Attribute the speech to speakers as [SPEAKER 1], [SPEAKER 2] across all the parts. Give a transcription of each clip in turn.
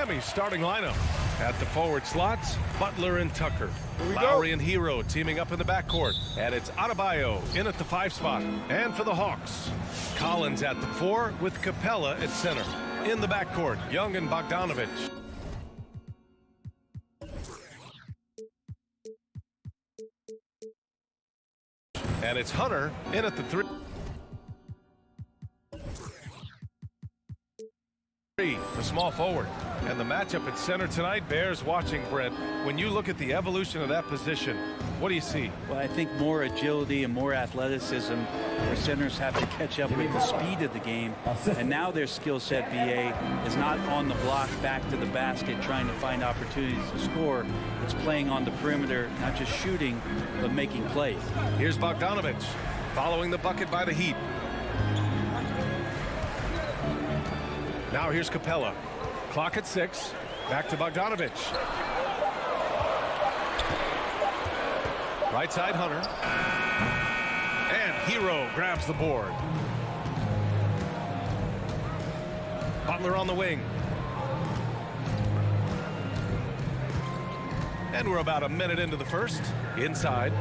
[SPEAKER 1] Miami's starting lineup. At the forward slots, Butler and Tucker. Lowry and Hero teaming up in the backcourt. And it's Adebayo in at the 5 spot. And for the Hawks, Collins at the 4 with Capella at center. In the backcourt, Young and Bogdanovic. And it's Hunter in at the 3. The small forward. And the matchup at center tonight bears watching, Brent. When you look at the evolution of that position, what do you see?
[SPEAKER 2] Well, I think more agility and more athleticism where centers have to catch up with the speed of the game. And now their skill set, BA, is not on the block back to the basket trying to find opportunities to score. It's playing on the perimeter, not just shooting, but making plays.
[SPEAKER 1] Here's Bogdanovic following the bucket by the Heat. Now here's Capella. Clock at 6. Back to Bogdanovic. Right side, Hunter. And Hero grabs the board. Butler on the wing. And we're about a minute into the first. Inside.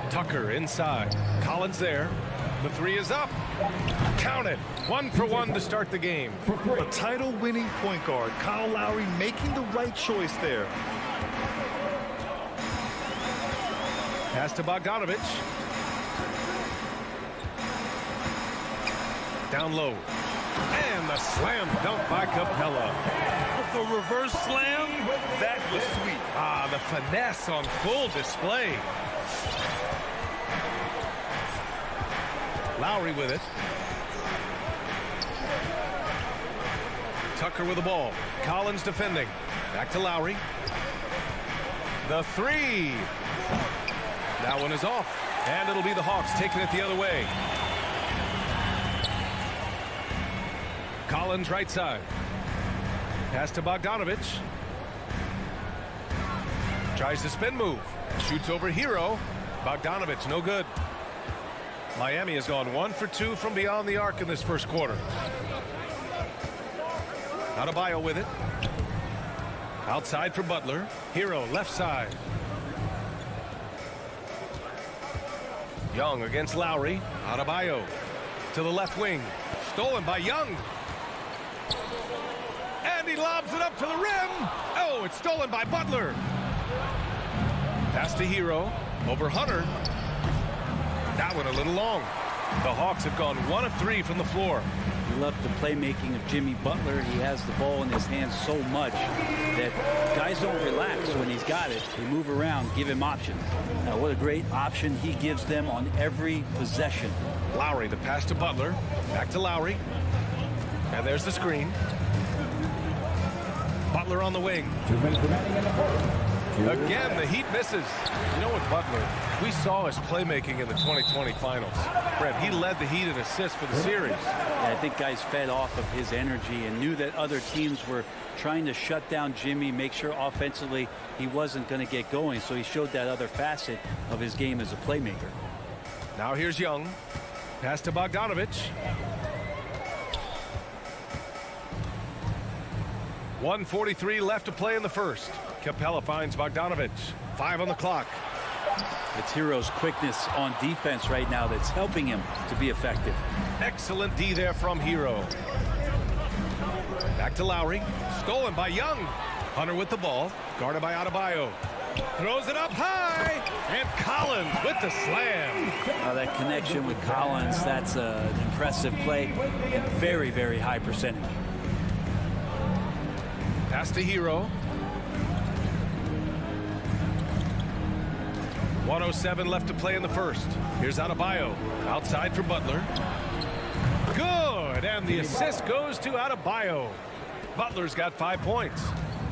[SPEAKER 1] Tucker inside. Collins there. The 3 is up. Count it. 1 for 1 to start the game.
[SPEAKER 3] A title-winning point guard, Kyle Lowry making the right choice there.
[SPEAKER 1] Pass to Bogdanovic. Down low. And the slam dunk by Capella.
[SPEAKER 3] The reverse slam, that was sweet.
[SPEAKER 1] Ah, the finesse on full display. Lowry with it. Tucker with the ball. Collins defending. Back to Lowry. The 3. That one is off. And it'll be the Hawks taking it the other way. Collins right side. Pass to Bogdanovic. Tries to spin move. Shoots over Hero. Bogdanovic no good. Miami has gone 1 for 2 from beyond the arc in this first quarter. Adebayo with it. Outside for Butler. Hero left side. Young against Lowry. Adebayo to the left wing. Stolen by Young. And he lobs it up to the rim. Oh, it's stolen by Butler. Pass to Hero. Over Hunter. That one a little long. The Hawks have gone 1 of 3 from the floor.
[SPEAKER 2] We love the playmaking of Jimmy Butler. He has the ball in his hands so much that guys don't relax when he's got it. They move around, give him options. Now, what a great option he gives them on every possession.
[SPEAKER 1] Lowry, the pass to Butler. Back to Lowry. And there's the screen. Butler on the wing.
[SPEAKER 4] 2 minutes remaining in the fourth.
[SPEAKER 1] Again, the Heat misses. You know what, Butler, we saw his playmaking in the 2020 finals. Brett, he led the Heat in assists for the series.
[SPEAKER 2] Yeah, I think guys fed off of his energy and knew that other teams were trying to shut down Jimmy, make sure offensively he wasn't going to get going. So he showed that other facet of his game as a playmaker.
[SPEAKER 1] Now here's Young. Pass to Bogdanovic. .143 left to play in the first. Capella finds Bogdanovic. 5 on the clock.
[SPEAKER 2] It's Hero's quickness on defense right now that's helping him to be effective.
[SPEAKER 1] Excellent D there from Hero. Back to Lowry. Stolen by Young. Hunter with the ball. Guarded by Adebayo. Throws it up high. And Collins with the slam.
[SPEAKER 2] That connection with Collins, that's an impressive play and very, very high percentage.
[SPEAKER 1] Pass to Hero. 1:07 left to play in the first. Here's Adebayo. Outside for Butler. Good. And the assist goes to Adebayo. Butler's got 5 points.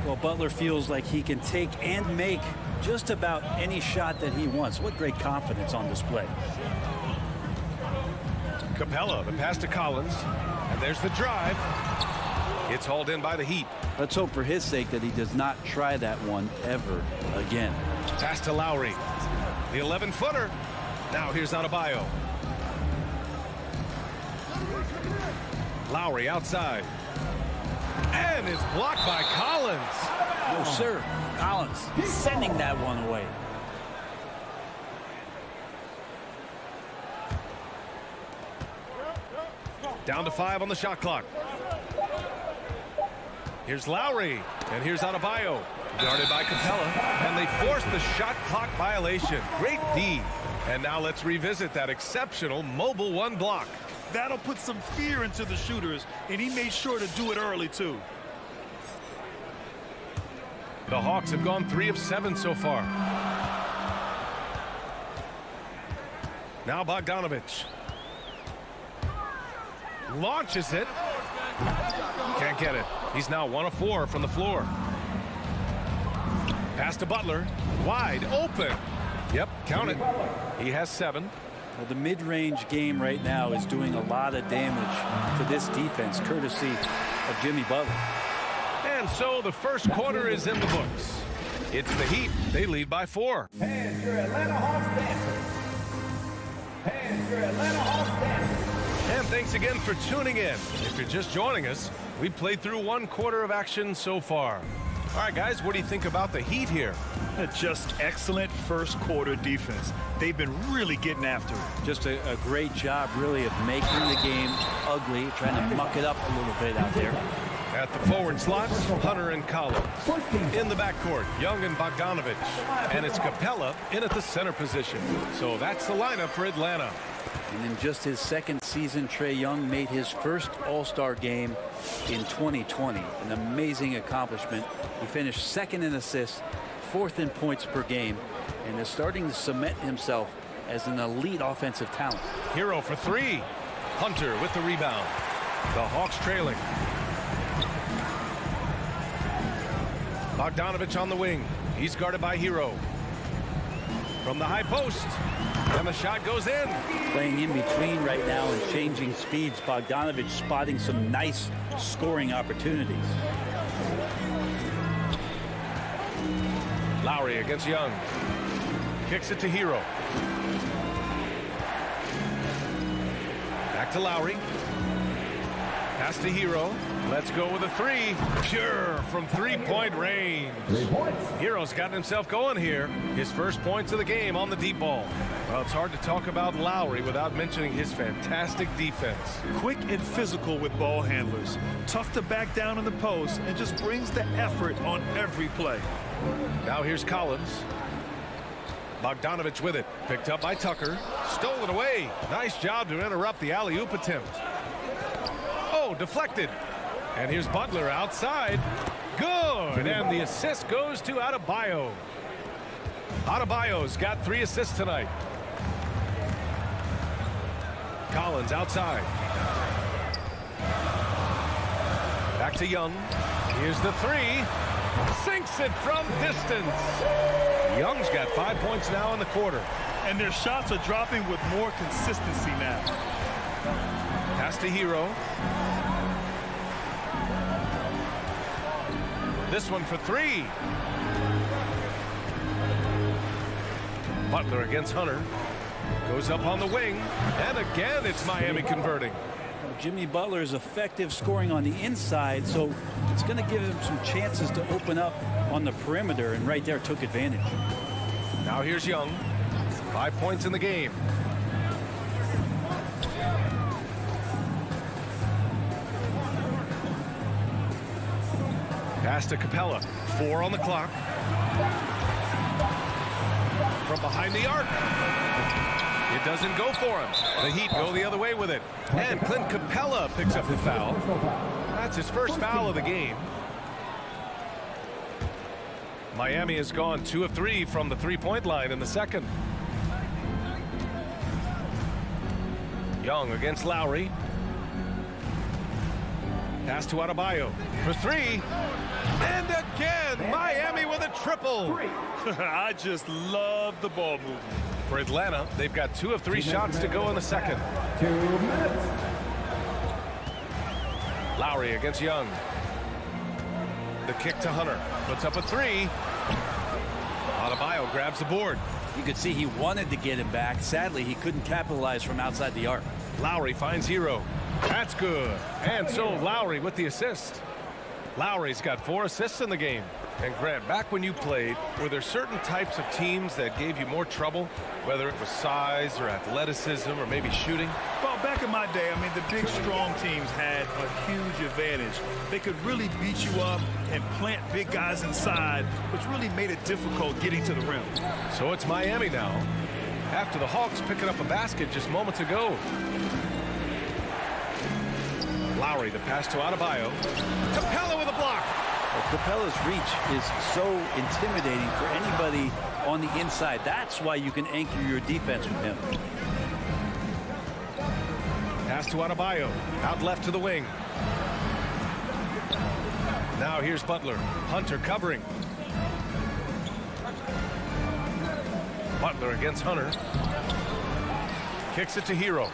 [SPEAKER 2] Well, Butler feels like he can take and make just about any shot that he wants. What great confidence on display.
[SPEAKER 1] Capella, the pass to Collins. And there's the drive. It's hauled in by the Heat.
[SPEAKER 2] Let's hope for his sake that he does not try that one ever again.
[SPEAKER 1] Pass to Lowry. The 11-footer. Now here's Adebayo. Lowry outside. And it's blocked by Collins.
[SPEAKER 2] No, sir. Collins sending that one away.
[SPEAKER 1] Down to 5 on the shot clock. Here's Lowry, and here's Adebayo. Guarded by Capella, and they force the shot clock violation. Great D. And now let's revisit that exceptional mobile 1 block.
[SPEAKER 3] That'll put some fear into the shooters, and he made sure to do it early, too.
[SPEAKER 1] The Hawks have gone 3 of 7 so far. Now Bogdanovic. Launches it. Can't get it. He's now 1 of 4 from the floor. Pass to Butler. Wide open. Yep, count it. He has 7.
[SPEAKER 2] Well, the mid-range game right now is doing a lot of damage to this defense, courtesy of Jimmy Butler.
[SPEAKER 1] And so the first quarter is in the books. It's the Heat. They lead by 4.
[SPEAKER 4] And your Atlanta Hawks dancing. And your Atlanta Hawks dancing.
[SPEAKER 1] And thanks again for tuning in. If you're just joining us, we played through 1 quarter of action so far. All right, guys, what do you think about the Heat here?
[SPEAKER 3] Just excellent first quarter defense. They've been really getting after it.
[SPEAKER 2] Just a great job, really, of making the game ugly, trying to muck it up a little bit out there.
[SPEAKER 1] At the forward slots, Hunter and Collins. In the backcourt, Young and Bogdanovic. And it's Capella in at the center position. So that's the lineup for Atlanta.
[SPEAKER 2] And in just his second season, Trae Young made his first All-Star game in 2020. An amazing accomplishment. He finished 2nd in assists, 4th in points per game, and is starting to cement himself as an elite offensive talent.
[SPEAKER 1] Hero for 3. Hunter with the rebound. The Hawks trailing. Bogdanovic on the wing. He's guarded by Hero. From the high post. And the shot goes in.
[SPEAKER 2] Playing in between right now and changing speeds. Bogdanovic spotting some nice scoring opportunities.
[SPEAKER 1] Lowry against Young. Kicks it to Hero. Back to Lowry. Pass to Hero. Let's go with a 3. Pure from 3-point range.
[SPEAKER 4] 3 points.
[SPEAKER 1] Hero's gotten himself going here. His first points of the game on the deep ball. Well, it's hard to talk about Lowry without mentioning his fantastic defense.
[SPEAKER 3] Quick and physical with ball handlers. Tough to back down in the post and just brings the effort on every play.
[SPEAKER 1] Now here's Collins. Bogdanovic with it. Picked up by Tucker. Stolen away. Nice job to interrupt the alley-oop attempt. Oh, deflected. And here's Butler outside. Good. And the assist goes to Adebayo. Adebayo's got 3 assists tonight. Collins outside. Back to Young. Here's the 3. Sinks it from distance. Young's got 5 points now in the quarter.
[SPEAKER 3] And their shots are dropping with more consistency now.
[SPEAKER 1] Pass to Hero. This one for 3. Butler against Hunter. Goes up on the wing. And again, it's Miami converting.
[SPEAKER 2] Jimmy Butler is effective scoring on the inside, so it's going to give him some chances to open up on the perimeter, and right there took advantage.
[SPEAKER 1] Now here's Young. 5 points in the game. Pass to Capella. 4 on the clock. From behind the arc. It doesn't go for him. The Heat go the other way with it. And Clint Capella picks up the foul. That's his first foul of the game. Miami has gone 2 of 3 from the 3-point line in the second. Young against Lowry. Pass to Adebayo for 3. And again, Miami with a triple.
[SPEAKER 3] I just love the ball movement.
[SPEAKER 1] For Atlanta, they've got 2 of 3 shots to go in the second.
[SPEAKER 4] 2 minutes.
[SPEAKER 1] Lowry against Young. The kick to Hunter. Puts up a 3. Adebayo grabs the board.
[SPEAKER 2] You could see he wanted to get him back. Sadly, he couldn't capitalize from outside the arc.
[SPEAKER 1] Lowry finds Hero. That's good. And so Lowry with the assist. Lowry's got 4 assists in the game. And Grant, back when you played, were there certain types of teams that gave you more trouble, whether it was size or athleticism or maybe shooting?
[SPEAKER 3] Well, back in my day, I mean, the big, strong teams had a huge advantage. They could really beat you up and plant big guys inside, which really made it difficult getting to the rim.
[SPEAKER 1] So it's Miami now, after the Hawks picking up a basket just moments ago. Lowry, the pass to Adebayo. Capella with a block.
[SPEAKER 2] Well, Capella's reach is so intimidating for anybody on the inside. That's why you can anchor your defense with him.
[SPEAKER 1] Pass to Adebayo. Out left to the wing. Now here's Butler. Hunter covering. Butler against Hunter. Kicks it to Hero.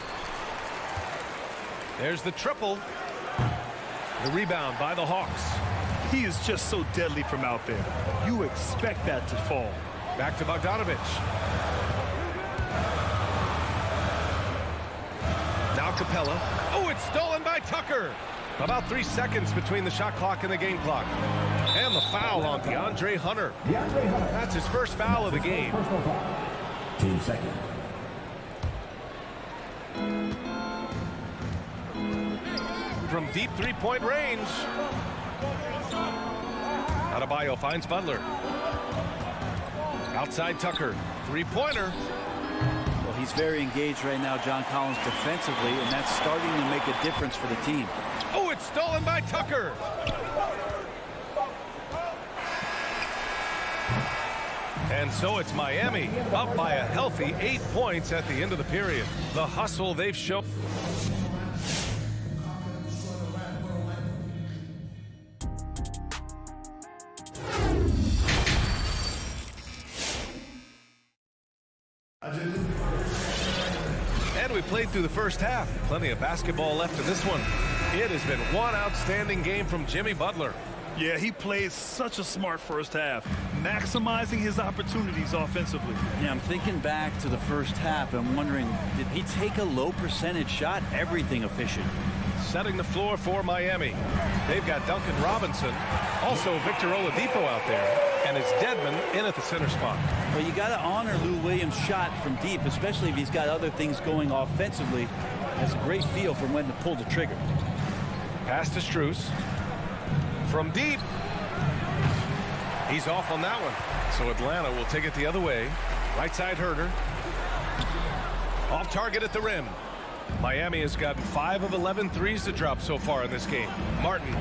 [SPEAKER 1] There's the triple. The rebound by the Hawks.
[SPEAKER 3] He is just so deadly from out there. You expect that to fall.
[SPEAKER 1] Back to Bogdanovic. Now Capella. Oh, it's stolen by Tucker. About 3 seconds between the shot clock and the game clock. And the foul on DeAndre Hunter. That's his first foul of the game.
[SPEAKER 4] Team second.
[SPEAKER 1] From deep three-point range. Adebayo finds Butler. Outside Tucker. Three-pointer.
[SPEAKER 2] Well, he's very engaged right now, John Collins, defensively, and that's starting to make a difference for the team.
[SPEAKER 1] Oh, it's stolen by Tucker. And so it's Miami, up by a healthy 8 points at the end of the period. The hustle they've shown. And we played through the first half. Plenty of basketball left in this one. It has been one outstanding game from Jimmy Butler.
[SPEAKER 3] Yeah, he played such a smart first half, maximizing his opportunities offensively.
[SPEAKER 2] Yeah, I'm thinking back to the first half. I'm wondering, did he take a low percentage shot? Everything efficient.
[SPEAKER 1] Setting the floor for Miami. They've got Duncan Robinson, also Victor Oladipo out there, and it's Dedmon in at the center spot.
[SPEAKER 2] Well, you got to honor Lou Williams' shot from deep, especially if he's got other things going offensively. Has a great feel for when to pull the trigger.
[SPEAKER 1] Pass to Strus. From deep. He's off on that one. So Atlanta will take it the other way. Right side Herder. Off target at the rim. Miami has gotten 5 of 11 threes to drop so far in this game. Martin.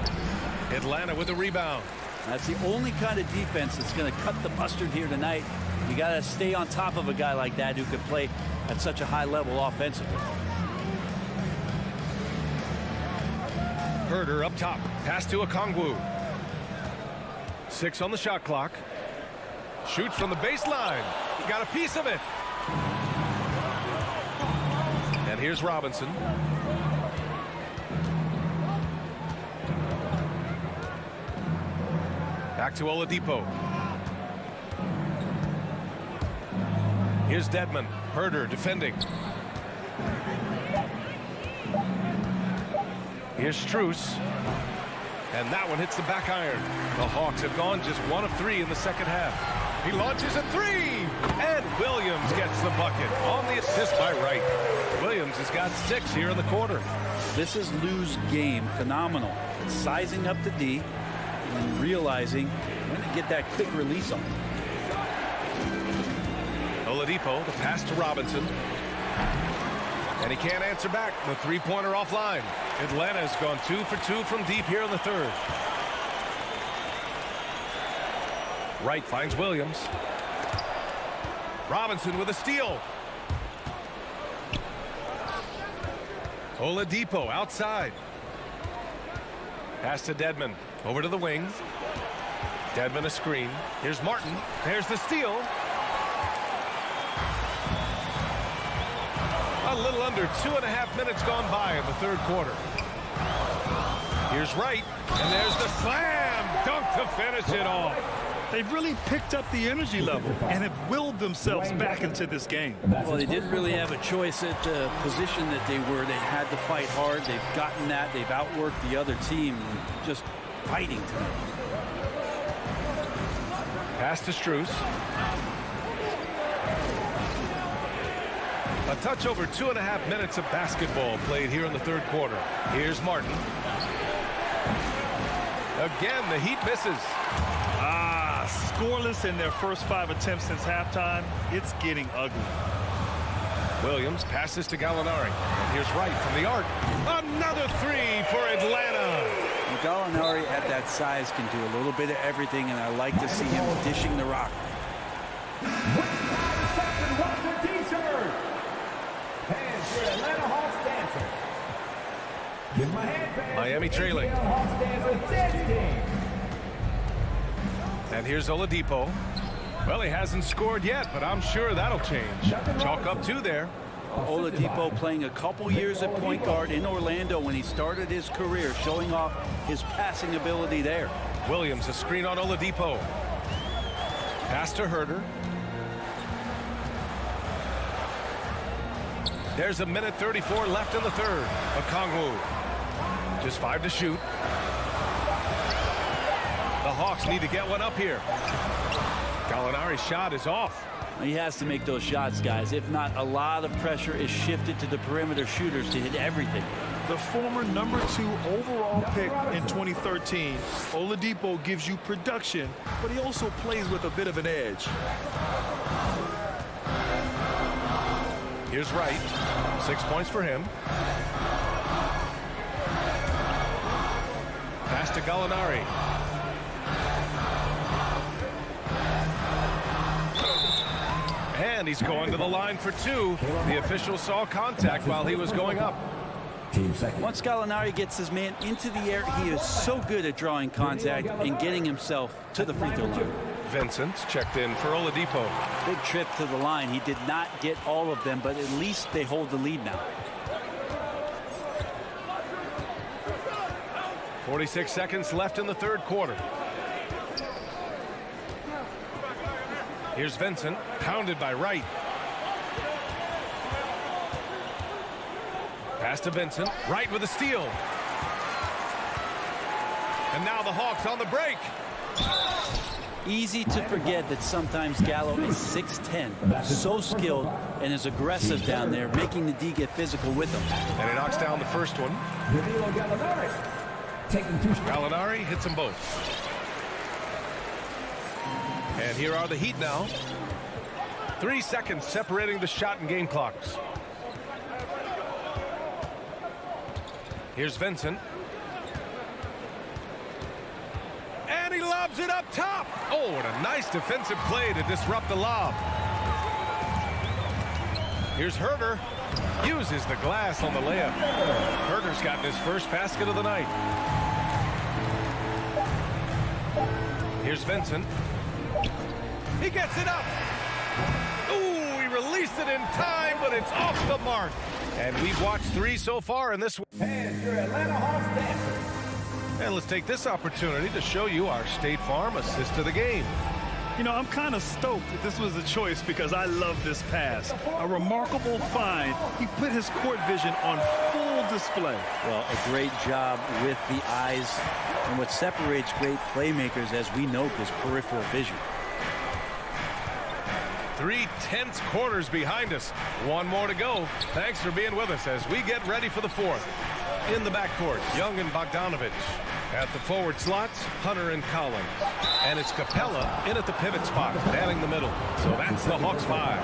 [SPEAKER 1] Atlanta with the rebound.
[SPEAKER 2] That's the only kind of defense that's going to cut the mustard here tonight. You got to stay on top of a guy like that who can play at such a high level offensively.
[SPEAKER 1] Herder up top. Pass to Okongwu. 6 on the shot clock. Shoots from the baseline. He got a piece of it. And here's Robinson. Back to Oladipo. Here's Dedmon. Herder defending. Here's Strus. And that one hits the back iron. The Hawks have gone just 1 of 3 in the second half. He launches a 3. And Williams gets the bucket on the assist by Wright. Williams has got 6 here in the quarter.
[SPEAKER 2] This is Lou's game. Phenomenal. Sizing up the D and realizing when to get that quick release on.
[SPEAKER 1] Oladipo, the pass to Robinson. And he can't answer back. The three-pointer offline. Atlanta has gone 2 for 2 from deep here in the third. Wright finds Williams. Robinson with a steal. Oladipo outside. Pass to Dedmon. Over to the wing. Dedmon a screen. Here's Martin. There's the steal. A little under 2.5 minutes gone by in the third quarter. Here's Wright, and there's the slam dunk to finish it off.
[SPEAKER 3] They've really picked up the energy level and have willed themselves back into this game.
[SPEAKER 2] Well, they didn't really have a choice at the position that they were. They had to fight hard. They've gotten that. They've outworked the other team, just fighting tonight.
[SPEAKER 1] Pass to Strus. A touch over 2.5 minutes of basketball played here in the third quarter. Here's Martin. Again, the Heat misses.
[SPEAKER 3] Scoreless in their first 5 attempts since halftime. It's getting ugly.
[SPEAKER 1] Williams passes to Gallinari. And here's Wright from the arc. Another three for Atlanta.
[SPEAKER 2] Gallinari at that size can do a little bit of everything, and I like to see him dishing the rock.
[SPEAKER 1] Miami trailing. And here's Oladipo. Well, he hasn't scored yet, but I'm sure that'll change. Chalk up 2 there.
[SPEAKER 2] Oladipo playing a couple years at point guard in Orlando when he started his career, showing off his passing ability there.
[SPEAKER 1] Williams, a screen on Oladipo. Pass to Herter. There's a minute 34 left in the third. Okongwu. Just 5 to shoot. The Hawks need to get one up here. Gallinari's shot is off.
[SPEAKER 2] He has to make those shots, guys. If not, a lot of pressure is shifted to the perimeter shooters to hit everything.
[SPEAKER 3] The former #2 overall pick in 2013, Oladipo gives you production, but he also plays with a bit of an edge.
[SPEAKER 1] Here's Wright. 6 points for him. Pass to Gallinari. And he's going to the line for 2. The official saw contact while he was going up.
[SPEAKER 2] Once Gallinari gets his man into the air, he is so good at drawing contact and getting himself to the free throw line.
[SPEAKER 1] Vincent's checked in for Oladipo.
[SPEAKER 2] Big trip to the line. He did not get all of them, but at least they hold the lead now.
[SPEAKER 1] 46 seconds left in the third quarter. Here's Vincent, pounded by Wright. Pass to Vincent, Wright with a steal. And now the Hawks on the break.
[SPEAKER 2] Easy to forget that sometimes Gallo is 6'10", so skilled and is aggressive down there, making the D get physical with him.
[SPEAKER 1] And he knocks down the first one. Gallinari hits them both. And here are the Heat now. 3 seconds separating the shot and game clocks. Here's Vincent. And he lobs it up top. Oh, what a nice defensive play to disrupt the lob. Here's Herter. Uses the glass on the layup. Herter's gotten his first basket of the night. Here's Vincent. He gets it up. Ooh, he released it in time, but it's off the mark. And we've watched 3 so far in this one.
[SPEAKER 4] And your Atlanta Hawks dancer.
[SPEAKER 1] And let's take this opportunity to show you our State Farm assist to the game.
[SPEAKER 3] You know, I'm kind of stoked that this was a choice because I love this pass. A remarkable find. He put his court vision on full display.
[SPEAKER 2] Well, a great job with the eyes. And what separates great playmakers, as we note, is peripheral vision.
[SPEAKER 1] 3 tense quarters behind us. 1 more to go. Thanks for being with us as we get ready for the 4th. In the backcourt, Young and Bogdanovic. At the forward slots, Hunter and Collins. And it's Capella in at the pivot spot, manning the middle. So that's the Hawks 5.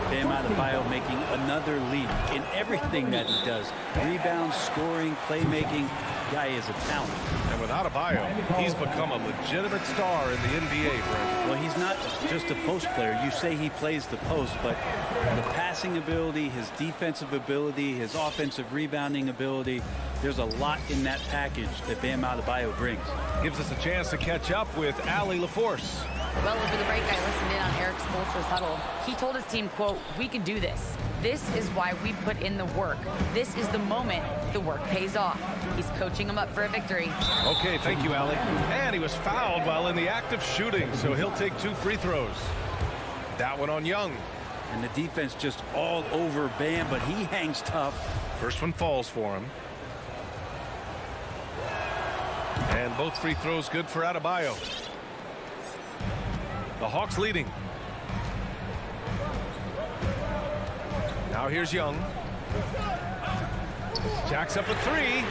[SPEAKER 2] Bam Adebayo making another leap in everything that he does. Rebounds, scoring, playmaking. Guy is a talent.
[SPEAKER 1] And with Adebayo, he's become a legitimate star in the NBA, Brent.
[SPEAKER 2] Well, he's not just a post player. You say he plays the post, but the passing ability, his defensive ability, his offensive rebounding ability, there's a lot in that package that Bam Adebayo brings.
[SPEAKER 1] Gives us a chance to catch up with Allie LaForce.
[SPEAKER 5] Well, over the break, I listened in on Eric's post Spoelstra's huddle. He told his team, quote, "We can do this. This is why we put in the work. This is the moment the work pays off." He's coaching them up for a victory.
[SPEAKER 1] Okay, thank you, Allie. And he was fouled while in the act of shooting, so he'll take 2 free throws. That one on Young.
[SPEAKER 2] And the defense just all over Bam, but he hangs tough.
[SPEAKER 1] First one falls for him. And both free throws good for Adebayo. The Hawks leading. Now here's Young. Jacks up a 3.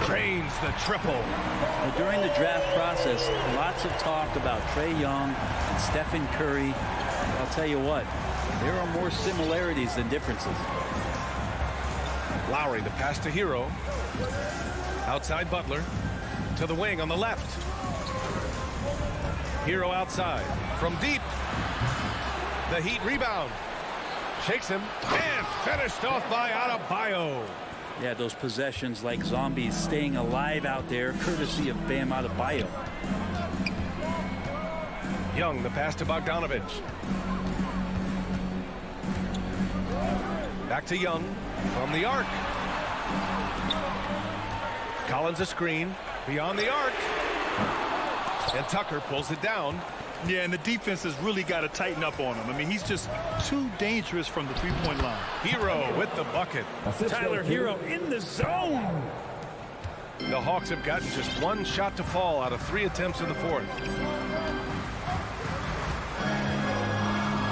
[SPEAKER 1] Drains the triple.
[SPEAKER 2] Now, during the draft process, lots of talk about Trae Young and Stephen Curry. I'll tell you what, there are more similarities than differences.
[SPEAKER 1] Lowry, the pass to Hero. Outside Butler. To the wing on the left. Hero outside. From deep. The Heat rebound. Shakes him. And finished off by Adebayo.
[SPEAKER 2] Yeah, those possessions like zombies staying alive out there, courtesy of Bam Adebayo.
[SPEAKER 1] Young, the pass to Bogdanovic. Back to Young from the arc. Collins a screen beyond the arc. And Tucker pulls it down.
[SPEAKER 3] Yeah, and the defense has really got to tighten up on him. I mean, he's just too dangerous from the three-point line.
[SPEAKER 1] Hero with the bucket.
[SPEAKER 2] Tyler Hero in the zone.
[SPEAKER 1] The Hawks have gotten just 1 shot to fall out of 3 attempts in the 4th.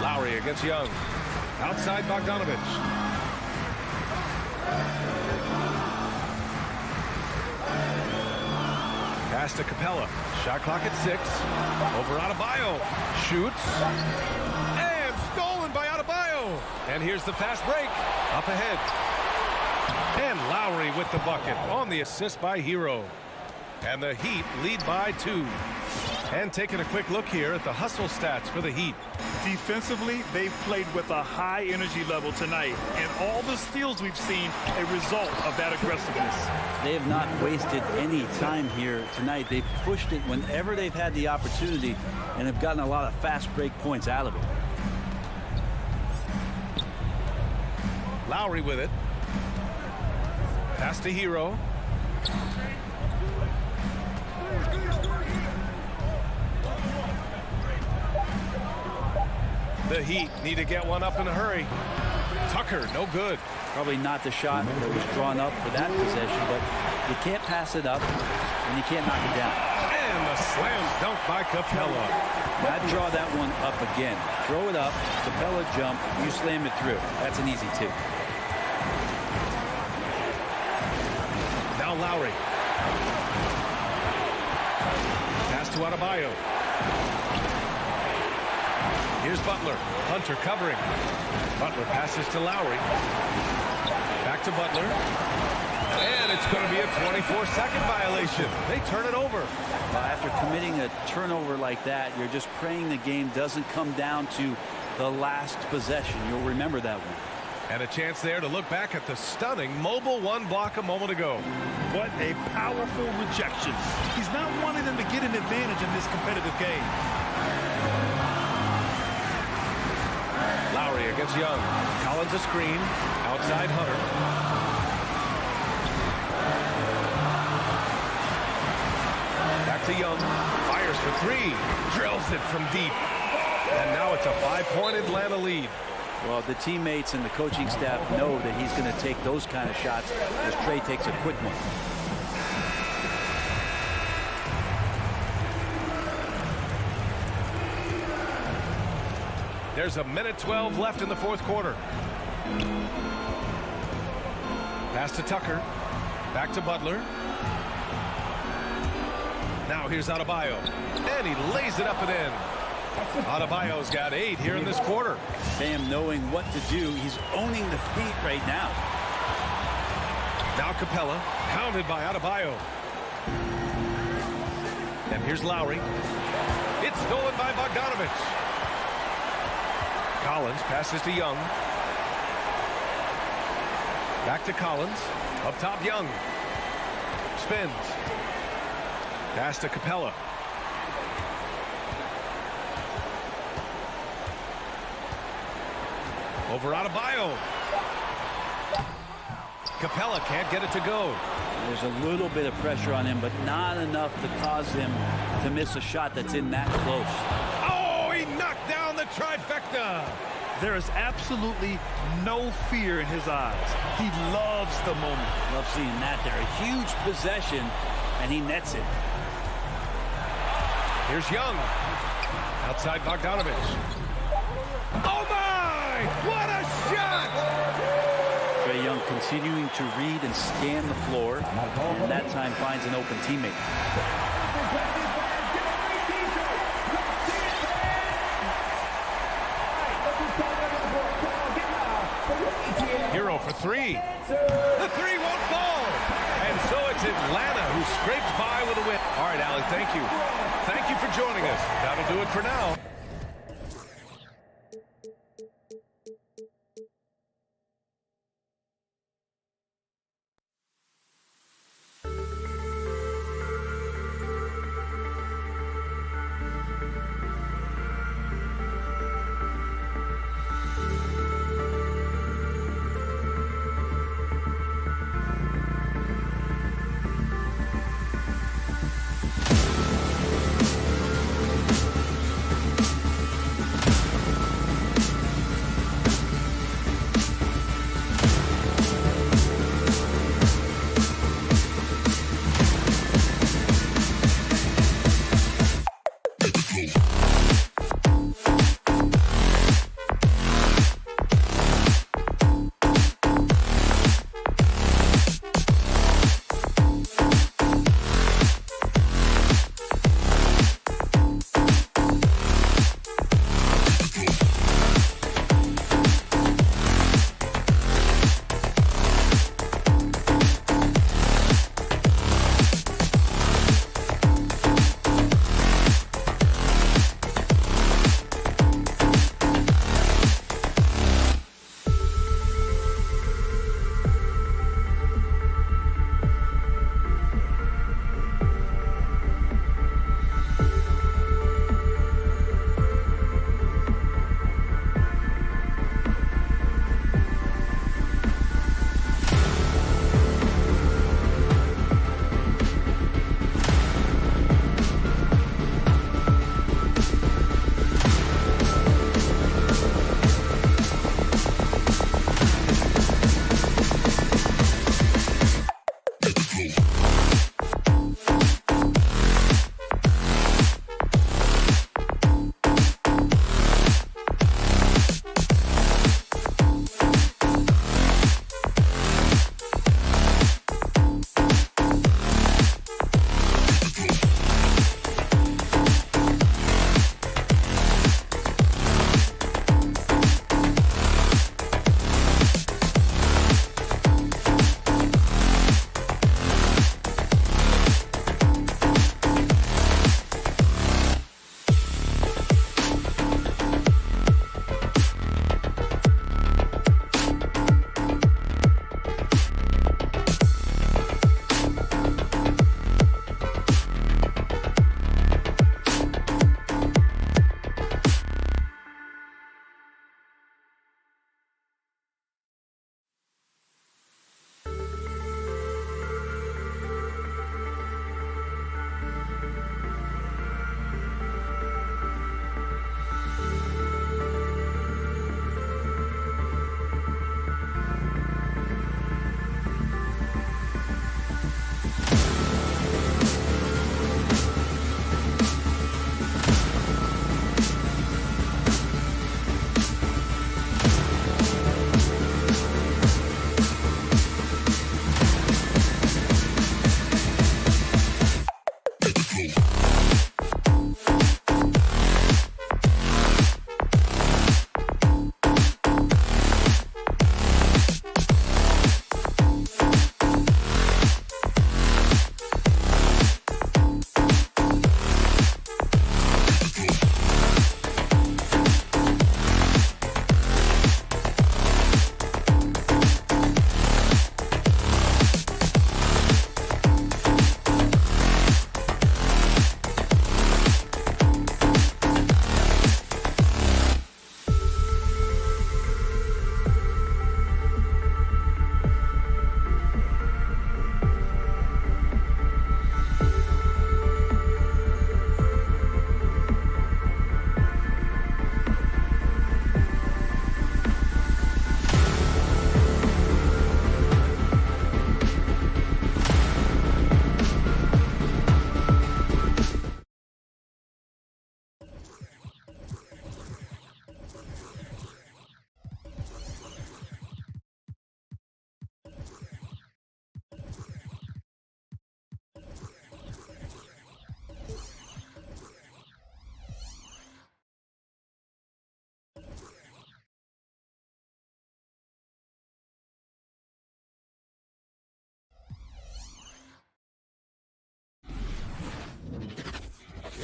[SPEAKER 1] Lowry against Young. Outside Bogdanovic. Pass to Capella. Shot clock at 6. Over Adebayo. Shoots. And stolen by Adebayo. And here's the fast break. Up ahead. And Lowry with the bucket on the assist by Hero. And the Heat lead by 2. And taking a quick look here at the hustle stats for the Heat.
[SPEAKER 3] Defensively, they've played with a high energy level tonight, and all the steals we've seen a result of that aggressiveness.
[SPEAKER 2] They have not wasted any time here tonight. They've pushed it whenever they've had the opportunity and have gotten a lot of fast break points out of it.
[SPEAKER 1] Lowry with it. Pass to Hero. The Heat need to get one up in a hurry. Tucker, no good.
[SPEAKER 2] Probably not the shot that was drawn up for that possession, but you can't pass it up and you can't knock it down.
[SPEAKER 1] And the slam dunk by Capella.
[SPEAKER 2] I'd draw that one up again. Throw it up, Capella jump, you slam it through. That's an easy 2.
[SPEAKER 1] Now Lowry. Pass to Adebayo. Here's Butler. Hunter covering. Butler passes to Lowry. Back to Butler. And it's going to be a 24-second violation. They turn it over.
[SPEAKER 2] After committing a turnover like that, you're just praying the game doesn't come down to the last possession. You'll remember that one.
[SPEAKER 1] And a chance there to look back at the stunning mobile 1 block a moment ago.
[SPEAKER 3] What a powerful rejection. He's not wanting them to get an advantage in this competitive game.
[SPEAKER 1] Lowry against Young. Collins a screen. Outside Hunter. Back to Young. Fires for 3. Drills it from deep. And now it's a 5-point Atlanta lead.
[SPEAKER 2] Well, the teammates and the coaching staff know that he's going to take those kind of shots as Trae takes a quick one.
[SPEAKER 1] There's a minute 12 left in the 4th quarter. Pass to Tucker. Back to Butler. Now here's Adebayo. And he lays it up and in. Adebayo's got 8 here in this quarter.
[SPEAKER 2] Bam knowing what to do. He's owning the paint right now.
[SPEAKER 1] Now Capella, pounded by Adebayo. And here's Lowry. It's stolen by Bogdanovic. Collins passes to Young. Back to Collins. Up top, Young. Spins. Pass to Capella. Over Adebayo. Capella can't get it to go.
[SPEAKER 2] There's a little bit of pressure on him, but not enough to cause him to miss a shot that's in that close.
[SPEAKER 1] Oh, he knocked down the trifecta.
[SPEAKER 3] There is absolutely no fear in his eyes. He loves the moment.
[SPEAKER 2] Love seeing that there. A huge possession, and he nets it.
[SPEAKER 1] Here's Young. Outside Bogdanovic. Oh, my! What a shot!
[SPEAKER 2] Trae Young continuing to read and scan the floor, and that time finds an open teammate.
[SPEAKER 1] Hero for three. The three won't fall. And so it's Atlanta who scrapes by with a win. All right, Allie, thank you. Thank you for joining us. That'll do it for now.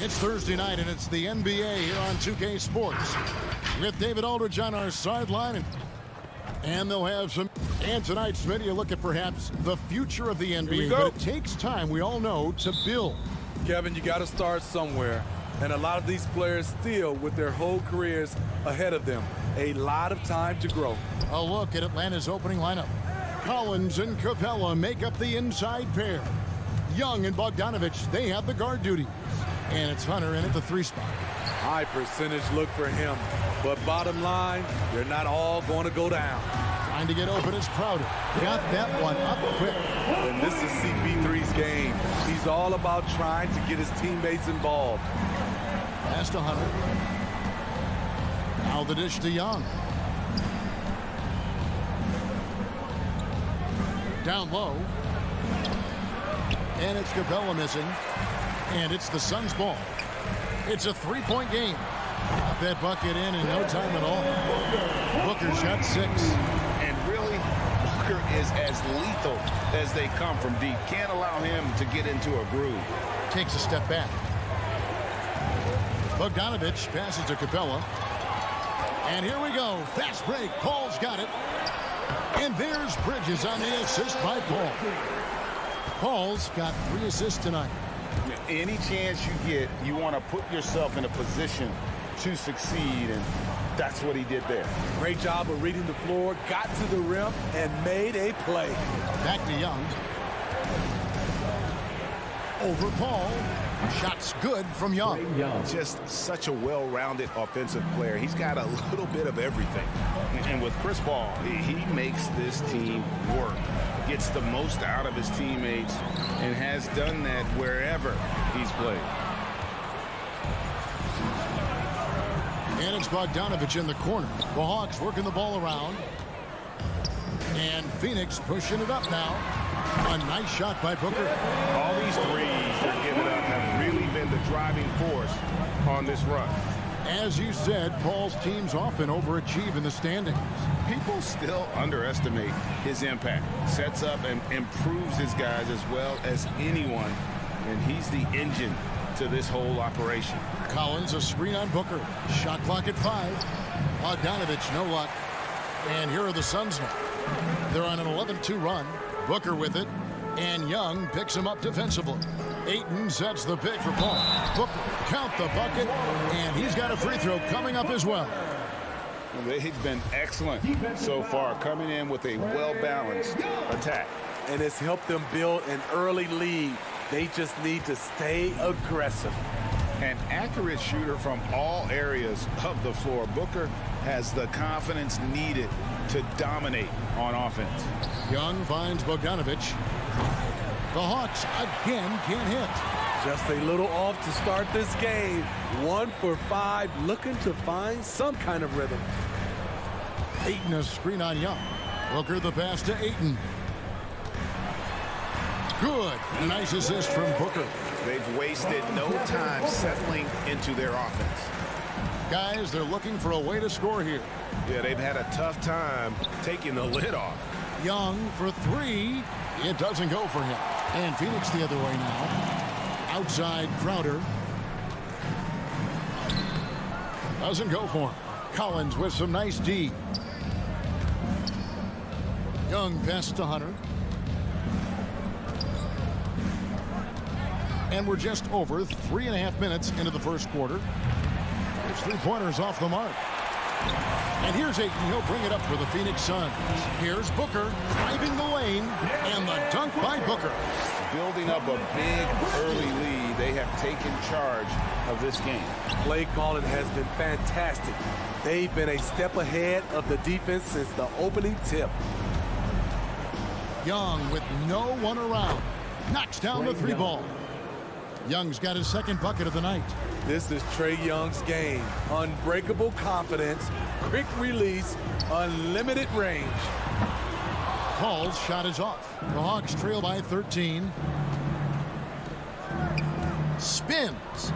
[SPEAKER 6] It's Thursday night, and it's the NBA here on 2K Sports. With David Aldridge on our sideline, and they'll have some. And tonight, Smitty, you look at perhaps the future of the NBA, but it takes time, we all know, to build.
[SPEAKER 7] Kevin, you got to start somewhere. And a lot of these players still with their whole careers ahead of them. A lot of time to grow.
[SPEAKER 6] A look at Atlanta's opening lineup. Collins and Capella make up the inside pair. Young and Bogdanovic, they have the guard duty. And it's Hunter in at the 3 spot.
[SPEAKER 7] High percentage look for him. But bottom line, they're not all going to go down.
[SPEAKER 6] Trying to get open is Crowder. Got that one up quick.
[SPEAKER 7] And this is CP3's game. He's all about trying to get his teammates involved.
[SPEAKER 6] Pass to Hunter. Now the dish to Young. Down low. And it's Capella missing. And it's the Suns' ball. It's a 3-point game. Got that bucket in no time at all. Booker shot 6.
[SPEAKER 8] And really, Booker is as lethal as they come from deep. Can't allow him to get into a groove.
[SPEAKER 6] Takes a step back. Bogdanovic passes to Capella. And here we go. Fast break. Paul's got it. And there's Bridges on the assist by Paul. Paul's got 3 assists tonight.
[SPEAKER 8] Any chance you get, you want to put yourself in a position to succeed, and that's what he did there.
[SPEAKER 7] Great job of reading the floor, got to the rim, and made a play.
[SPEAKER 6] Back to Young. Over Paul. Shots good from Young.
[SPEAKER 8] Just such a well-rounded offensive player. He's got a little bit of everything. And with Chris Paul, he makes this team work. Gets the most out of his teammates and has done that wherever he's played.
[SPEAKER 6] And it's Bogdanovic in the corner. The Hawks working the ball around. And Phoenix pushing it up now. A nice shot by Booker.
[SPEAKER 8] All these threes they're giving up have really been the driving force on this run.
[SPEAKER 6] As you said, Paul's teams often overachieve in the standings.
[SPEAKER 8] People still underestimate his impact. Sets up and improves his guys as well as anyone. And he's the engine to this whole operation.
[SPEAKER 6] Collins, a screen on Booker. Shot clock at 5. Bogdanovic, no luck. And here are the Suns now. They're on an 11-2 run. Booker with it. And Young picks him up defensively. Ayton sets the pick for Paul. Booker, count the bucket. And he's got a free throw coming up as well.
[SPEAKER 8] They've been excellent so far, coming in with a well-balanced attack.
[SPEAKER 7] And it's helped them build an early lead. They just need to stay aggressive.
[SPEAKER 8] An accurate shooter from all areas of the floor. Booker has the confidence needed to dominate on offense.
[SPEAKER 6] Young finds Bogdanovic. The Hawks again can't hit.
[SPEAKER 7] Just a little off to start this game. 1 for 5, looking to find some kind of rhythm.
[SPEAKER 6] Ayton, a screen on Young. Booker the pass to Ayton. Good. Nice assist from Booker.
[SPEAKER 8] They've wasted no time settling into their offense.
[SPEAKER 6] Guys, they're looking for a way to score here.
[SPEAKER 8] Yeah, they've had a tough time taking the lid off.
[SPEAKER 6] Young for 3. It doesn't go for him. And Phoenix the other way now. Outside Crowder. Doesn't go for him. Collins with some nice D. Young pass to Hunter. And we're just over 3.5 minutes into the first quarter. His 3-pointers off the mark. And here's Ayton. He'll bring it up for the Phoenix Suns. Here's Booker driving the lane. And the dunk by Booker.
[SPEAKER 8] Building up a big early lead. They have taken charge of this game.
[SPEAKER 7] Play calling has been fantastic. They've been a step ahead of the defense since the opening tip.
[SPEAKER 6] Young with no one around. Knocks down the 3 ball. Young's got his 2nd bucket of the night.
[SPEAKER 7] This is Trae Young's game. Unbreakable confidence, quick release, unlimited range.
[SPEAKER 6] Paul's shot is off. The Hawks trail by 13. Spins.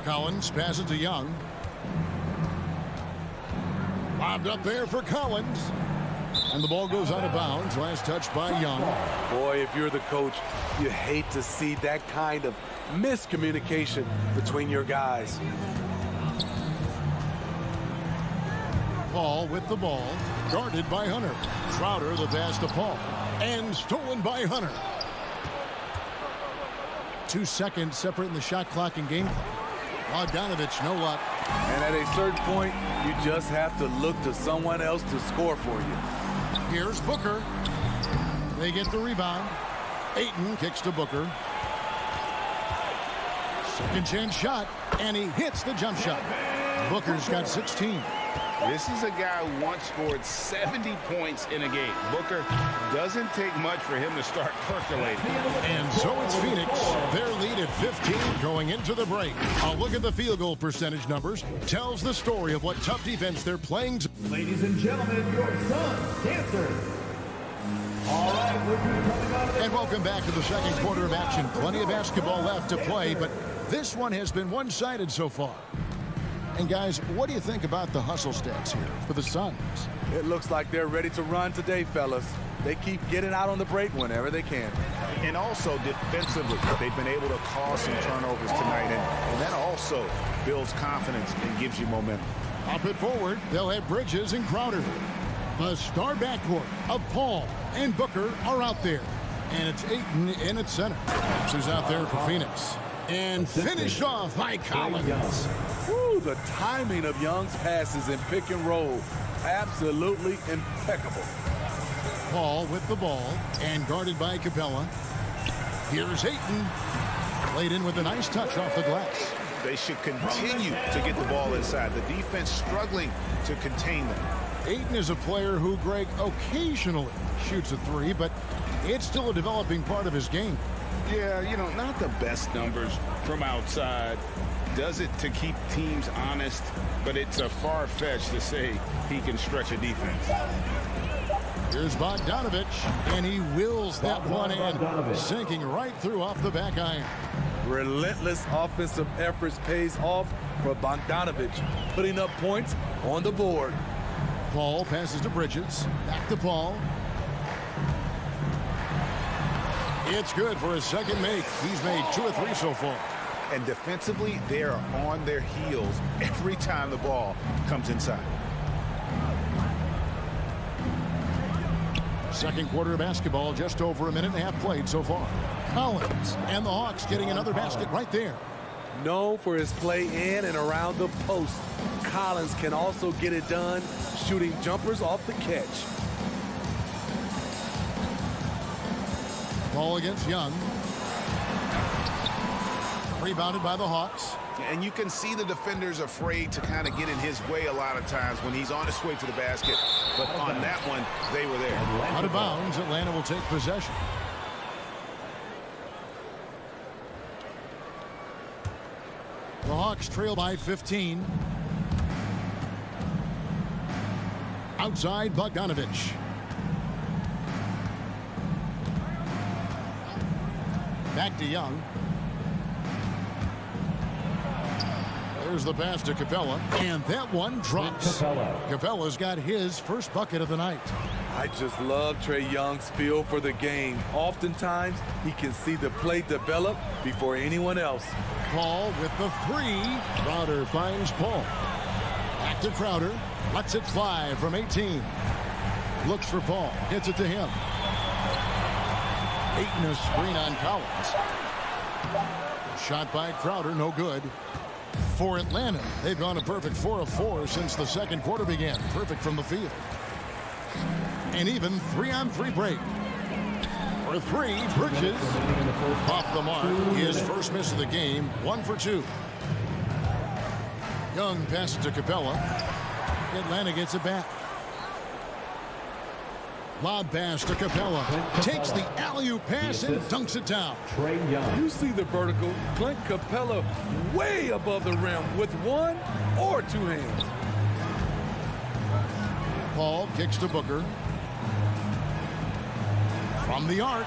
[SPEAKER 6] Collins passes to Young. Lobbed up there for Collins. And the ball goes out of bounds. Last touch by Young.
[SPEAKER 7] Boy, if you're the coach, you hate to see that kind of miscommunication between your guys.
[SPEAKER 6] Paul with the ball, guarded by Hunter. Crowder the pass to Paul, and stolen by Hunter. 2 seconds separating the shot clock and game clock. Bogdanovic, no luck.
[SPEAKER 7] And at a certain point, you just have to look to someone else to score for you.
[SPEAKER 6] Here's Booker. They get the rebound. Ayton kicks to Booker. Second chance shot, and he hits the jump shot. Booker's got 16.
[SPEAKER 8] This is a guy who once scored 70 points in a game. Booker doesn't take much for him to start percolating.
[SPEAKER 6] And so it's Phoenix. Their lead at 15 going into the break. A look at the field goal percentage numbers tells the story of what tough defense they're playing.
[SPEAKER 4] Ladies and gentlemen, your Suns dancers. All right, coming out of
[SPEAKER 6] And welcome back to the second quarter of action. Plenty of basketball left to play, but this one has been one-sided so far. And guys, what do you think about the hustle stats here for the Suns?
[SPEAKER 7] It looks like they're ready to run today, fellas. They keep getting out on the break whenever they can.
[SPEAKER 8] And also defensively, they've been able to cause some turnovers tonight, and that also builds confidence and gives you momentum.
[SPEAKER 6] Up it forward, they'll have Bridges and Crowder. The star backcourt of Paul and Booker are out there. And it's Ayton in its center. Who's out there for Phoenix. And finished off by Collins.
[SPEAKER 7] Woo, the timing of Young's passes in pick and roll, absolutely impeccable.
[SPEAKER 6] Paul with the ball and guarded by Capella. Here's Ayton. Played in with a nice touch off the glass.
[SPEAKER 8] They should continue to get the ball inside. The defense struggling to contain them.
[SPEAKER 6] Ayton is a player who, Greg, occasionally shoots a three, but it's still a developing part of his game.
[SPEAKER 8] Yeah, you know, not the best numbers from outside. Does it to keep teams honest, but it's a far-fetched to say he can stretch a defense.
[SPEAKER 6] Here's Bogdanovic, and he wills that one in, sinking right through off the back iron.
[SPEAKER 7] Relentless offensive efforts pays off for Bogdanovic, putting up points on the board.
[SPEAKER 6] Paul passes to Bridges. Back to Paul. It's good for his second make. He's made 2 or 3 so far.
[SPEAKER 8] And defensively, they are on their heels every time the ball comes inside.
[SPEAKER 6] Second quarter of basketball, just over a minute and a half played so far. Collins and the Hawks getting another basket right there.
[SPEAKER 7] Known for his play in and around the post, Collins can also get it done shooting jumpers off the catch.
[SPEAKER 6] Ball against Young. Rebounded by the Hawks.
[SPEAKER 8] And you can see the defenders afraid to kind of get in his way a lot of times when he's on his way to the basket. But on that one, they were there.
[SPEAKER 6] Out of bounds, Atlanta will take possession. The Hawks trail by 15. Outside, Bogdanovic. Back to Young. There's the pass to Capella, and that one drops. Capella's got his first bucket of the night.
[SPEAKER 7] I just love Trae Young's feel for the game. Oftentimes, he can see the play develop before anyone else.
[SPEAKER 6] Paul with the 3. Crowder finds Paul. Back to Crowder. Lets it fly from 18. Looks for Paul. Gets it to him. Ayton a screen on Collins. Shot by Crowder, no good. For Atlanta, they've gone a perfect 4 of 4 since the second quarter began. Perfect from the field. And even 3-on-3 break. For 3, Bridges. Off the mark. His first miss of the game. 1 for 2. Young passes to Capella. Atlanta gets it back. Lob pass to Capella. Takes the alley-oop pass and dunks it down.
[SPEAKER 4] Trae Young.
[SPEAKER 7] You see the vertical. Clint Capella way above the rim with 1 or 2 hands.
[SPEAKER 6] Paul kicks to Booker. From the arc.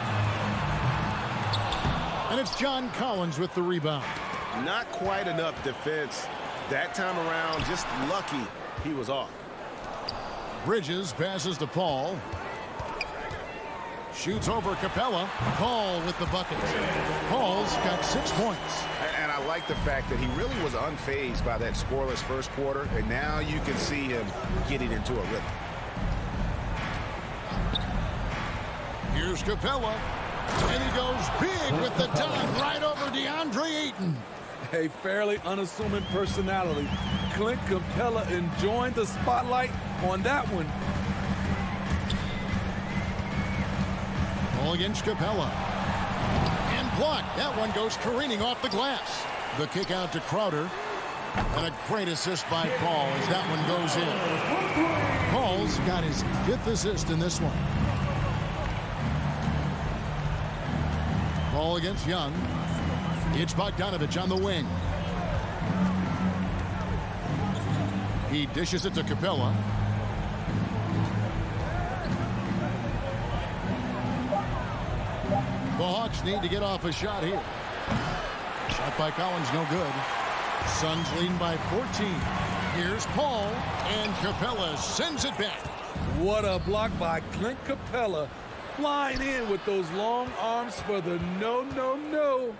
[SPEAKER 6] And it's John Collins with the rebound.
[SPEAKER 8] Not quite enough defense that time around. Just lucky he was off.
[SPEAKER 6] Bridges passes to Paul. Shoots over Capella. Paul with the bucket. Paul's got 6 points.
[SPEAKER 8] And I like the fact that he really was unfazed by that scoreless first quarter, and now you can see him getting into a rhythm.
[SPEAKER 6] Here's Capella. And he goes big with the dunk right over DeAndre Ayton.
[SPEAKER 7] A fairly unassuming personality. Clint Capella enjoying the spotlight on that one.
[SPEAKER 6] Ball against Capella. And blocked. That one goes careening off the glass. The kick out to Crowder. And a great assist by Paul as that one goes in. Paul's got his 5th assist in this one. Ball against Young. It's Bogdanovic on the wing. He dishes it to Capella. The Hawks need to get off a shot here. Shot by Collins, no good. Suns leading by 14. Here's Paul, and Capella sends it back.
[SPEAKER 7] What a block by Clint Capella, flying in with those long arms for the no.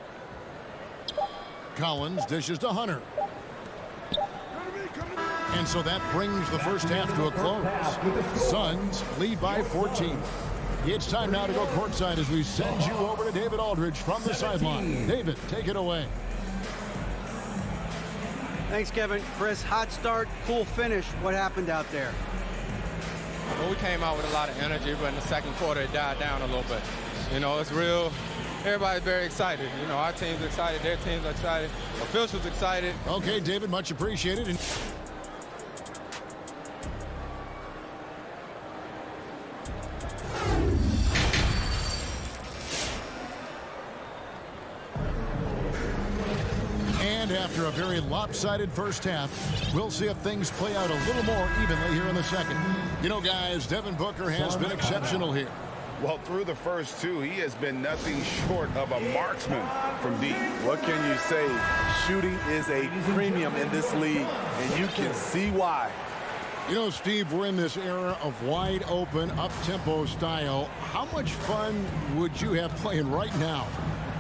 [SPEAKER 6] Collins dishes to Hunter. And so that brings the first half to a close. Suns lead by 14. It's time now to go courtside as we send you over to David Aldridge from the sideline. David, take it away.
[SPEAKER 9] Thanks, Kevin. Chris, hot start, cool finish. What happened out there?
[SPEAKER 10] Well, we came out with a lot of energy, but in the second quarter, it died down a little bit. You know, it's real. Everybody's very excited. You know, our team's excited, their team's excited, officials excited.
[SPEAKER 6] Okay, David, much appreciated. And after a very lopsided first half, we'll see if things play out a little more evenly here in the second. You know, guys, Devin Booker has been exceptional here.
[SPEAKER 8] Well, through the first two, he has been nothing short of a marksman from deep.
[SPEAKER 7] What can you say? Shooting is a premium in this league, and you can see why.
[SPEAKER 6] You know, Steve, we're in this era of wide open, up-tempo style. How much fun would you have playing right now?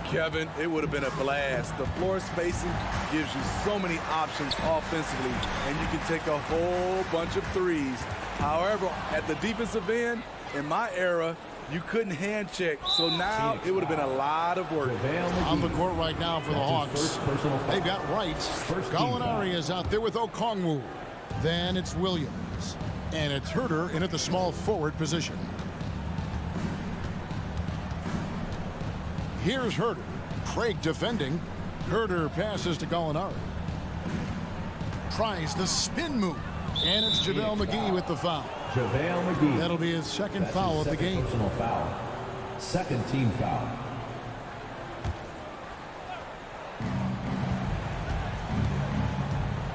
[SPEAKER 7] Kevin, it would have been a blast. The floor spacing gives you so many options offensively, and you can take a whole bunch of threes. However, at the defensive end, in my era, you couldn't hand check, so now it would have been a lot of work.
[SPEAKER 6] On the court right now for the Hawks. They've got Wright. Gallinari is out there with Okongwu. Then it's Williams. And it's Herter in at the small forward position. Here's Herter. Craig defending. Herter passes to Gallinari. Tries the spin move. And it's JaVale McGee with the foul.
[SPEAKER 4] JaVale McGee.
[SPEAKER 6] That'll be his second foul of the game.
[SPEAKER 4] Personal foul. Second team foul.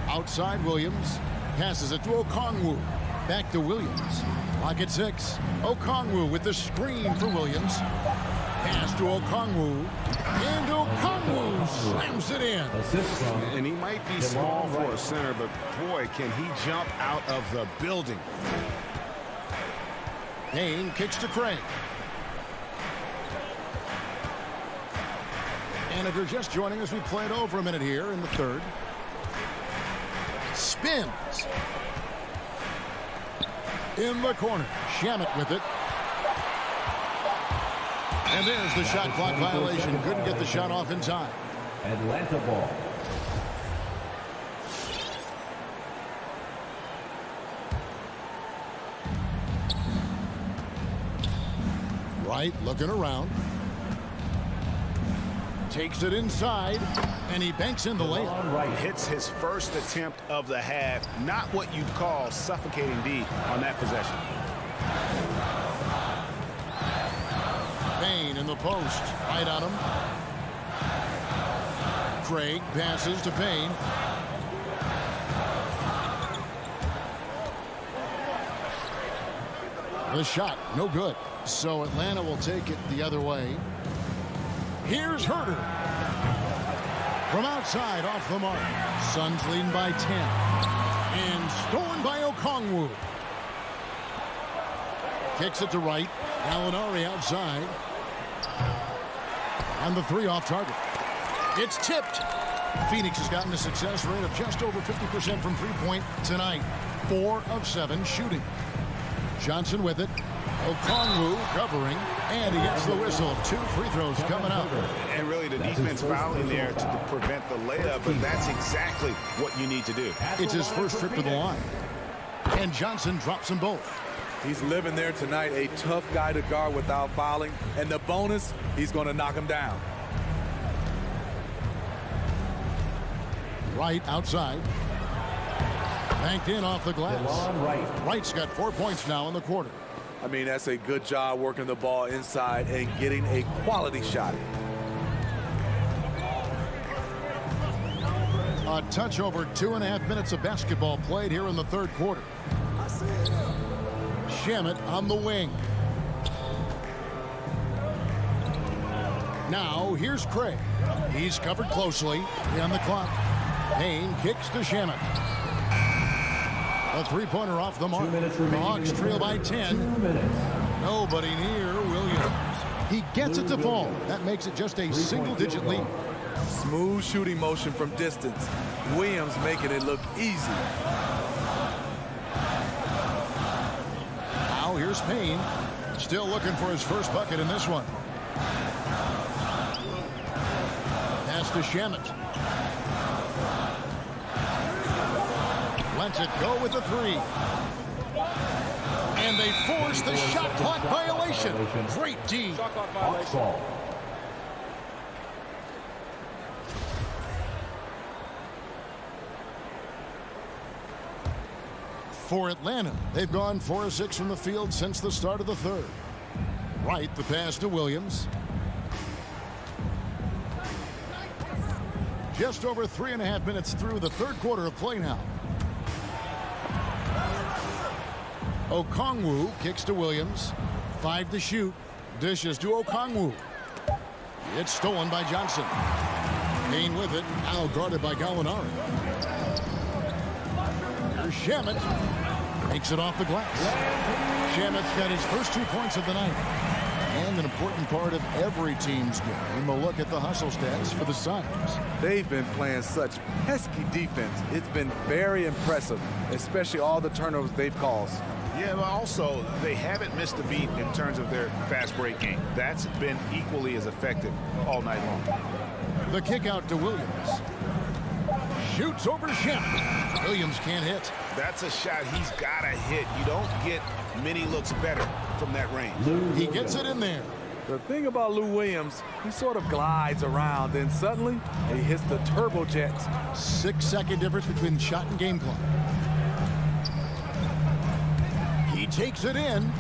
[SPEAKER 6] Outside Williams. Passes it to Okongwu. Back to Williams. Lock at 6. Okongwu with the screen for Williams. Pass to Okongwu. And Okongwu slams it in.
[SPEAKER 8] And he might be small for a center, but boy, can he jump out of the building.
[SPEAKER 6] Payne kicks to Craig. And if you're just joining us, we played over a minute here in the third. Spins. In the corner. Shamet with it. And there's the shot clock violation. Couldn't get the shot off in time.
[SPEAKER 4] Atlanta ball.
[SPEAKER 6] Wright looking around. Takes it inside, and he banks in the layup.
[SPEAKER 8] Hits his first attempt of the half. Not what you'd call suffocating D on that possession.
[SPEAKER 6] Payne in the post. Right on him. Craig passes to Payne. The shot, no good. So Atlanta will take it the other way. Here's Herter. From outside, off the mark. Suns leading by 10. And stolen by Okongwu. Kicks it to right. Gallinari outside. And the three off target. It's tipped. Phoenix has gotten a success rate of just over 50% from three-point tonight. 4 of 7 shooting. Johnson with it. Okongwu covering, and he gets the whistle. 2 free throws coming up.
[SPEAKER 8] And really the defense fouling there to prevent the layup, but that's exactly what you need to do.
[SPEAKER 6] It's his first trip to the line. And Johnson drops them both.
[SPEAKER 7] He's living there tonight, a tough guy to guard without fouling. And the bonus, he's going to knock him down.
[SPEAKER 6] Wright outside. Banked in off the glass. Wright's got 4 points now in the quarter.
[SPEAKER 7] I mean, that's a good job working the ball inside and getting a quality shot.
[SPEAKER 6] A touch over 2.5 minutes of basketball played here in the third quarter. Shamet on the wing. Now here's Craig. He's covered closely. On the clock. Payne kicks to Shamet. A three-pointer off the mark. The Hawks trail by 10. Nobody near Williams. He gets it to fall. That makes it just a single-digit lead.
[SPEAKER 7] Smooth shooting motion from distance. Williams making it look easy.
[SPEAKER 6] Now here's Payne. Still looking for his first bucket in this one. Pass to Shamet. Lets it go with the three. And they force the shot clock violation. Great D.
[SPEAKER 7] Shot clock violation.
[SPEAKER 6] For Atlanta, they've gone 4 of 6 from the field since the start of the third. Wright, the pass to Williams. Just over 3.5 minutes through the third quarter of play now. Okongwu kicks to Williams. 5 to shoot. Dishes to Okongwu. It's stolen by Johnson. Payne with it. Now guarded by Gallinari. Here's Shamet. Takes it off the glass. Shamet's got his first 2 points of the night. And an important part of every team's game. We'll look at the hustle stats for the Suns.
[SPEAKER 7] They've been playing such pesky defense. It's been very impressive, especially all the turnovers they've caused.
[SPEAKER 8] Yeah, but also they haven't missed a beat in terms of their fast break game. That's been equally as effective all night long.
[SPEAKER 6] The kick out to Williams. Shoots over Shamet. Williams can't hit.
[SPEAKER 8] That's a shot he's got to hit. You don't get many looks better from that range.
[SPEAKER 6] He gets it in there.
[SPEAKER 7] The thing about Lou Williams, he sort of glides around, then suddenly he hits the turbojets.
[SPEAKER 6] 6-second difference between shot and game clock. He takes it in.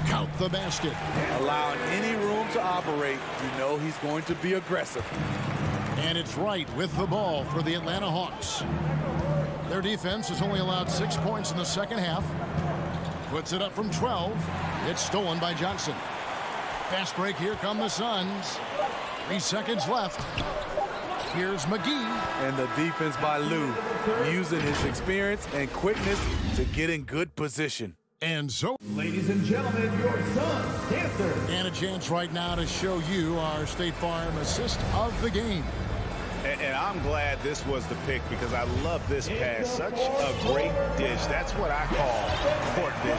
[SPEAKER 6] Count the basket.
[SPEAKER 7] Allowing any room to operate, you know he's going to be aggressive.
[SPEAKER 6] And it's Wright with the ball for the Atlanta Hawks. Their defense has only allowed 6 points in the second half. Puts it up from 12. It's stolen by Johnson. Fast break. Here come the Suns. 3 seconds left. Here's McGee.
[SPEAKER 7] And the defense by Lou, using his experience and quickness to get in good position.
[SPEAKER 6] And so,
[SPEAKER 4] Ladies and gentlemen, your Suns Dancer.
[SPEAKER 6] and a chance right now to show you our State Farm assist of the game.
[SPEAKER 8] And I'm glad this was the pick because I love this pass. Such a great dish. That's what I call court vision.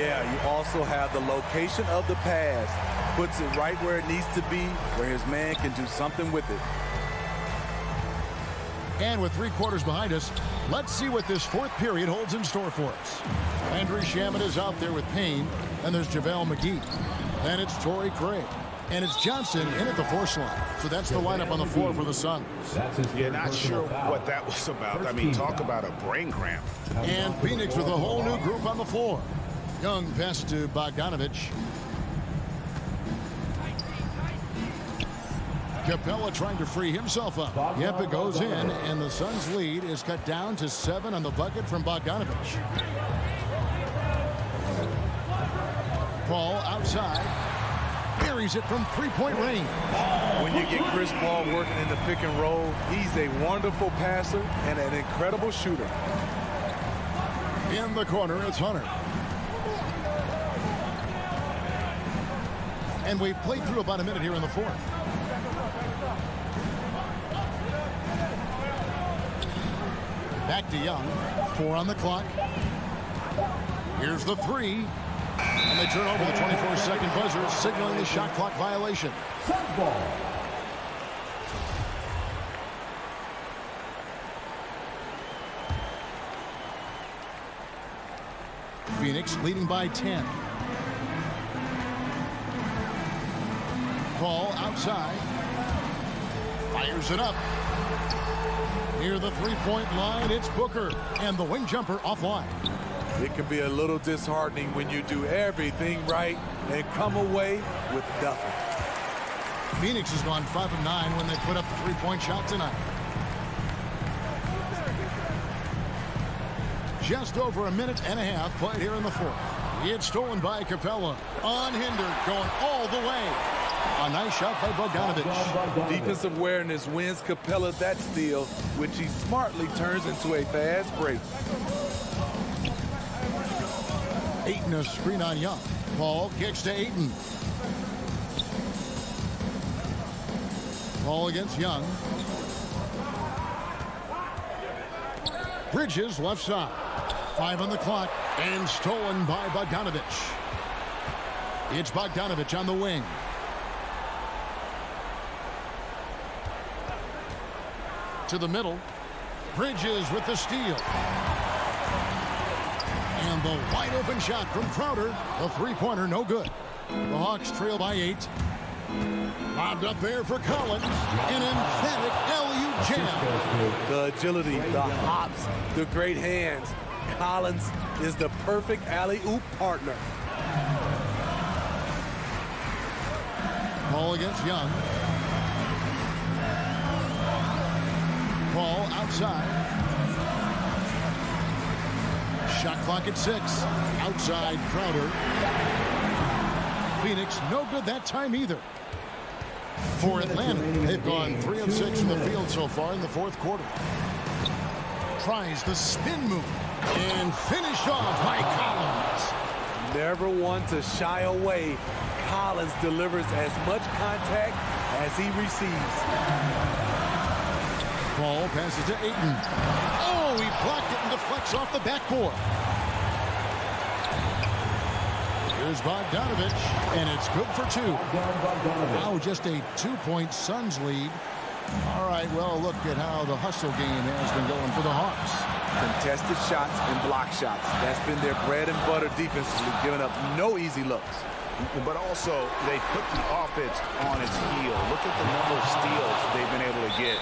[SPEAKER 7] Yeah, you also have the location of the pass. Puts it right where it needs to be, where his man can do something with it.
[SPEAKER 6] And with 3 quarters behind us, let's see what this fourth period holds in store for us. Landry Shamet is out there with Payne, and there's JaVale McGee. And it's Torrey Craig. And it's Johnson in at the force line. So that's the lineup on the floor for the Suns.
[SPEAKER 8] Yeah, not sure what that was about. I mean, talk about a brain cramp.
[SPEAKER 6] And Phoenix with a whole new group on the floor. Young pass to Bogdanovic. Capella trying to free himself up. Yep, it goes in, and the Suns' lead is cut down to 7 on the bucket from Bogdanovic. Paul outside. Buries it from 3-point range.
[SPEAKER 7] When you get Chris Paul working in the pick and roll, he's a wonderful passer and an incredible shooter.
[SPEAKER 6] In the corner, it's Hunter. And we've played through about a minute here in the fourth. Back to Young. 4 on the clock. Here's the 3. And they turn over the 24-second buzzer, signaling the shot clock violation. Phoenix leading by 10. Ball outside. Fires it up. Near the three-point line, it's Booker. And the wing jumper offline.
[SPEAKER 7] It can be a little disheartening when you do everything right and come away with nothing.
[SPEAKER 6] Phoenix has gone 5 of 9 when they put up the three-point shot tonight. Just over a minute and a half played here in the fourth. It's stolen by Capella. Unhindered, going all the way. A nice shot by Bogdanovic.
[SPEAKER 7] Defensive awareness wins Capella that steal, which he smartly turns into a fast break.
[SPEAKER 6] Ayton a screen on Young. Ball kicks to Ayton. Ball against Young. Bridges left side. 5 on the clock and stolen by Bogdanovic. It's Bogdanovic on the wing. To the middle. Bridges with the steal. And the wide open shot from Crowder. The three-pointer no good. The Hawks trail by 8. Lobbed up there for Collins. An emphatic alley-oop jam.
[SPEAKER 7] The agility, the hops, the great hands. Collins is the perfect alley-oop partner.
[SPEAKER 6] Ball against Young. Ball outside. Shot clock at 6. Outside Crowder. Phoenix no good that time either. For Atlanta, they've gone 3 of 6 from the field so far in the fourth quarter. Tries the spin move and finished off by Collins.
[SPEAKER 7] Never one to shy away. Collins delivers as much contact as he receives.
[SPEAKER 6] Ball passes to Ayton. Oh, he blocked it and deflects off the backboard. Here's Bogdanovic, and it's good for 2. Now just a 2-point Suns lead. All right, well, look at how the hustle game has been going for the Hawks.
[SPEAKER 7] Contested shots and block shots. That's been their bread and butter defensively, giving up no easy looks.
[SPEAKER 8] But also, they put the offense on its heel. Look at the number of steals they've been able to get.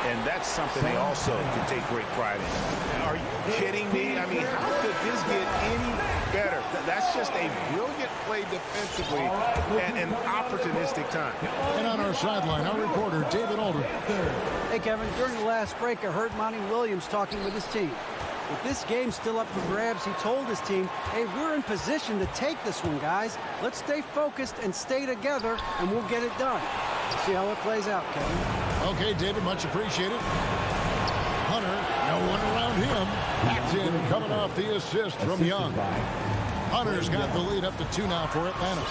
[SPEAKER 8] And that's something they also can take great pride in. Are you kidding me? I mean, how could this get any better? That's just a brilliant play defensively at an opportunistic time.
[SPEAKER 6] And on our sideline, our reporter, David Aldridge.
[SPEAKER 9] Hey, Kevin, during the last break, I heard Monty Williams talking with his team. With this game still up for grabs, he told his team, hey, we're in position to take this one, guys. Let's stay focused and stay together, and we'll get it done. See how it plays out, Kevin.
[SPEAKER 6] Okay, David, much appreciated. Hunter, no one around him. That's in, coming off the assist from Young. Hunter's got the lead up to 2 now for Atlanta.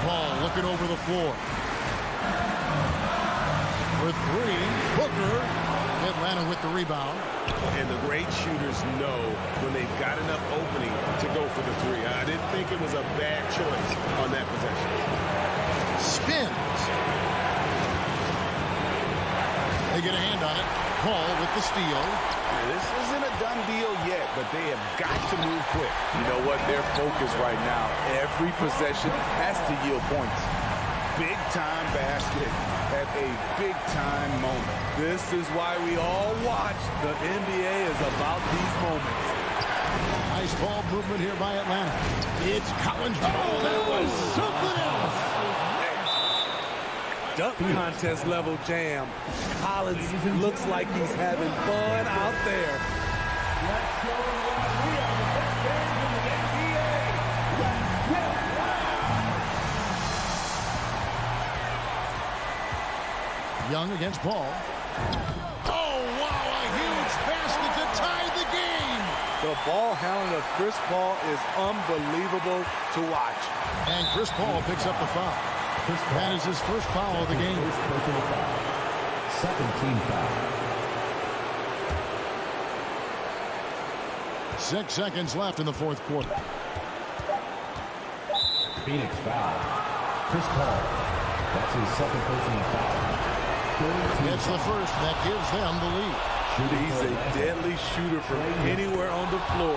[SPEAKER 6] Ball looking over the floor. For 3, Booker. Atlanta with the rebound.
[SPEAKER 8] And the great shooters know when they've got enough opening to go for the 3. I didn't think it was a bad choice on that possession.
[SPEAKER 6] Spins. They get a hand on it. Ball with the steal.
[SPEAKER 8] This isn't a done deal yet, but they have got to move quick.
[SPEAKER 7] You know what? Their focus right now, every possession has to yield points.
[SPEAKER 8] Big-time basket at a big-time moment.
[SPEAKER 7] This is why we all watch. The NBA is about these moments.
[SPEAKER 6] Nice ball movement here by Atlanta. It's Collins. Oh, that was something else.
[SPEAKER 7] Dunk contest level jam. Collins looks like he's having fun out there.
[SPEAKER 6] Young against Paul. Oh, wow, a huge basket to tie the game.
[SPEAKER 7] The ball handling of Chris Paul is unbelievable to watch.
[SPEAKER 6] And Chris Paul picks up the foul. That is his first foul of the game.
[SPEAKER 4] Second team foul.
[SPEAKER 6] 6 seconds left in the fourth quarter.
[SPEAKER 4] Phoenix foul. Chris Paul. That's his second personal foul.
[SPEAKER 6] It's the first that gives them the lead.
[SPEAKER 7] He's a deadly shooter from anywhere on the floor.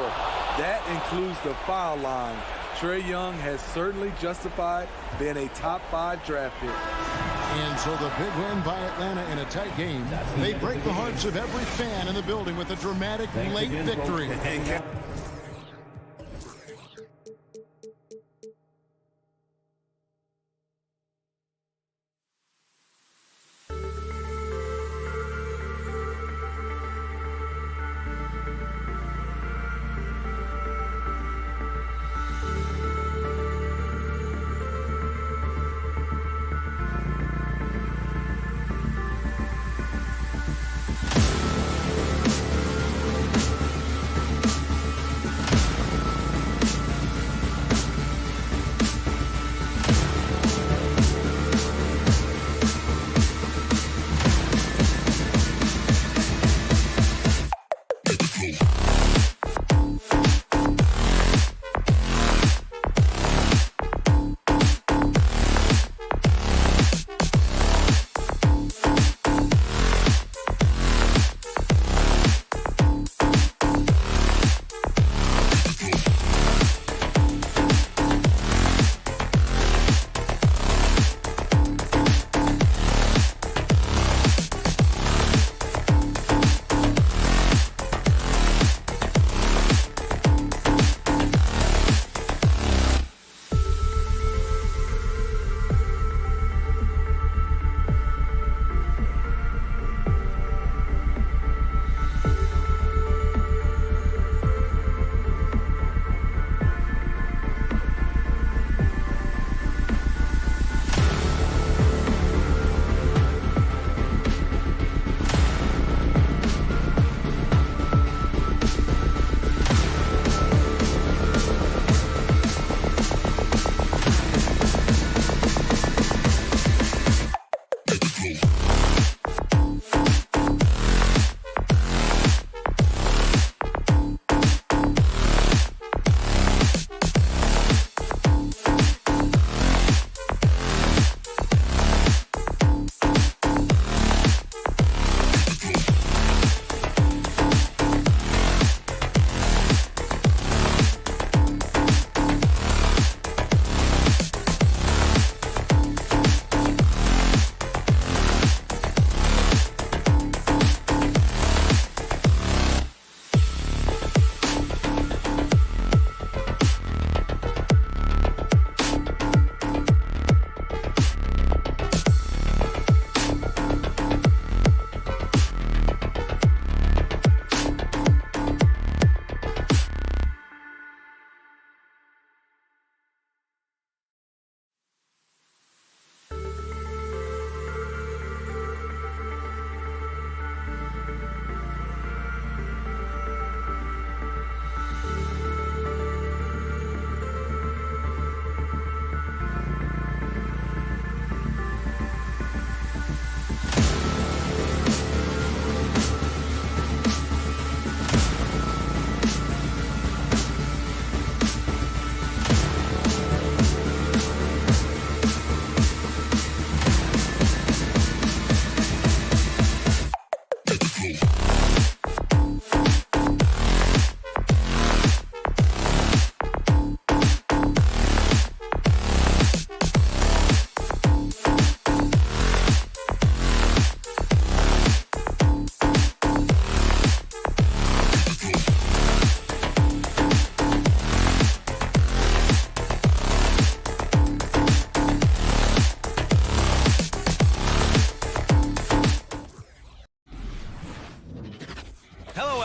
[SPEAKER 7] That includes the foul line. Trae Young has certainly justified being a top 5 draft pick.
[SPEAKER 6] And so the big win by Atlanta in a tight game. They break the hearts of every fan in the building with a dramatic late victory.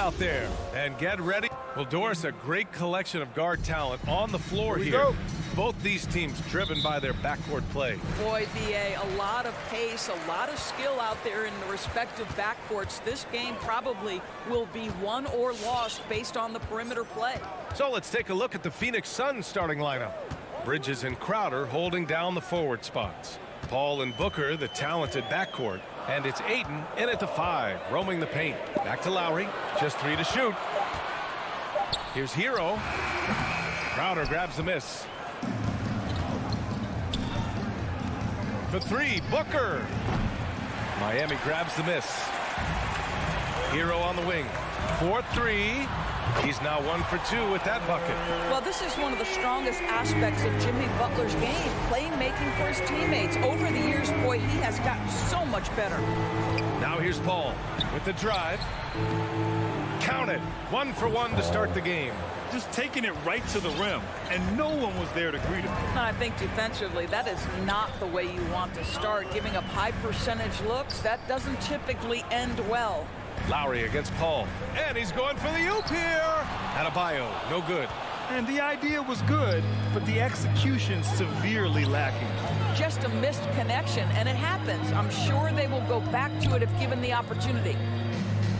[SPEAKER 1] out there and get ready. Well, Doris, a great collection of guard talent on the floor here.
[SPEAKER 3] Go.
[SPEAKER 1] Both these teams driven by their backcourt play.
[SPEAKER 11] Boy, BA, a lot of pace, a lot of skill out there in the respective backcourts. This game probably will be won or lost based on the perimeter play.
[SPEAKER 1] So let's take a look at the Phoenix Suns starting lineup. Bridges and Crowder holding down the forward spots. Paul and Booker, the talented backcourt. And it's Ayton in at the 5, roaming the paint. Back to Lowry, just 3 to shoot. Here's Hero. Crowder grabs the miss. For 3, Booker. Miami grabs the miss. Hero on the wing. 4-3. He's now 1 for 2 with that bucket.
[SPEAKER 11] Well, this is one of the strongest aspects of Jimmy Butler's game, playmaking for his teammates. Over the years, boy, he has gotten so much better.
[SPEAKER 1] Now here's Paul with the drive. Count it. 1 for 1 to start the game.
[SPEAKER 3] Just taking it right to the rim, and no one was there to greet him.
[SPEAKER 11] I think defensively, that is not the way you want to start. Giving up high percentage looks, that doesn't typically end well.
[SPEAKER 1] Lowry against Paul, and he's going for the oop here. Adebayo, no good.
[SPEAKER 3] And the idea was good, but the execution severely lacking.
[SPEAKER 11] Just a missed connection, and it happens. I'm sure they will go back to it if given the opportunity.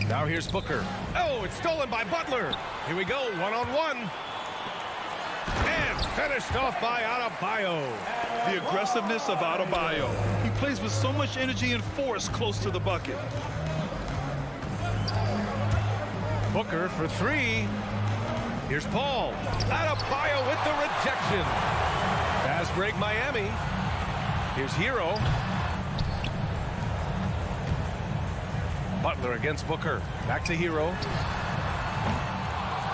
[SPEAKER 1] Now here's Booker. Oh, it's stolen by Butler. Here we go, 1-on-1. And finished off by Adebayo.
[SPEAKER 3] The aggressiveness of Adebayo. He plays with so much energy and force close to the bucket.
[SPEAKER 1] Booker for 3. Here's Paul. Adebayo with the rejection. Fast break Miami. Here's Hero. Butler against Booker. Back to Hero.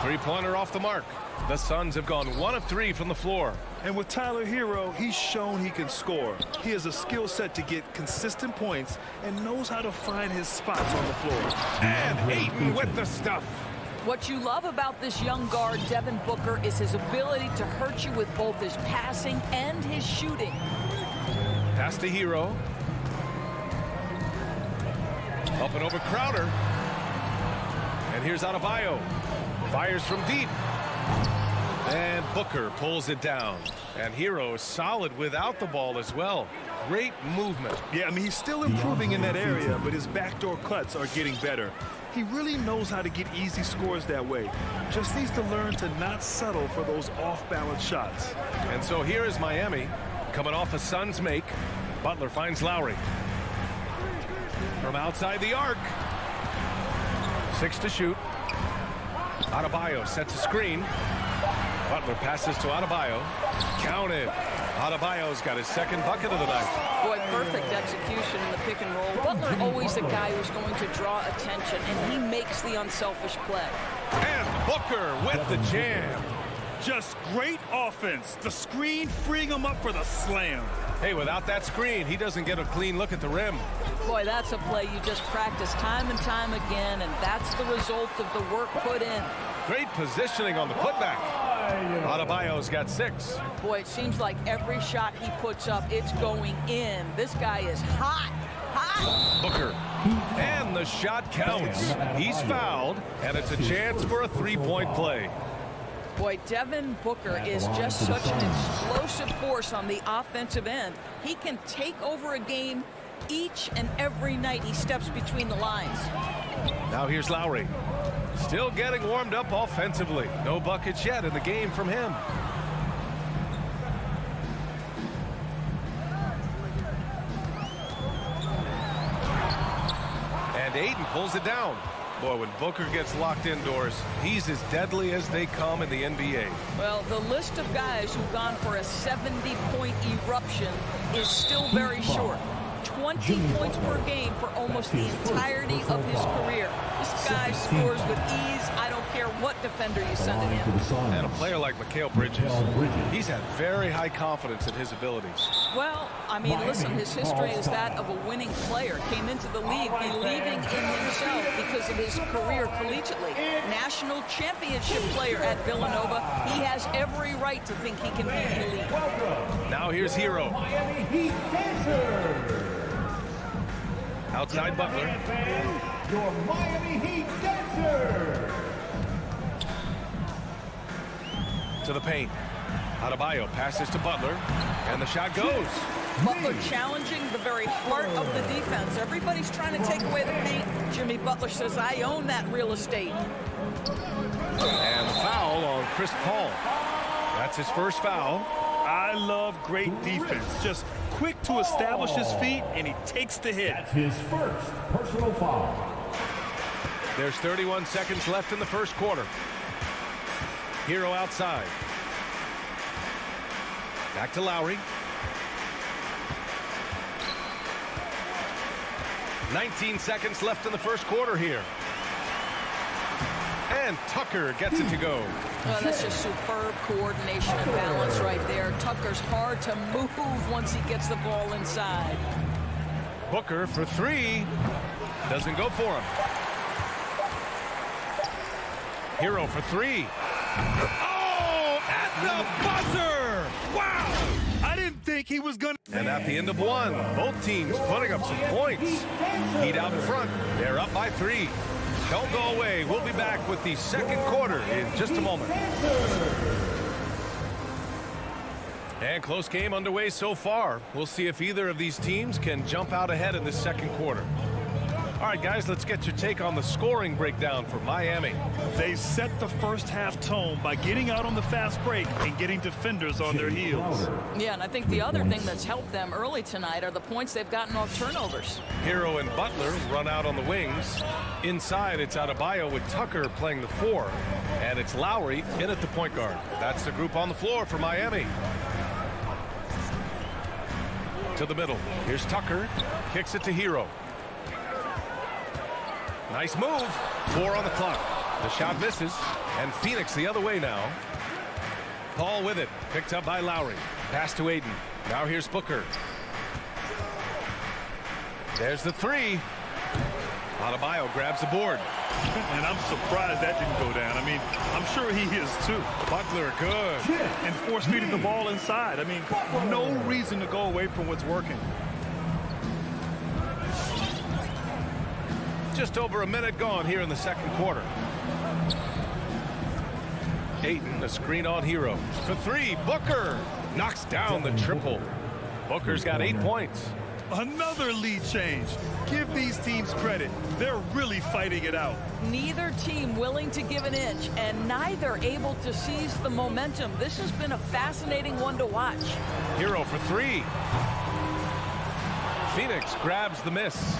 [SPEAKER 1] 3-pointer off the mark. The Suns have gone 1 of 3 from the floor.
[SPEAKER 3] And with Tyler Hero, he's shown he can score. He has a skill set to get consistent points and knows how to find his spots on the floor.
[SPEAKER 1] And Ayton with the stuff.
[SPEAKER 11] What you love about this young guard, Devin Booker, is his ability to hurt you with both his passing and his shooting.
[SPEAKER 1] Pass to Hero. Up and over Crowder. And here's Adebayo. Fires from deep. And Booker pulls it down. And Hero is solid without the ball as well. Great movement.
[SPEAKER 3] Yeah, I mean, he's still improving in that area, but his backdoor cuts are getting better. He really knows how to get easy scores that way. Just needs to learn to not settle for those off-balance shots.
[SPEAKER 1] And so here is Miami coming off a Suns make. Butler finds Lowry. From outside the arc. 6 to shoot. Adebayo sets a screen. Butler passes to Adebayo. Counted. Adebayo's got his 2nd bucket of the night.
[SPEAKER 11] Boy, perfect execution in the pick and roll. Butler always a guy who's going to draw attention, and he makes the unselfish play.
[SPEAKER 1] And Booker with the jam.
[SPEAKER 3] Just great offense. The screen freeing him up for the slam.
[SPEAKER 1] Hey, without that screen, he doesn't get a clean look at the rim.
[SPEAKER 11] Boy, that's a play you just practice time and time again, and that's the result of the work put in.
[SPEAKER 1] Great positioning on the putback. Adebayo's got 6.
[SPEAKER 11] Boy, it seems like every shot he puts up, it's going in. This guy is hot. Hot!
[SPEAKER 1] Booker. And the shot counts. He's fouled, and it's a chance for a 3-point play.
[SPEAKER 11] Boy, Devin Booker is just such an explosive force on the offensive end. He can take over a game each and every night he steps between the lines.
[SPEAKER 1] Now here's Lowry. Still getting warmed up offensively. No buckets yet in the game from him. And Ayton pulls it down. Boy, when Booker gets locked indoors, he's as deadly as they come in the NBA.
[SPEAKER 11] Well, the list of guys who've gone for a 70-point eruption is still very short. 20 points per game for almost the entirety of his career. This guy scores with ease. I don't care what defender you send it in.
[SPEAKER 1] And a player like Mikal Bridges, he's had very high confidence in his abilities.
[SPEAKER 11] Well, I mean, listen, his history is that of a winning player. Came into the league believing in himself because of his career collegiately. National championship player at Villanova. He has every right to think he can be elite.
[SPEAKER 1] Now here's Hero.
[SPEAKER 4] Miami Heat dancer.
[SPEAKER 1] Outside Butler.
[SPEAKER 4] Your Miami Heat dancer.
[SPEAKER 1] To the paint. Adebayo passes to Butler, and the shot goes.
[SPEAKER 11] Butler challenging the very heart of the defense. Everybody's trying to take away the paint. Jimmy Butler says, I own that real estate.
[SPEAKER 1] And the foul on Chris Paul. That's his first foul.
[SPEAKER 3] I love great defense. Just quick to establish his feet, and he takes the hit.
[SPEAKER 4] That's his first personal foul.
[SPEAKER 1] There's 31 seconds left in the first quarter. Hero outside. Back to Lowry. 19 seconds left in the first quarter here. And Tucker gets it to go.
[SPEAKER 11] Well, that's just superb coordination and balance right there. Tucker's hard to move once he gets the ball inside.
[SPEAKER 1] Booker for three. Doesn't go for him. Hero for three. Oh, at the buzzer! Wow!
[SPEAKER 3] I didn't think he was going to.
[SPEAKER 1] And at the end of one, both teams putting up some points. Heat out in front. They're up by three. Don't go away. We'll be back with the second quarter in just a moment. And close game underway so far. We'll see if either of these teams can jump out ahead in the second quarter. All right, guys, let's get your take on the scoring breakdown for Miami.
[SPEAKER 3] They set the first half tone by getting out on the fast break and getting defenders on their heels.
[SPEAKER 11] Yeah, and I think the other thing that's helped them early tonight are the points they've gotten off turnovers.
[SPEAKER 1] Hero and Butler run out on the wings. Inside, it's Adebayo with Tucker playing the four. And it's Lowry in at the point guard. That's the group on the floor for Miami. To the middle. Here's Tucker. Kicks it to Hero. Nice move. 4 on the clock. The shot misses. And Phoenix the other way now. Paul with it. Picked up by Lowry. Pass to Aiden. Now here's Booker. There's the three. Adebayo grabs the board.
[SPEAKER 3] And I'm surprised that didn't go down. I mean, I'm sure he is too.
[SPEAKER 1] Butler good.
[SPEAKER 3] And force feeding the ball inside. I mean, no reason to go away from what's working.
[SPEAKER 1] Just over a minute gone here in the second quarter. Ayton, a screen on Hero. For three, Booker knocks down the triple. Booker's got 8 points.
[SPEAKER 3] Another lead change. Give these teams credit. They're really fighting it out.
[SPEAKER 11] Neither team willing to give an inch, and neither able to seize the momentum. This has been a fascinating one to watch.
[SPEAKER 1] Hero for three. Phoenix grabs the miss.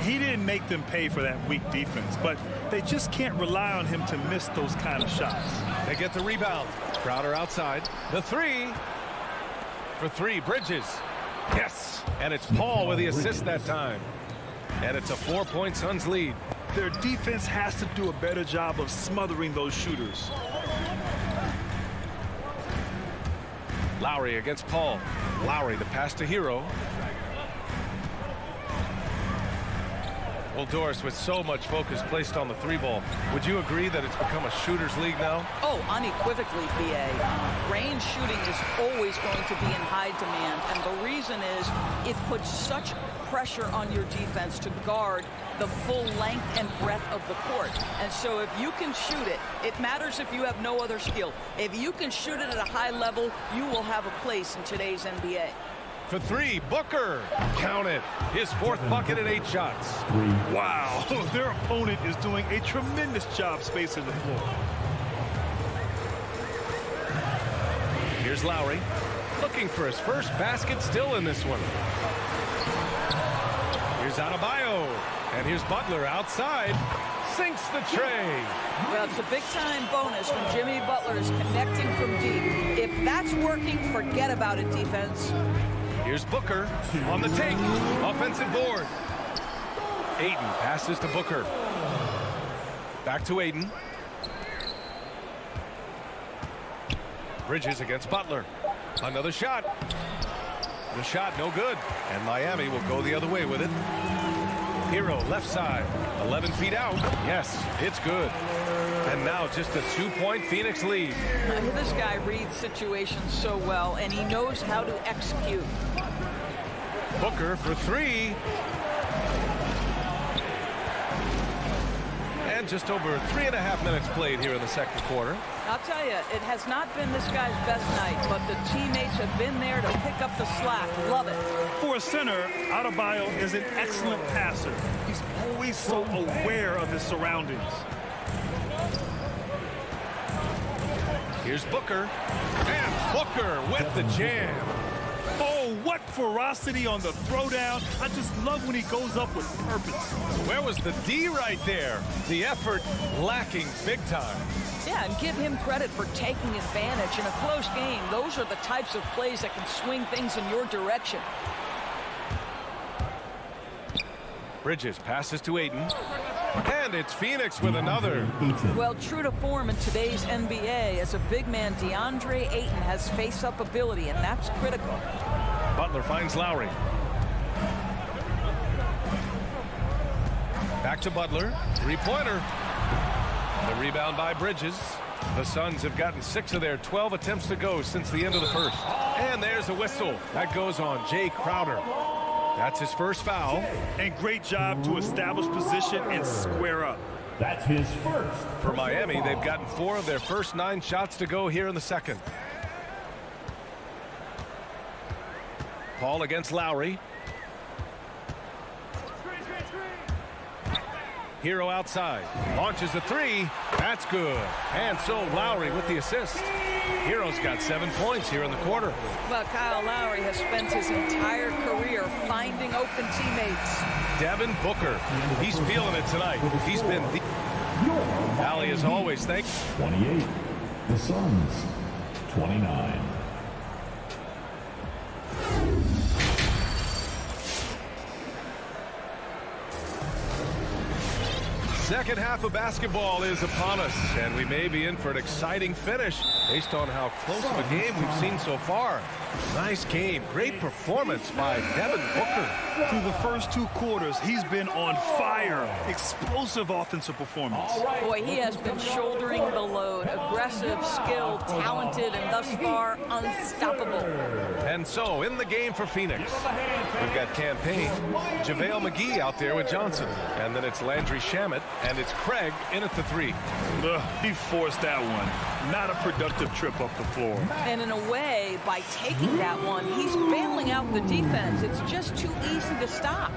[SPEAKER 3] He didn't make them pay for that weak defense, but they just can't rely on him to miss those kind of shots.
[SPEAKER 1] They get the rebound. Crowder outside. The three. For three, Bridges. Yes. And it's Paul with the assist that time. And it's a 4-point Suns lead.
[SPEAKER 3] Their defense has to do a better job of smothering those shooters.
[SPEAKER 1] Lowry against Paul. Lowry, the pass to Hero. Well, Doris, with so much focus placed on the three ball, would you agree that it's become a shooter's league now?
[SPEAKER 11] Oh, unequivocally, BA. Range shooting is always going to be in high demand, and the reason is it puts such pressure on your defense to guard the full length and breadth of the court. And so if you can shoot it, it matters if you have no other skill. If you can shoot it at a high level, you will have a place in today's NBA.
[SPEAKER 1] For three, Booker. Count it. His fourth bucket in 8 shots.
[SPEAKER 3] Wow. Their opponent is doing a tremendous job spacing the floor.
[SPEAKER 1] Here's Lowry. Looking for his first basket still in this one. Here's Adebayo. And here's Butler outside. Sinks the tray.
[SPEAKER 11] Well, it's a big-time bonus when Jimmy Butler is connecting from deep. If that's working, forget about it, defense.
[SPEAKER 1] Here's Booker on the take. Offensive board. Aiden passes to Booker. Back to Aiden. Bridges against Butler. Another shot. The shot no good. And Miami will go the other way with it. Hero left side. 11 feet out. Yes, it's good. And now just a 2-point Phoenix lead.
[SPEAKER 11] This guy reads situations so well, and he knows how to execute.
[SPEAKER 1] Booker for three. And And just over 3.5 minutes played here in the second quarter.
[SPEAKER 11] I'll tell you, it has not been this guy's best night, but the teammates have been there to pick up the slack. Love it.
[SPEAKER 3] For a center, Adebayo is an excellent passer. He's always so aware of his surroundings.
[SPEAKER 1] Here's Booker. And Booker with the jam.
[SPEAKER 3] Oh, what ferocity on the throwdown. I just love when he goes up with purpose.
[SPEAKER 1] Where was the D right there? The effort lacking big time.
[SPEAKER 11] Yeah, and give him credit for taking advantage in a close game. Those are the types of plays that can swing things in your direction.
[SPEAKER 1] Bridges passes to Ayton. And it's Phoenix with another.
[SPEAKER 11] Well, true to form in today's NBA, as a big man, DeAndre Ayton has face-up ability, and that's critical.
[SPEAKER 1] Butler finds Lowry. Back to Butler. Three-pointer. The rebound by Bridges. The Suns have gotten 6 of their 12 attempts to go since the end of the first. And there's a whistle. That goes on Jay Crowder. That's his first foul.
[SPEAKER 3] And great job to establish position and square up.
[SPEAKER 4] That's his first.
[SPEAKER 1] For Miami, they've gotten 4 of their first 9 shots to go here in the second. Paul against Lowry. Hero outside. Launches a 3. That's good. And so Lowry with the assist. Hero's got 7 points here in the quarter.
[SPEAKER 11] Well, Kyle Lowry has spent his entire career finding open teammates.
[SPEAKER 1] Devin Booker. He's feeling it tonight. He's been the Allie, as always. Thanks.
[SPEAKER 4] 28. The Suns. 29.
[SPEAKER 1] Second half of basketball is upon us, and we may be in for an exciting finish based on how close of a game we've seen so far. Nice game. Great performance by Devin Booker.
[SPEAKER 3] Through the first 2 quarters, he's been on fire. Explosive offensive performance.
[SPEAKER 11] Boy, he has been shouldering the load. Aggressive, skilled, talented, and thus far unstoppable.
[SPEAKER 1] And so, in the game for Phoenix, we've got Campaign, JaVale McGee out there with Johnson. And then it's Landry Shamet, and it's Craig in at the 3.
[SPEAKER 3] He forced that one. Not a productive trip up the floor.
[SPEAKER 11] And in a way, by taking that one, he's bailing out the defense. It's just too easy to stop.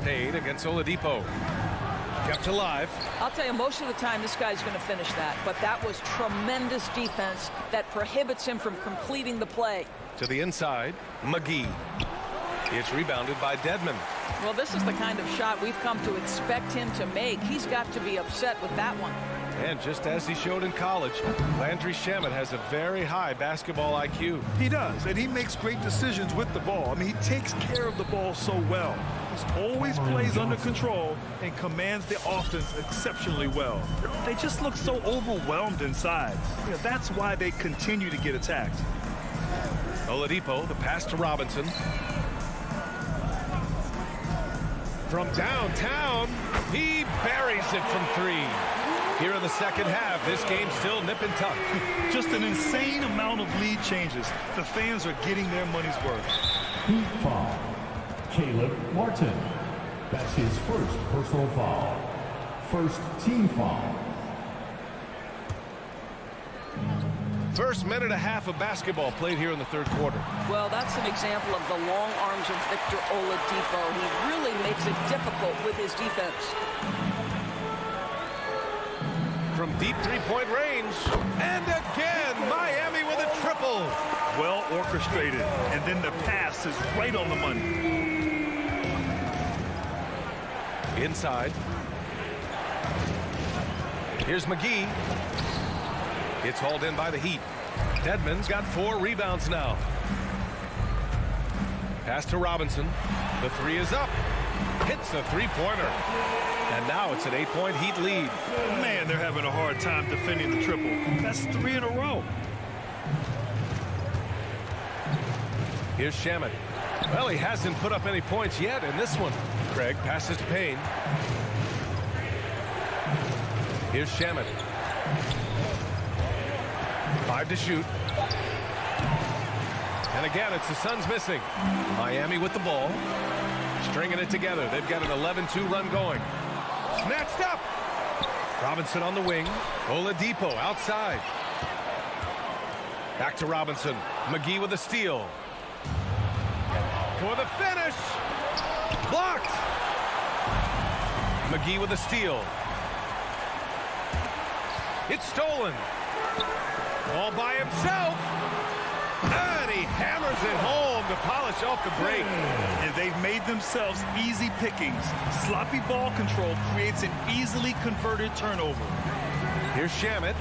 [SPEAKER 1] Payne against Oladipo. Kept alive.
[SPEAKER 11] I'll tell you, most of the time, this guy's going to finish that. But that was tremendous defense that prohibits him from completing the play.
[SPEAKER 1] To the inside, McGee. It's rebounded by Dedmon.
[SPEAKER 11] Well, this is the kind of shot we've come to expect him to make. He's got to be upset with that one.
[SPEAKER 1] And just as he showed in college, Landry Shamet has a very high basketball IQ.
[SPEAKER 3] He does, and he makes great decisions with the ball. I mean, he takes care of the ball so well. He always plays under control and commands the offense exceptionally well. They just look so overwhelmed inside. You know, that's why they continue to get attacked.
[SPEAKER 1] Oladipo, the pass to Robinson. From downtown, he buries it from 3. Here in the second half, this game's still nip and tuck.
[SPEAKER 3] Just an insane amount of lead changes. The fans are getting their money's worth.
[SPEAKER 4] Heat foul. Caleb Martin. That's his first personal foul. First team foul.
[SPEAKER 1] First minute and a half of basketball played here in the third quarter.
[SPEAKER 11] Well, that's an example of the long arms of Victor Oladipo. He really makes it difficult with his defense.
[SPEAKER 1] From deep three-point range. And again, Miami with a triple.
[SPEAKER 3] Well orchestrated. And then the pass is right on the money.
[SPEAKER 1] Inside. Here's McGee. It's hauled in by the Heat. Dedmon's got 4 rebounds now. Pass to Robinson. The 3 is up. Hits the three-pointer. And now it's an 8-point Heat lead.
[SPEAKER 3] Man, they're having a hard time defending the triple. That's 3 in a row.
[SPEAKER 1] Here's Shamet. Well, he hasn't put up any points yet in this one. Craig passes to Payne. Here's Shamet. 5 to shoot. And again, it's the Suns missing. Miami with the ball. Stringing it together. They've got an 11-2 run going. Snatched up. Robinson on the wing. Oladipo outside. Back to Robinson. McGee with a steal. For the finish. Blocked. McGee with a steal. It's stolen. All by himself. And he hammers it home to polish off the break.
[SPEAKER 3] And they've made themselves easy pickings. Sloppy ball control creates an easily converted turnover.
[SPEAKER 1] Here's Shamet.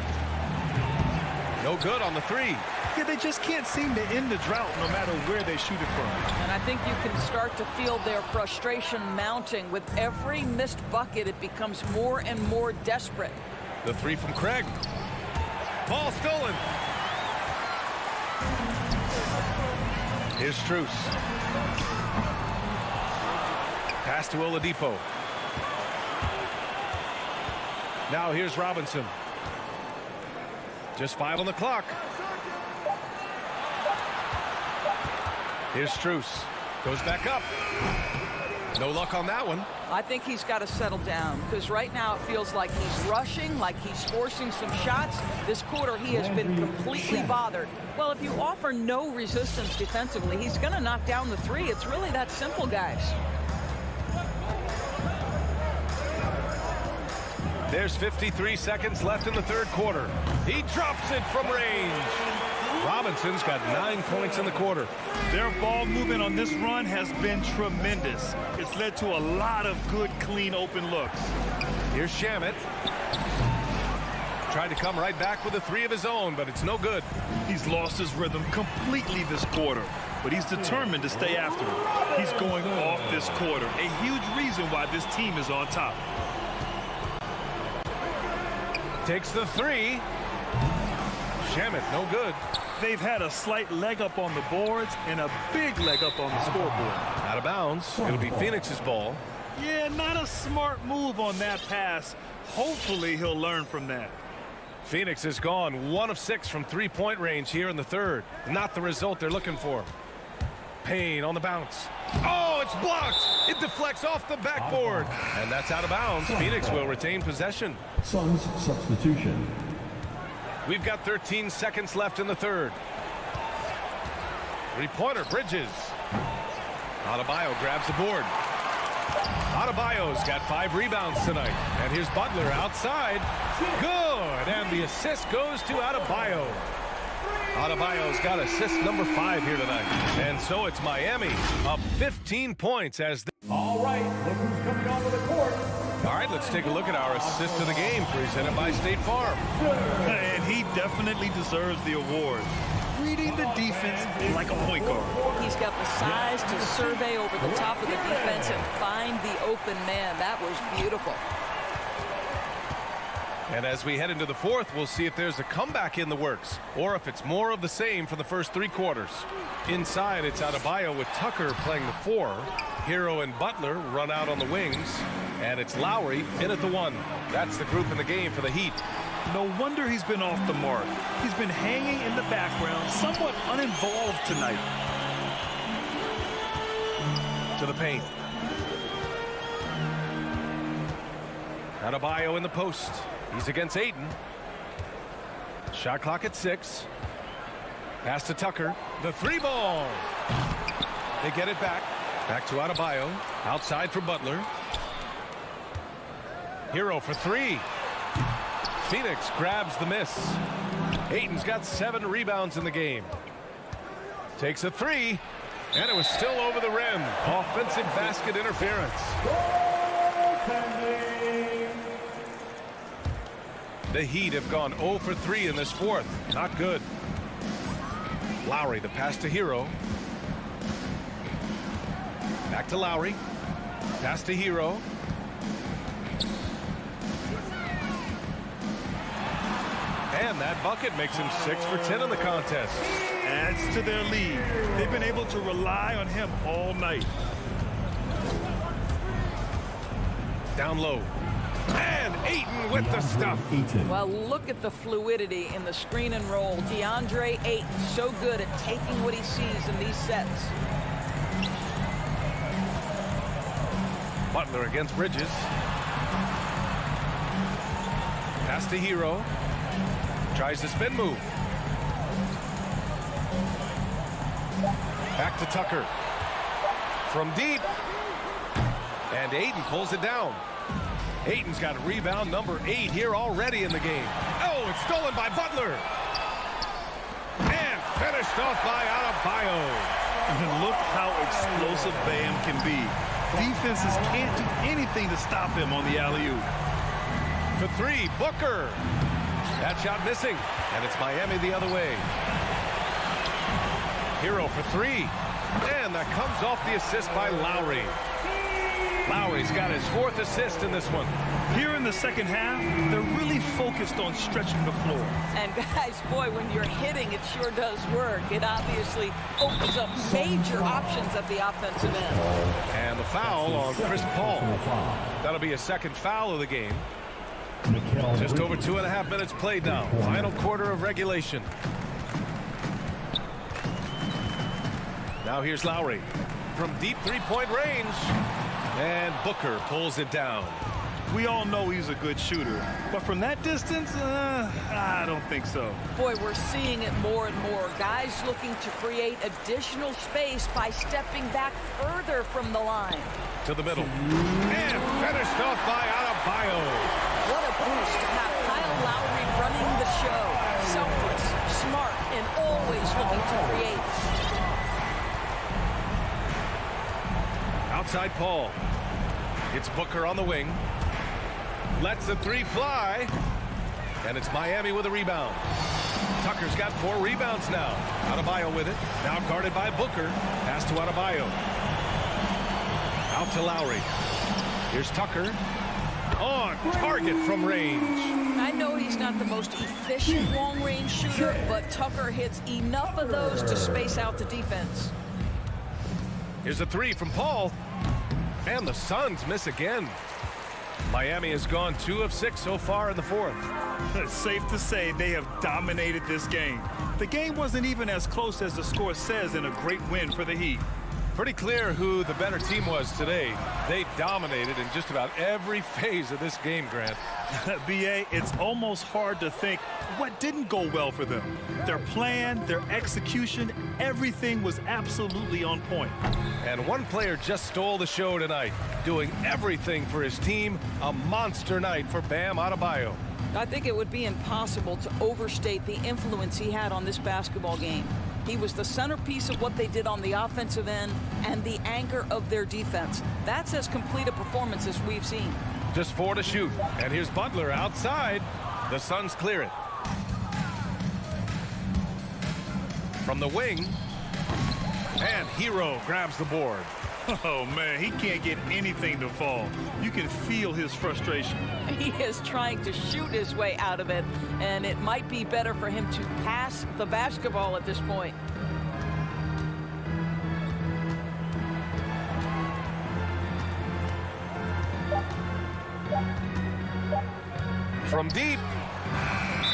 [SPEAKER 1] No good on the three.
[SPEAKER 3] Yeah, they just can't seem to end the drought no matter where they shoot it from.
[SPEAKER 11] And I think you can start to feel their frustration mounting. With every missed bucket, it becomes more and more desperate.
[SPEAKER 1] The three from Craig. Ball stolen. Here's Strus. Pass to Oladipo. Now here's Robinson. Just 5 on the clock. Here's Strus. Goes back up. No luck on that one.
[SPEAKER 11] I think he's got to settle down, because right now it feels like he's rushing, like he's forcing some shots. This quarter he has been completely bothered. Well, if you offer no resistance defensively, he's going to knock down the three. It's really that simple, guys.
[SPEAKER 1] There's 53 seconds left in the third quarter. He drops it from range. Robinson's got 9 points in the quarter.
[SPEAKER 3] Their ball movement on this run has been tremendous. It's led to a lot of good, clean, open looks.
[SPEAKER 1] Here's Shamet. Tried to come right back with a three of his own, but it's no good.
[SPEAKER 3] He's lost his rhythm completely this quarter, but he's determined to stay after it. He's going off this quarter, a huge reason why this team is on top.
[SPEAKER 1] Takes the three. Shamet, no good.
[SPEAKER 3] They've had a slight leg up on the boards and a big leg up on the scoreboard.
[SPEAKER 1] Out of bounds. It'll be Phoenix's ball.
[SPEAKER 3] Yeah, not a smart move on that pass. Hopefully he'll learn from that.
[SPEAKER 1] Phoenix has gone 1 of 6 from three-point range here in the third. Not the result they're looking for. Payne on the bounce. Oh, it's blocked. It deflects off the backboard. And that's out of bounds. Phoenix will retain possession.
[SPEAKER 4] Suns substitution.
[SPEAKER 1] We've got 13 seconds left in the third. Three-pointer, Bridges. Adebayo grabs the board. Adebayo's got 5 rebounds tonight. And here's Butler outside. Good. And the assist goes to Adebayo. Adebayo's got assist number 5 here tonight. And so it's Miami up 15 points as
[SPEAKER 4] All right, look who's coming onto the court.
[SPEAKER 1] All right, let's take a look at our assist of the game presented by State Farm.
[SPEAKER 3] And he definitely deserves the award. Reading the defense like a point guard.
[SPEAKER 11] He's got the size to survey over the top of the defense and find the open man. That was beautiful.
[SPEAKER 1] And as we head into the fourth, we'll see if there's a comeback in the works or if it's more of the same for the first 3 quarters. Inside, it's Adebayo with Tucker playing the 4. Hero and Butler run out on the wings. And it's Lowry in at the 1. That's the group in the game for the Heat.
[SPEAKER 3] No wonder he's been off the mark. He's been hanging in the background, somewhat uninvolved tonight.
[SPEAKER 1] To the paint. Adebayo in the post. He's against Ayton. Shot clock at 6. Pass to Tucker. The 3 ball. They get it back. Back to Adebayo. Outside for Butler. Hero for 3. Phoenix grabs the miss. Ayton's got 7 rebounds in the game. Takes a 3. And it was still over the rim. Offensive basket interference. The Heat have gone 0 for 3 in this fourth. Not good. Lowry, the pass to Hero. Back to Lowry. Pass to Hero. And that bucket makes him 6 for 10 in the contest.
[SPEAKER 3] Adds to their lead. They've been able to rely on him all night.
[SPEAKER 1] Down low. And Ayton with the stuff.
[SPEAKER 11] Well, look at the fluidity in the screen and roll. DeAndre Ayton, so good at taking what he sees in these sets.
[SPEAKER 1] Butler against Bridges. Pass to Hero. Tries the spin move. Back to Tucker. From deep. And Ayton pulls it down. Ayton's got rebound number 8 here already in the game. Oh, it's stolen by Butler. And finished off by Adebayo.
[SPEAKER 3] And look how explosive Bam can be. Defenses can't do anything to stop him on the alley-oop.
[SPEAKER 1] For 3, Booker. That shot missing, and it's Miami the other way. Hero for 3, and that comes off the assist by Lowry. Lowry's got his 4th assist in this one.
[SPEAKER 3] Here in the second half, they're really focused on stretching the floor.
[SPEAKER 11] And guys, boy, when you're hitting, it sure does work. It obviously opens up major options at the offensive end.
[SPEAKER 1] And the foul on Chris Paul. That'll be a second foul of the game. Just over 2.5 minutes played now. Final quarter of regulation. Now here's Lowry from deep 3-point range. And Booker pulls it down.
[SPEAKER 3] We all know he's a good shooter, but from that distance, I don't think so.
[SPEAKER 11] Boy, we're seeing it more and more. Guys looking to create additional space by stepping back further from the line.
[SPEAKER 1] To the middle. And finished off by Adebayo.
[SPEAKER 11] What a boost to have Kyle Lowry running the show. Selfless, smart, and always looking to create.
[SPEAKER 1] Outside Paul. It's Booker on the wing. Lets the 3 fly. And it's Miami with a rebound. Tucker's got 4 rebounds now. Adebayo with it. Now guarded by Booker. Pass to Adebayo. Out to Lowry. Here's Tucker. On target from range.
[SPEAKER 11] I know he's not the most efficient long-range shooter, but Tucker hits enough of those to space out the defense.
[SPEAKER 1] Here's a 3 from Paul. And the Suns miss again. Miami has gone 2 of 6 so far in the 4th.
[SPEAKER 3] It's safe to say they have dominated this game. The game wasn't even as close as the score says in a great win for the Heat.
[SPEAKER 1] Pretty clear who the better team was today. They dominated in just about every phase of this game, Grant.
[SPEAKER 3] B.A., it's almost hard to think what didn't go well for them. Their plan, their execution, everything was absolutely on point.
[SPEAKER 1] And one player just stole the show tonight, doing everything for his team. A monster night for Bam Adebayo.
[SPEAKER 11] I think it would be impossible to overstate the influence he had on this basketball game. He was the centerpiece of what they did on the offensive end and the anchor of their defense. That's as complete a performance as we've seen.
[SPEAKER 1] Just 4 to shoot. And here's Butler outside. The Suns clear it. From the wing. And Hero grabs the board.
[SPEAKER 3] Oh, man, he can't get anything to fall. You can feel his frustration.
[SPEAKER 11] He is trying to shoot his way out of it, and it might be better for him to pass the basketball at this point.
[SPEAKER 1] From deep.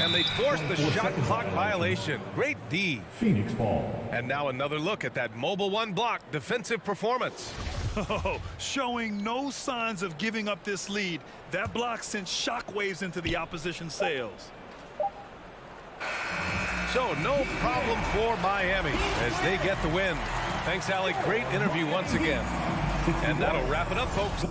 [SPEAKER 1] And they force the shot clock violation. Great D.
[SPEAKER 4] Phoenix ball.
[SPEAKER 1] And now another look at that mobile 1 block defensive performance.
[SPEAKER 3] Oh, showing no signs of giving up this lead. That block sent shockwaves into the opposition sails.
[SPEAKER 1] So no problem for Miami as they get the win. Thanks, Allie. Great interview once again. And that'll wrap it up, folks.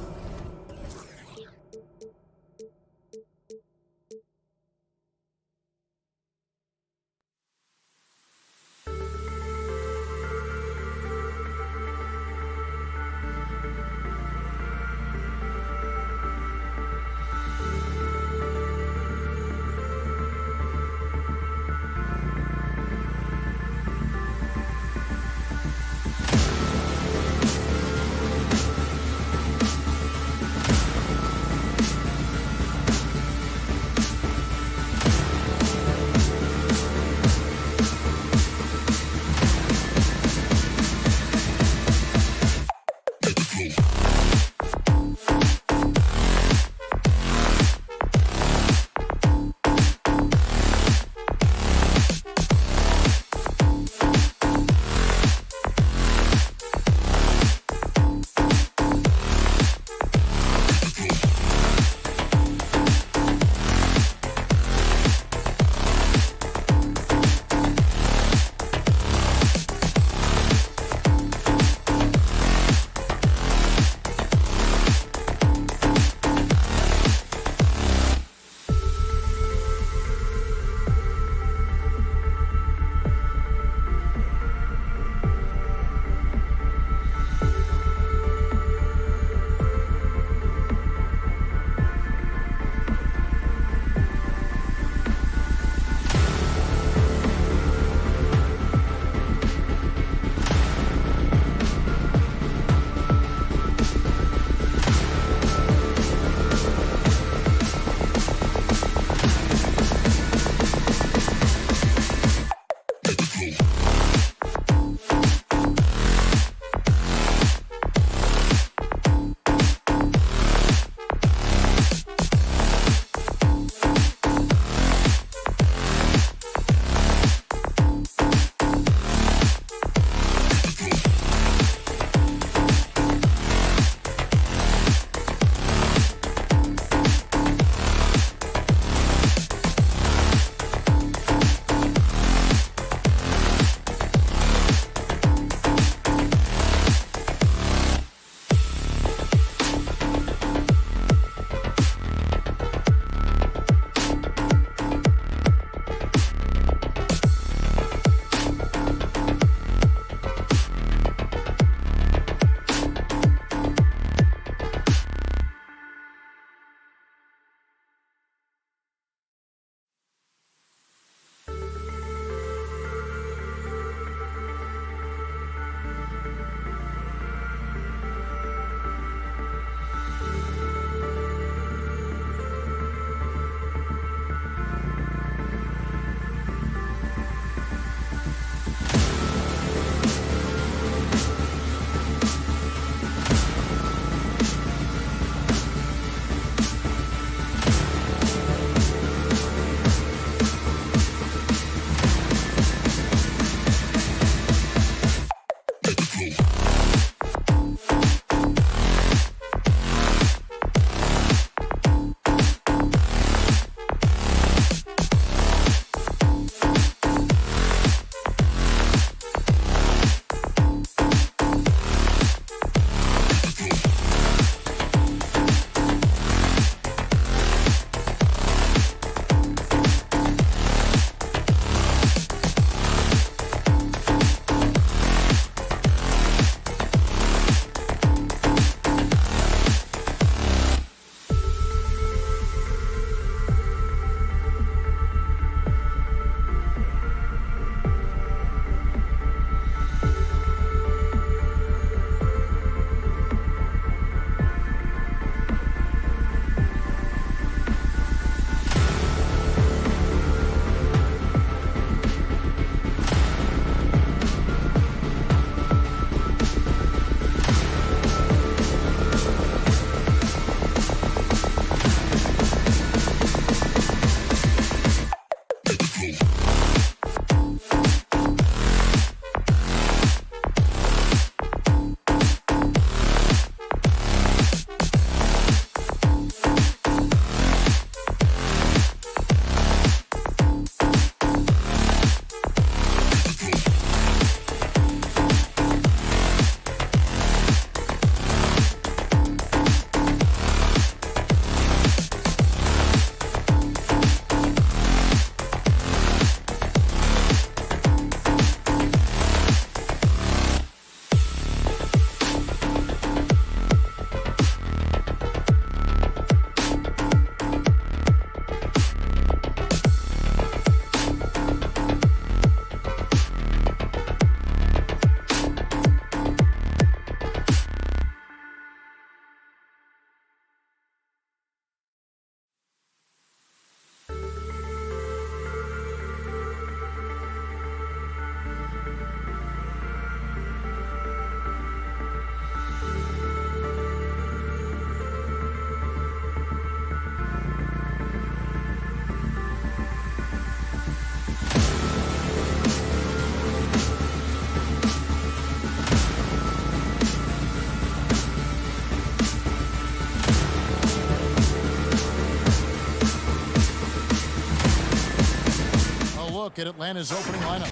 [SPEAKER 6] look at Atlanta's opening lineup.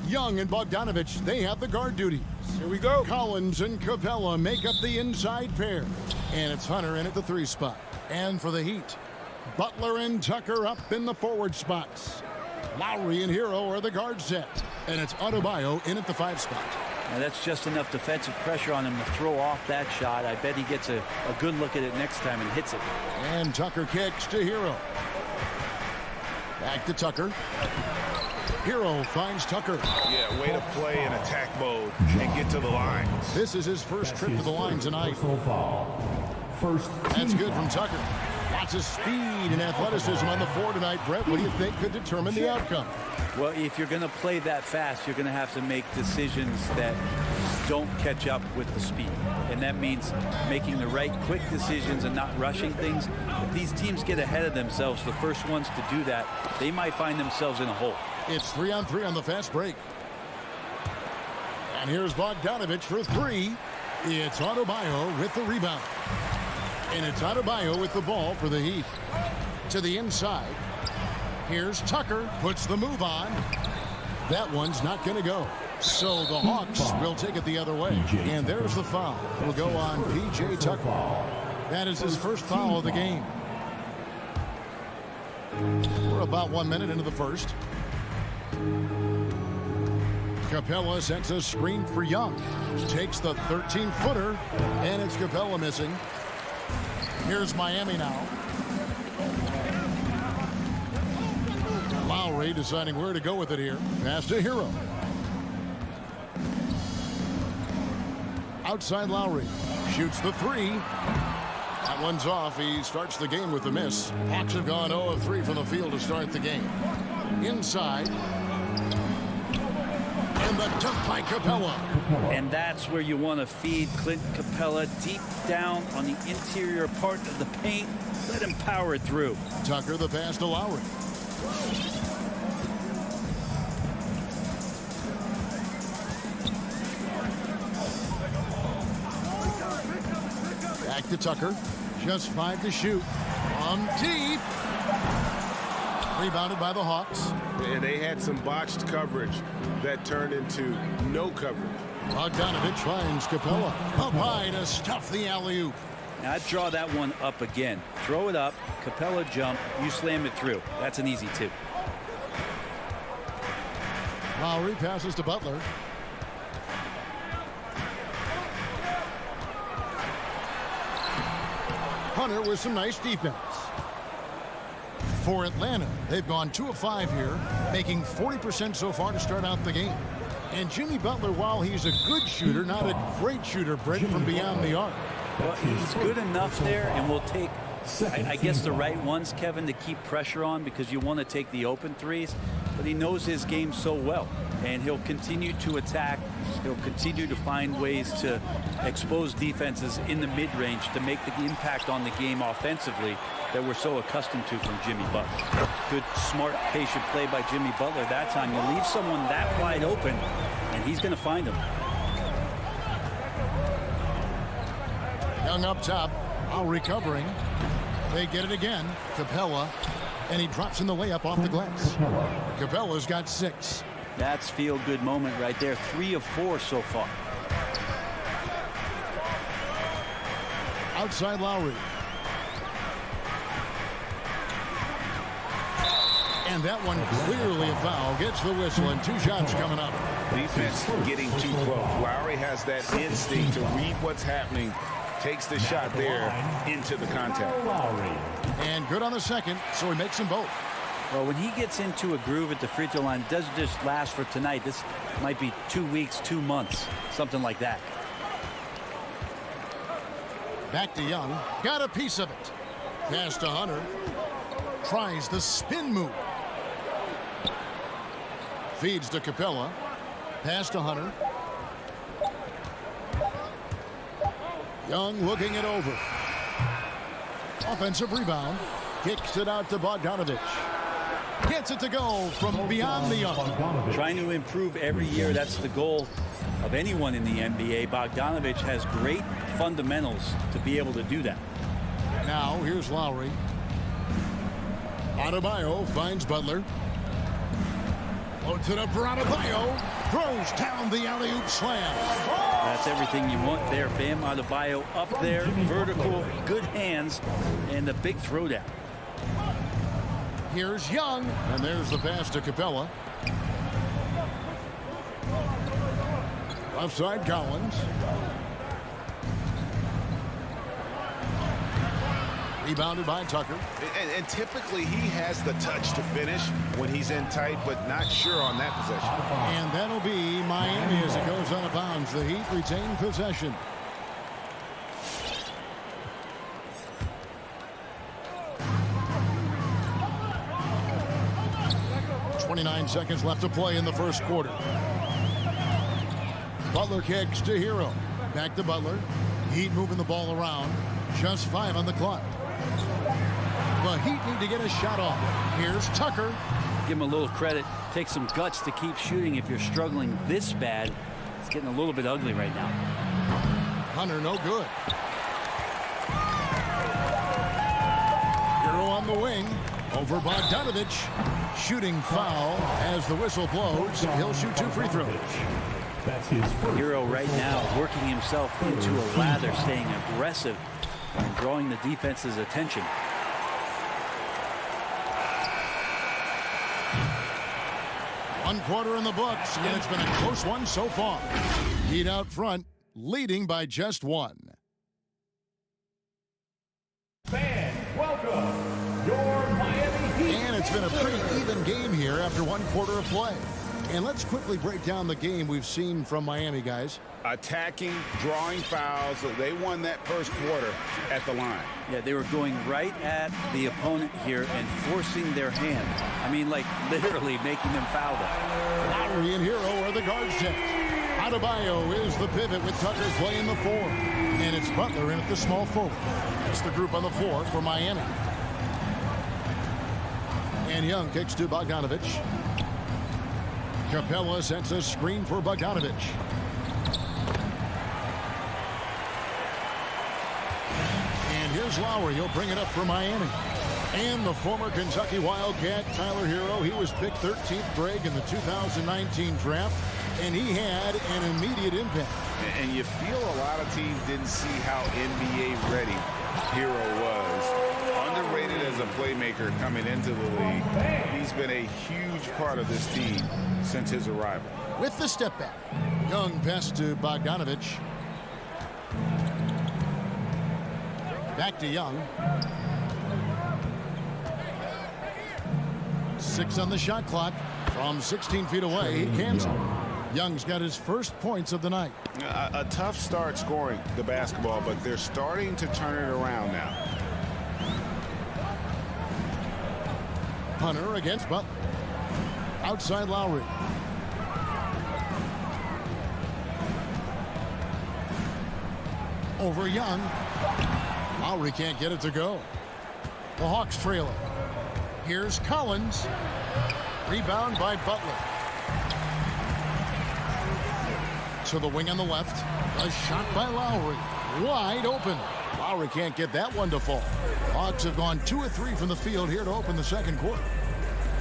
[SPEAKER 6] Young and Bogdanovic, they have the guard duties.
[SPEAKER 3] Here we go.
[SPEAKER 6] Collins and Capella make up the inside pair. And it's Hunter in at the 3 spot. And for the Heat, Butler and Tucker up in the forward spots. Lowry and Hero are the guard set. And it's Adebayo in at the 5 spot.
[SPEAKER 2] Now that's just enough defensive pressure on him to throw off that shot. I bet he gets a good look at it next time and hits it.
[SPEAKER 6] And Tucker kicks to Hero. Back to Tucker. Hero finds Tucker.
[SPEAKER 8] Yeah, way to play in attack mode and get to the lines.
[SPEAKER 6] This is his first trip to the line tonight.
[SPEAKER 4] First,
[SPEAKER 6] that's good from Tucker. Lots of speed and athleticism on the floor tonight. Brett, what do you think could determine the outcome?
[SPEAKER 2] Well, if you're going to play that fast, you're going to have to make decisions that don't catch up with the speed. And that means making the right quick decisions and not rushing things. If these teams get ahead of themselves, the first ones to do that, they might find themselves in a hole.
[SPEAKER 6] It's 3-on-3 on the fast break. And here's Bogdanovic for 3. It's Adebayo with the rebound. And it's Adebayo with the ball for the Heat. To the inside. Here's Tucker. Puts the move on. That one's not going to go. So the Hawks will take it the other way. And there's the foul. Will go on P.J. Tucker. That is his first foul of the game. We're about 1 minute into the first. Capella sets a screen for Young. Takes the 13-footer, and it's Capella missing. Here's Miami now. Lowry deciding where to go with it here. Pass to Hero. Outside Lowry. Shoots the 3. That one's off. He starts the game with a miss. Hawks have gone 0 of 3 from the field to start the game. Inside. And the dunk by Capella.
[SPEAKER 2] And that's where you want to feed Clint Capella, deep down on the interior part of the paint. Let him power it through.
[SPEAKER 6] Tucker the pass to Lowry. Back to Tucker. Just 5 to shoot. From deep. Rebounded by the Hawks.
[SPEAKER 8] And they had some botched coverage that turned into no coverage.
[SPEAKER 6] Bogdanovic finds Capella. Up high to stuff the alley-oop.
[SPEAKER 2] Now I'd draw that one up again. Throw it up, Capella jump, you slam it through. That's an easy 2.
[SPEAKER 6] Lowry passes to Butler. Hunter with some nice defense. For Atlanta, they've gone 2 of 5 here, making 40% so far to start out the game. And Jimmy Butler, while he's a good shooter, not a great shooter, Brett, from beyond the arc.
[SPEAKER 2] Well, he's good enough there, and we'll take, I guess, the right ones, Kevin, to keep pressure on, because you want to take the open threes. But he knows his game so well, and he'll continue to attack. He'll continue to find ways to expose defenses in the mid-range to make the impact on the game offensively that we're so accustomed to from Jimmy Butler. Good, smart, patient play by Jimmy Butler that time. You leave someone that wide open, and he's going to find them.
[SPEAKER 6] Young up top, all recovering. They get it again. Capella, and he drops in the layup off the glass. Capella's got 6.
[SPEAKER 2] That's feel-good moment right there. 3 of 4 so far.
[SPEAKER 6] Outside Lowry. And that one clearly a foul. Gets the whistle, and 2 shots coming up.
[SPEAKER 8] Defense getting too close. Lowry has that instinct to read what's happening. Takes the shot there into the contact.
[SPEAKER 6] And good on the second, so he makes them both.
[SPEAKER 2] Well, when he gets into a groove at the free throw line, it doesn't just last for tonight. This might be 2 weeks, 2 months, something like that.
[SPEAKER 6] Back to Young. Got a piece of it. Pass to Hunter. Tries the spin move. Feeds to Capella. Pass to Hunter. Young looking it over. Offensive rebound. Kicks it out to Bogdanovic. Gets it to go from beyond the arc.
[SPEAKER 2] Trying to improve every year. That's the goal of anyone in the NBA. Bogdanovic has great fundamentals to be able to do that.
[SPEAKER 6] Now here's Lowry. Adebayo finds Butler. Loads it up for Adebayo. Throws down the alley-oop slam.
[SPEAKER 2] That's everything you want there. Bam Adebayo up there, vertical, good hands, and a big throwdown.
[SPEAKER 6] Here's Young, and there's the pass to Capella. Left side, Collins. Rebounded by Tucker.
[SPEAKER 8] And typically he has the touch to finish when he's in tight, but not sure on that possession.
[SPEAKER 6] And that'll be Miami as it goes out of bounds. The Heat retain possession. .29 seconds left to play in the first quarter. Butler kicks to Hero. Back to Butler. Heat moving the ball around. Just 5 on the clock. The Heat need to get a shot off. Here's Tucker.
[SPEAKER 2] Give him a little credit. Take some guts to keep shooting if you're struggling this bad. It's getting a little bit ugly right now.
[SPEAKER 6] Hunter, no good. Hero on the wing. Over Bogdanovic. Shooting foul as the whistle blows. He'll shoot 2 free throws.
[SPEAKER 4] That's his first.
[SPEAKER 2] Hero right now working himself into a lather, staying aggressive and drawing the defense's attention.
[SPEAKER 6] One quarter in the books, and it's been a close one so far. Heat out front, leading by just 1.
[SPEAKER 4] Fans, welcome your Miami Heat.
[SPEAKER 6] And it's been a pretty even game here after 1 quarter of play. And let's quickly break down the game we've seen from Miami, guys.
[SPEAKER 8] Attacking, drawing fouls. They won that first quarter at the line.
[SPEAKER 2] Yeah, they were going right at the opponent here and forcing their hand. I mean, like literally making them foul them.
[SPEAKER 6] Lowry and Hero are the guard set. Adebayo is the pivot with Tucker playing the 4. And it's Butler in at the small forward. It's the group on the 4 for Miami. And Young kicks to Bogdanovic. Capella sets a screen for Bogdanovic. And here's Lowry. He'll bring it up for Miami. And the former Kentucky Wildcat, Tyler Hero, he was picked 13th Greg in the 2019 draft, and he had an immediate impact.
[SPEAKER 8] And you feel a lot of teams didn't see how NBA ready Hero was. Underrated as a playmaker coming into the league. He's been a huge part of this team since his arrival.
[SPEAKER 6] With the step back, Young pass to Bogdanovic. Back to Young. 6 on the shot clock. From 16 feet away, he cans it. Young's got his first points of the night.
[SPEAKER 8] A tough start scoring the basketball, but they're starting to turn it around now.
[SPEAKER 6] Hunter against Butler. Outside Lowry. Over Young. Lowry can't get it to go. The Hawks trail it. Here's Collins. Rebound by Butler. To the wing on the left. A shot by Lowry. Wide open. Lowry can't get that one to fall. Hawks have gone 2 of 3 from the field here to open the second quarter.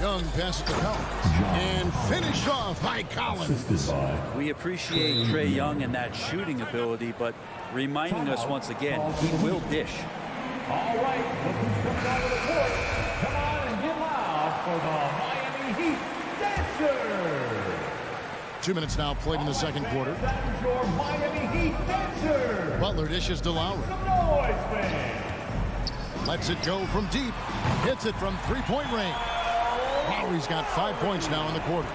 [SPEAKER 6] Young passes to Collins. And finished off by Collins.
[SPEAKER 2] We appreciate Trae Young and that shooting ability, but reminding us once again, he will dish.
[SPEAKER 4] All right, look who's coming out of the court. Come on and get loud for the Miami Heat Dancers.
[SPEAKER 6] 2 minutes now played in the second quarter.
[SPEAKER 4] That is your Miami Heat Dancers.
[SPEAKER 6] Butler dishes to Lowry.
[SPEAKER 4] Some noise, fans.
[SPEAKER 6] Lets it go from deep. Hits it from three-point range. Lowry's got 5 points now in the quarter.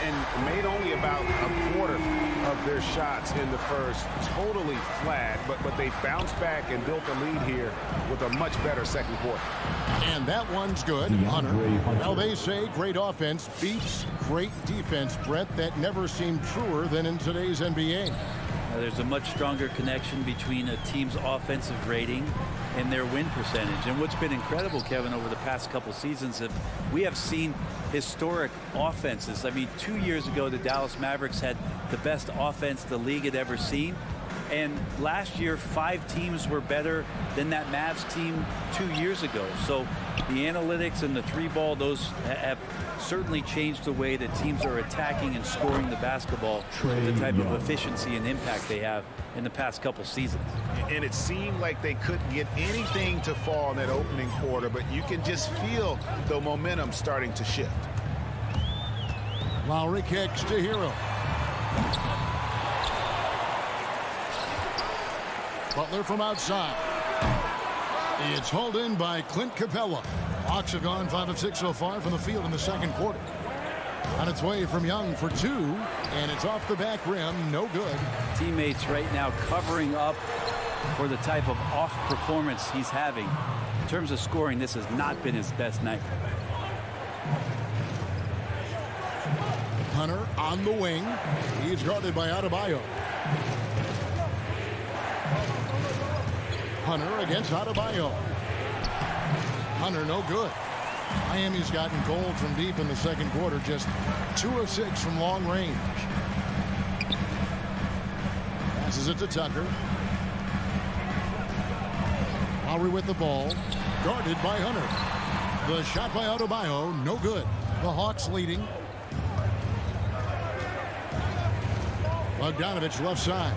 [SPEAKER 8] And made only about a quarter of their shots in the first. Totally flat, but they bounced back and built a lead here with a much better second quarter.
[SPEAKER 6] And that one's good. Hunter. Now they say great offense beats great defense, Brett. That never seemed truer than in today's NBA.
[SPEAKER 2] There's a much stronger connection between a team's offensive rating and their win percentage. And what's been incredible, Kevin, over the past couple seasons, we have seen historic offenses. I mean, 2 years ago, the Dallas Mavericks had the best offense the league had ever seen. And last year, 5 teams were better than that Mavs team 2 years ago. So the analytics and the 3-ball, those have certainly changed the way that teams are attacking and scoring the basketball, the type of efficiency and impact they have in the past couple seasons.
[SPEAKER 8] And it seemed like they couldn't get anything to fall in that opening quarter, but you can just feel the momentum starting to shift.
[SPEAKER 6] Lowry kicks to Hero. Butler from outside. It's hauled in by Clint Capella. Hawks have gone 5 of 6 so far from the field in the second quarter. On its way from Young for 2, and it's off the back rim, no good.
[SPEAKER 2] Teammates right now covering up for the type of off performance he's having. In terms of scoring, this has not been his best night.
[SPEAKER 6] Hunter on the wing. He's guarded by Adebayo. Hunter against Adebayo. Hunter no good. Miami's gotten cold from deep in the second quarter, just 2 of 6 from long range. Passes it to Tucker. Lowry with the ball, guarded by Hunter. The shot by Adebayo, no good. The Hawks leading. Bogdanovic left side.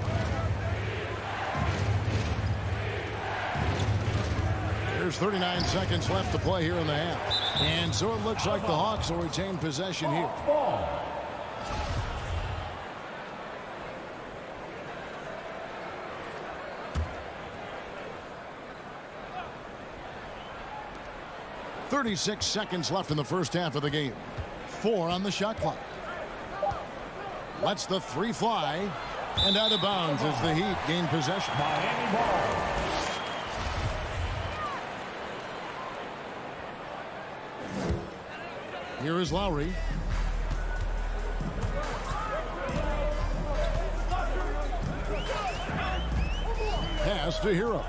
[SPEAKER 6] There's 39 seconds left to play here in the half. And so it looks like the Hawks will retain possession here.
[SPEAKER 4] Ball.
[SPEAKER 6] 36 seconds left in the first half of the game. 4 on the shot clock. Lets the 3 fly. And out of bounds as the Heat gain possession.
[SPEAKER 4] Miami ball.
[SPEAKER 6] Here is Lowry. Pass to Hero.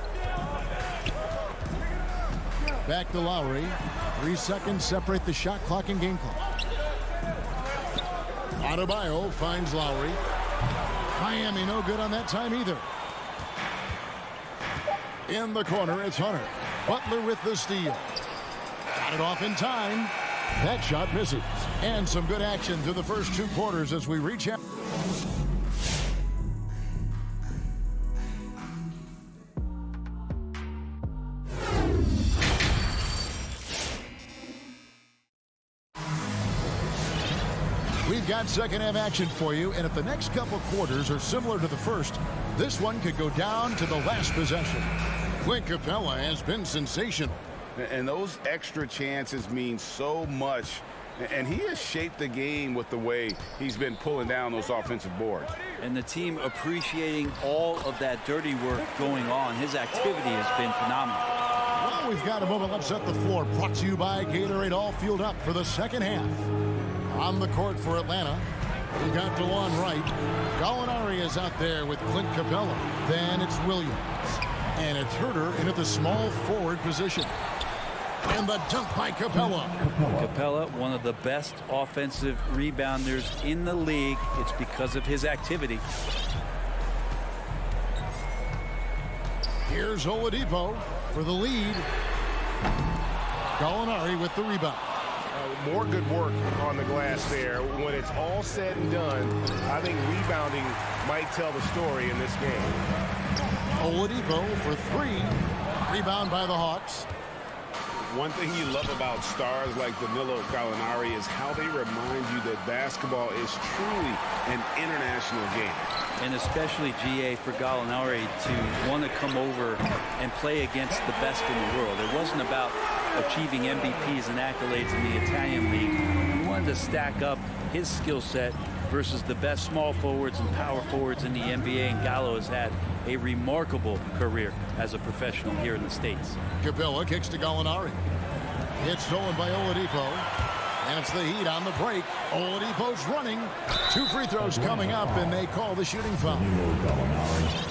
[SPEAKER 6] Back to Lowry. 3 seconds separate the shot clock and game clock. Adebayo finds Lowry. Miami no good on that time either. In the corner, it's Hunter. Butler with the steal. Got it off in time. That shot misses. And some good action through the first 2 quarters as we reach out. We've got second half action for you, and if the next couple quarters are similar to the first, this one could go down to the last possession. Clint Capella has been sensational.
[SPEAKER 8] And those extra chances mean so much. And he has shaped the game with the way he's been pulling down those offensive boards.
[SPEAKER 2] And the team appreciating all of that dirty work going on. His activity has been phenomenal.
[SPEAKER 6] Well, we've got a moment. Let's set the floor. Brought to you by Gatorade, all fueled up for the second half. On the court for Atlanta, we've got DeLon Wright. Gallinari is out there with Clint Capella. Then it's Williams. And it's Herter into the small forward position. And the dunk by Capella.
[SPEAKER 2] Capella, one of the best offensive rebounders in the league. It's because of his activity.
[SPEAKER 6] Here's Oladipo for the lead. Gallinari with the rebound.
[SPEAKER 8] More good work on the glass there. When it's all said and done, I think rebounding might tell the story in this game.
[SPEAKER 6] Oladipo for 3. Rebound by the Hawks.
[SPEAKER 8] One thing you love about stars like Danilo Gallinari is how they remind you that basketball is truly an international game.
[SPEAKER 2] And especially, GA, for Gallinari to want to come over and play against the best in the world. It wasn't about achieving MVPs and accolades in the Italian league. He wanted to stack up his skill set versus the best small forwards and power forwards in the NBA, and Gallo has had a remarkable career as a professional here in the States.
[SPEAKER 6] Capella kicks to Gallinari. It's stolen by Oladipo. And it's the Heat on the break. Oladipo's running. 2 free throws coming up, and they call the shooting foul.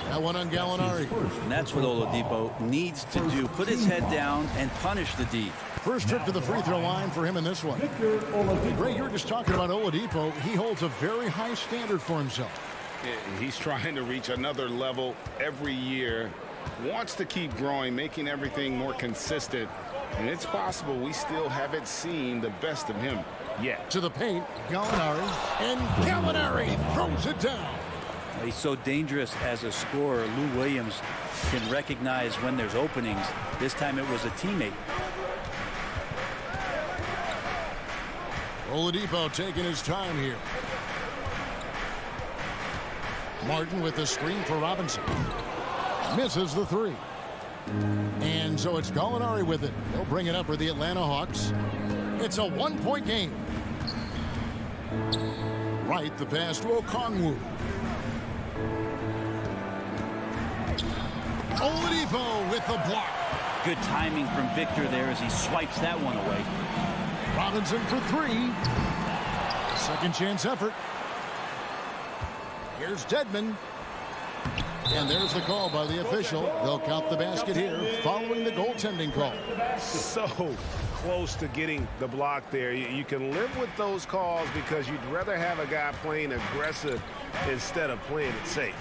[SPEAKER 6] That one on Gallinari.
[SPEAKER 2] And that's what Oladipo needs to do. Put his head down and punish the D.
[SPEAKER 6] First trip to the free throw line for him in this one. Ray, you were just talking about Oladipo. He holds a very high standard for himself.
[SPEAKER 8] He's trying to reach another level every year. Wants to keep growing, making everything more consistent. And it's possible we still haven't seen the best of him yet.
[SPEAKER 6] To the paint, Gallinari, and Gallinari throws it down.
[SPEAKER 2] He's so dangerous as a scorer. Lou Williams can recognize when there's openings. This time it was a teammate.
[SPEAKER 6] Oladipo taking his time here. Martin with the screen for Robinson. Misses the three. And so it's Gallinari with it. He'll bring it up for the Atlanta Hawks. It's a one-point game. Right, the pass to Okongwu. Oladipo with the block.
[SPEAKER 2] Good timing from Victor there as he swipes that one away.
[SPEAKER 6] Robinson for three. Second chance effort. Here's Dedmon. And there's the call by the official. They'll count the basket here following the goaltending call.
[SPEAKER 8] So close to getting the block there. You can live with those calls because you'd rather have a guy playing aggressive instead of playing it safe.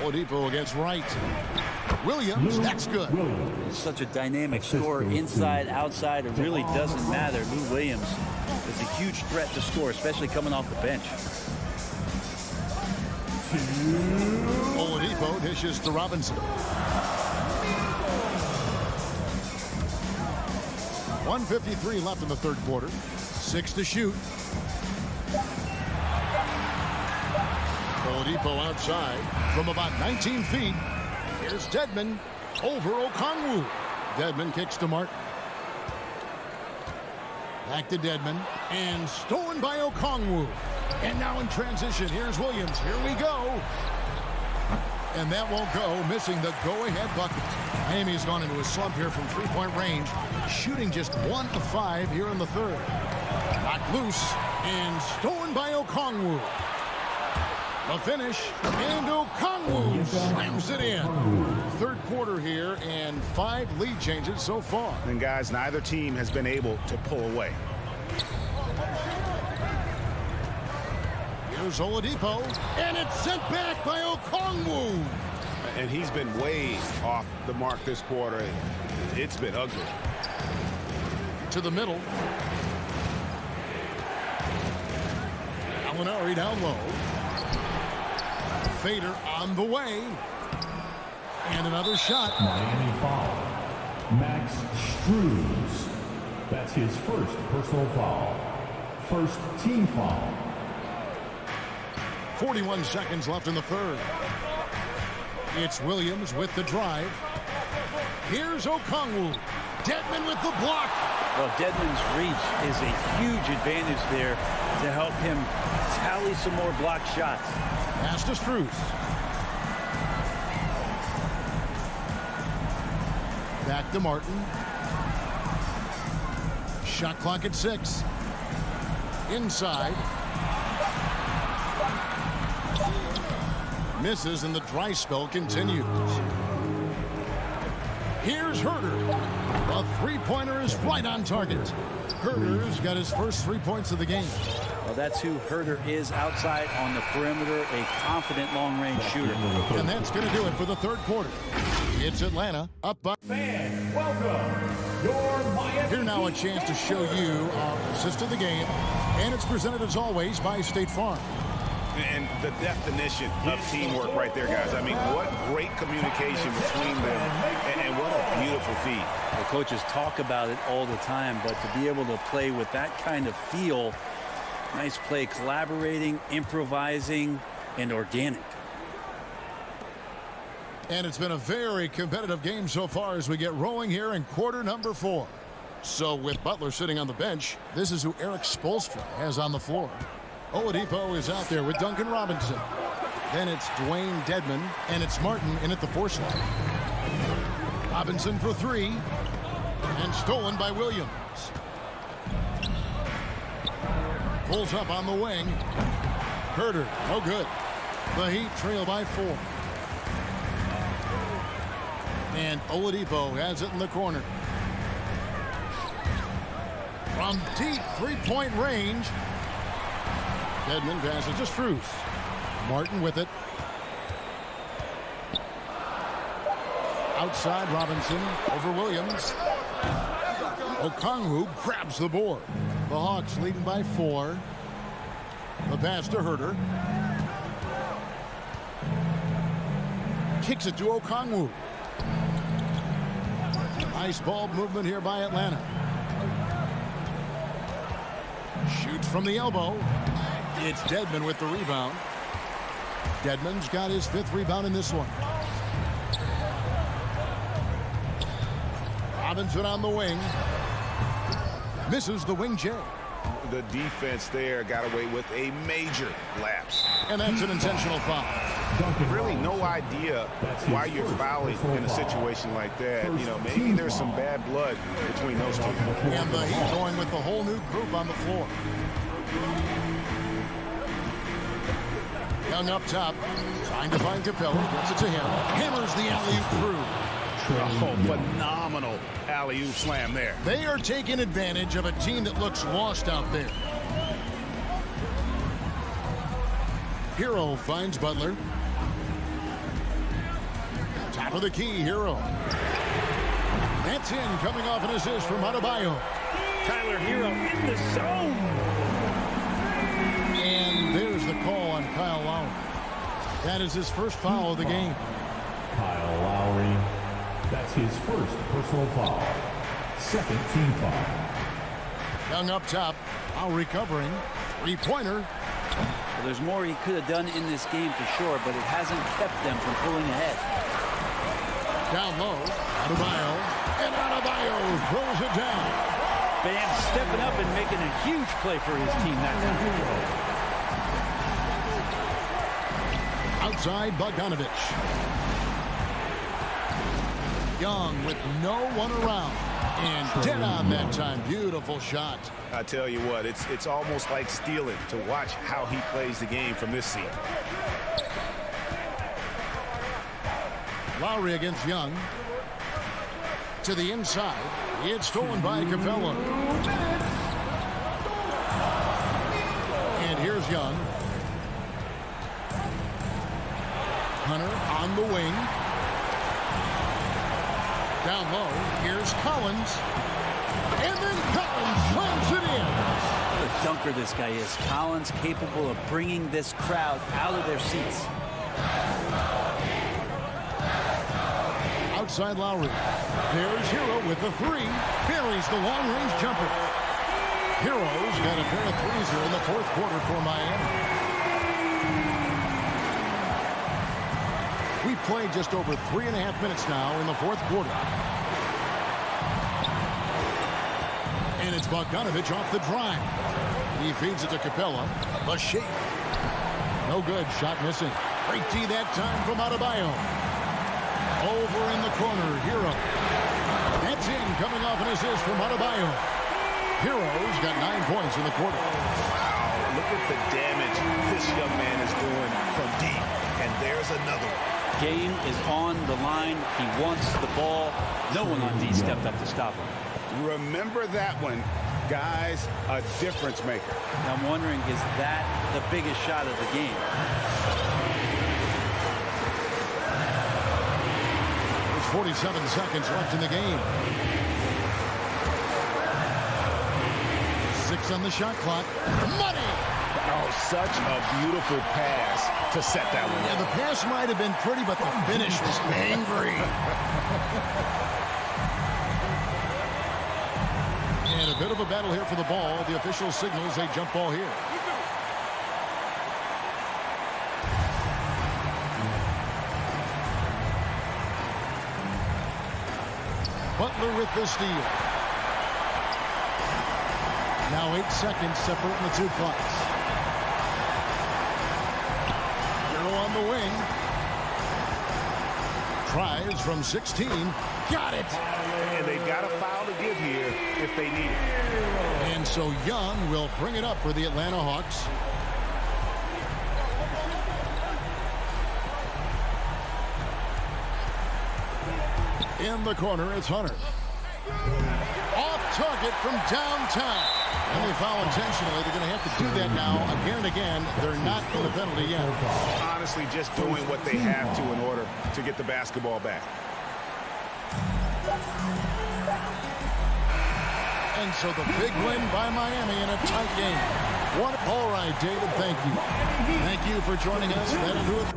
[SPEAKER 6] Oladipo against Wright. Williams, that's good.
[SPEAKER 2] Such a dynamic scorer, inside, outside. It really doesn't matter. Lou Williams is a huge threat to score, especially coming off the bench.
[SPEAKER 6] Oladipo dishes to Robinson. 1:53 left in the third quarter. 6 to shoot. Oladipo outside from about 19 feet. Here's Dedmon over Okongwu. Dedmon kicks to Martin. Back to Dedmon. And stolen by Okongwu. And now in transition, here's Williams. Here we go. And that won't go, missing the go-ahead bucket. Miami's gone into a slump here from three-point range, shooting just 1 of 5 here in the third. Knocked loose and stolen by Okongwu. The finish, and Okongwu slams it in. Third quarter here, and 5 lead changes so far.
[SPEAKER 8] And guys, neither team has been able to pull away.
[SPEAKER 6] Here's Oladipo, and it's sent back by Okongwu.
[SPEAKER 8] And he's been way off the mark this quarter. It's been ugly.
[SPEAKER 6] To the middle. Gallinari down low. Fader on the way. And another shot.
[SPEAKER 4] Miami foul. Max Struz. That's his first personal foul. First team foul.
[SPEAKER 6] 41 seconds left in the third. It's Williams with the drive. Here's Okongwu. Dedmon with the block.
[SPEAKER 2] Well, Dedmon's reach is a huge advantage there to help him tally some more block shots.
[SPEAKER 6] Pass to Struz. Back to Martin. Shot clock at 6. Inside. Misses, and the dry spell continues. Here's Herter. The three-pointer is right on target. Herter's got his first 3 points of the game.
[SPEAKER 2] Well, that's who Herter is outside on the perimeter, a confident long-range shooter.
[SPEAKER 6] And that's going to do it for the third quarter. It's Atlanta up by...
[SPEAKER 4] Fans, welcome. Your Miami.
[SPEAKER 6] Here now a chance to show you our assist of the game. And it's presented as always by State Farm.
[SPEAKER 8] And the definition of teamwork right there, guys. I mean, what great communication between them, and what a beautiful feed.
[SPEAKER 2] The coaches talk about it all the time, but to be able to play with that kind of feel, nice play, collaborating, improvising, and organic.
[SPEAKER 6] And it's been a very competitive game so far as we get rolling here in quarter number 4. So with Butler sitting on the bench, this is who Eric Spoelstra has on the floor. Oladipo is out there with Duncan Robinson. Then it's Dwayne Dedmon, and it's Martin in at the 4 slot. Robinson for 3, and stolen by Williams. Pulls up on the wing. Herter, no good. The Heat trail by 4. And Oladipo has it in the corner. From deep three-point range. Dedmon passes to Strus. Martin with it. Outside Robinson over Williams. Okongwu grabs the board. The Hawks leading by 4. The pass to Herter. Kicks it to Okongwu. Nice ball movement here by Atlanta. Shoots from the elbow. It's Dedmon with the rebound. Dedmon's got his 5th rebound in this one. Robinson on the wing. Misses the wing J.
[SPEAKER 8] The defense there got away with a major lapse.
[SPEAKER 6] And that's an intentional foul.
[SPEAKER 8] Really no idea why you're fouling in a situation like that. You know, maybe there's some bad blood between those two.
[SPEAKER 6] And the Heat going with the whole new group on the floor. Young up top, trying to find Capella. Gets it to him. Hammers the alley-oop through.
[SPEAKER 8] Oh, phenomenal alley-oop slam there.
[SPEAKER 6] They are taking advantage of a team that looks lost out there. Hero finds Butler. Top of the key, Hero. That's in, coming off an assist from Adebayo.
[SPEAKER 2] Tyler Hero in the zone.
[SPEAKER 6] And there's the call on Kyle Lowry. That is his first foul of the game.
[SPEAKER 4] Kyle Lowry. That's his first personal foul. 2nd team foul.
[SPEAKER 6] Young up top. Lowry covering. 3-pointer.
[SPEAKER 2] Well, there's more he could have done in this game for sure, but it hasn't kept them from pulling ahead.
[SPEAKER 6] Down low. Adebayo. And Adebayo throws it down.
[SPEAKER 2] Bam stepping up and making a huge play for his team that time.
[SPEAKER 6] Outside Bogdanovic. Young with no one around. And dead on that time. Beautiful shot.
[SPEAKER 8] I tell you what, it's almost like stealing to watch how he plays the game from this seat.
[SPEAKER 6] Lowry against Young. To the inside. It's stolen by Capella. And here's Young. Hunter on the wing. Down low. Here's Collins. And then Collins slams it in.
[SPEAKER 2] What a dunker this guy is. Collins capable of bringing this crowd out of their seats.
[SPEAKER 6] Outside Lowry. There's Hero with the 3. Buries the long-range jumper. Hero's got a pair of threes here in the 4th quarter for Miami. We played just over 3.5 minutes now in the 4th quarter. And it's Bogdanovic off the drive. He feeds it to Capella. The shake. No good. Shot missing. Great D that time from Adebayo. Over in the corner, Hero. That's in, coming off an assist from Adebayo. Hero's got 9 points in the quarter.
[SPEAKER 8] Wow, look at the damage this young man is doing from deep. And there's another one.
[SPEAKER 2] Game is on the line. He wants the ball. No one on D stepped up to stop him.
[SPEAKER 8] Remember that one, guys, a difference maker.
[SPEAKER 2] I'm wondering, is that the biggest shot of the game?
[SPEAKER 6] 47 seconds left in the game. 6 on the shot clock. Money!
[SPEAKER 8] Oh, such a beautiful pass to set that one.
[SPEAKER 6] Yeah, the pass might have been pretty, but the finish was angry. And a bit of a battle here for the ball. The official signals a jump ball here. Butler with the steal. Now 8 seconds separating the 2 clocks. Hero on the wing. Tries from 16. Got it.
[SPEAKER 8] And they've got a foul to give here if they need it.
[SPEAKER 6] And so Young will bring it up for the Atlanta Hawks. In the corner, it's Hunter. Off target from downtown. And they foul intentionally. They're going to have to do that now again and again. They're not in the penalty yet.
[SPEAKER 8] Honestly, just doing what they have to in order to get the basketball back.
[SPEAKER 6] And so the big win by Miami in a tight game. All right, David, thank you. Thank you for joining us. That'll do it.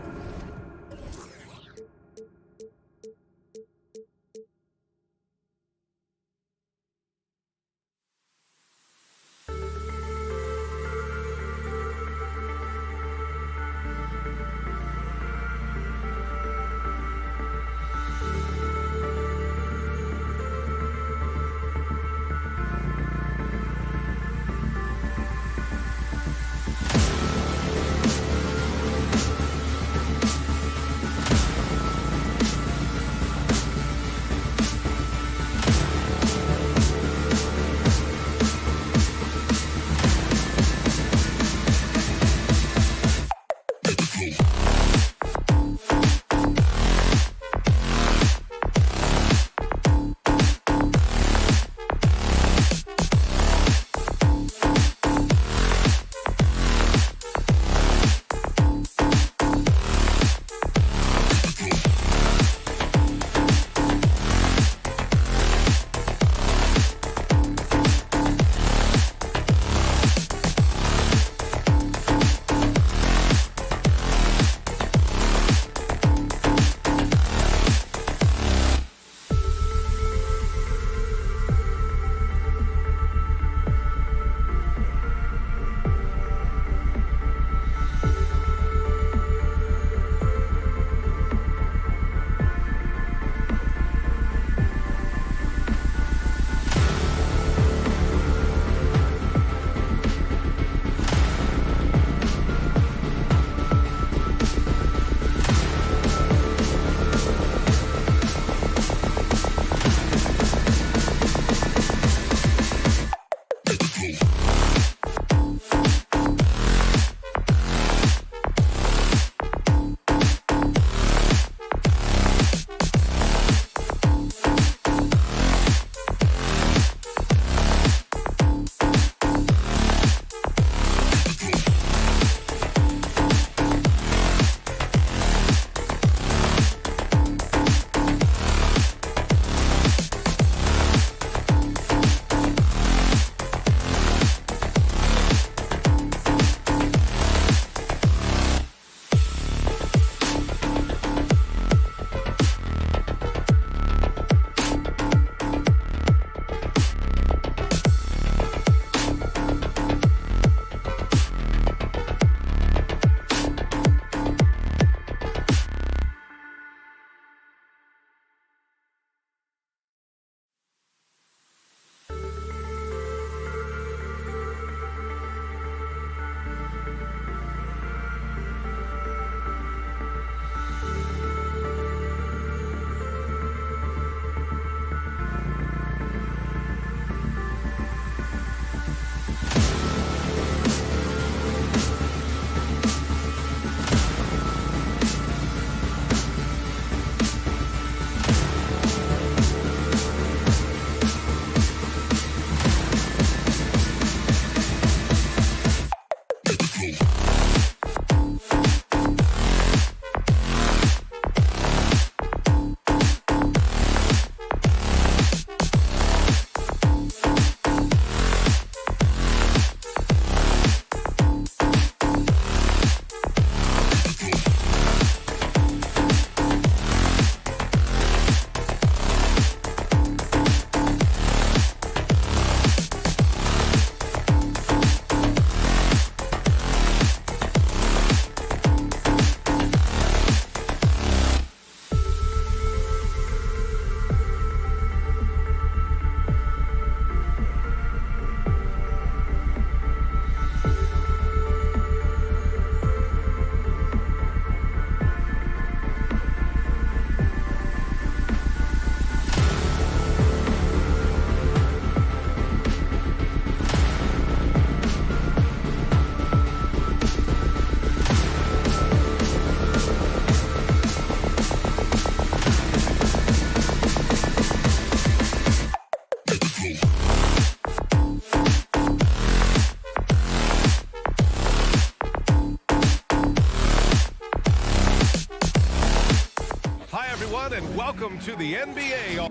[SPEAKER 1] welcome to the NBA.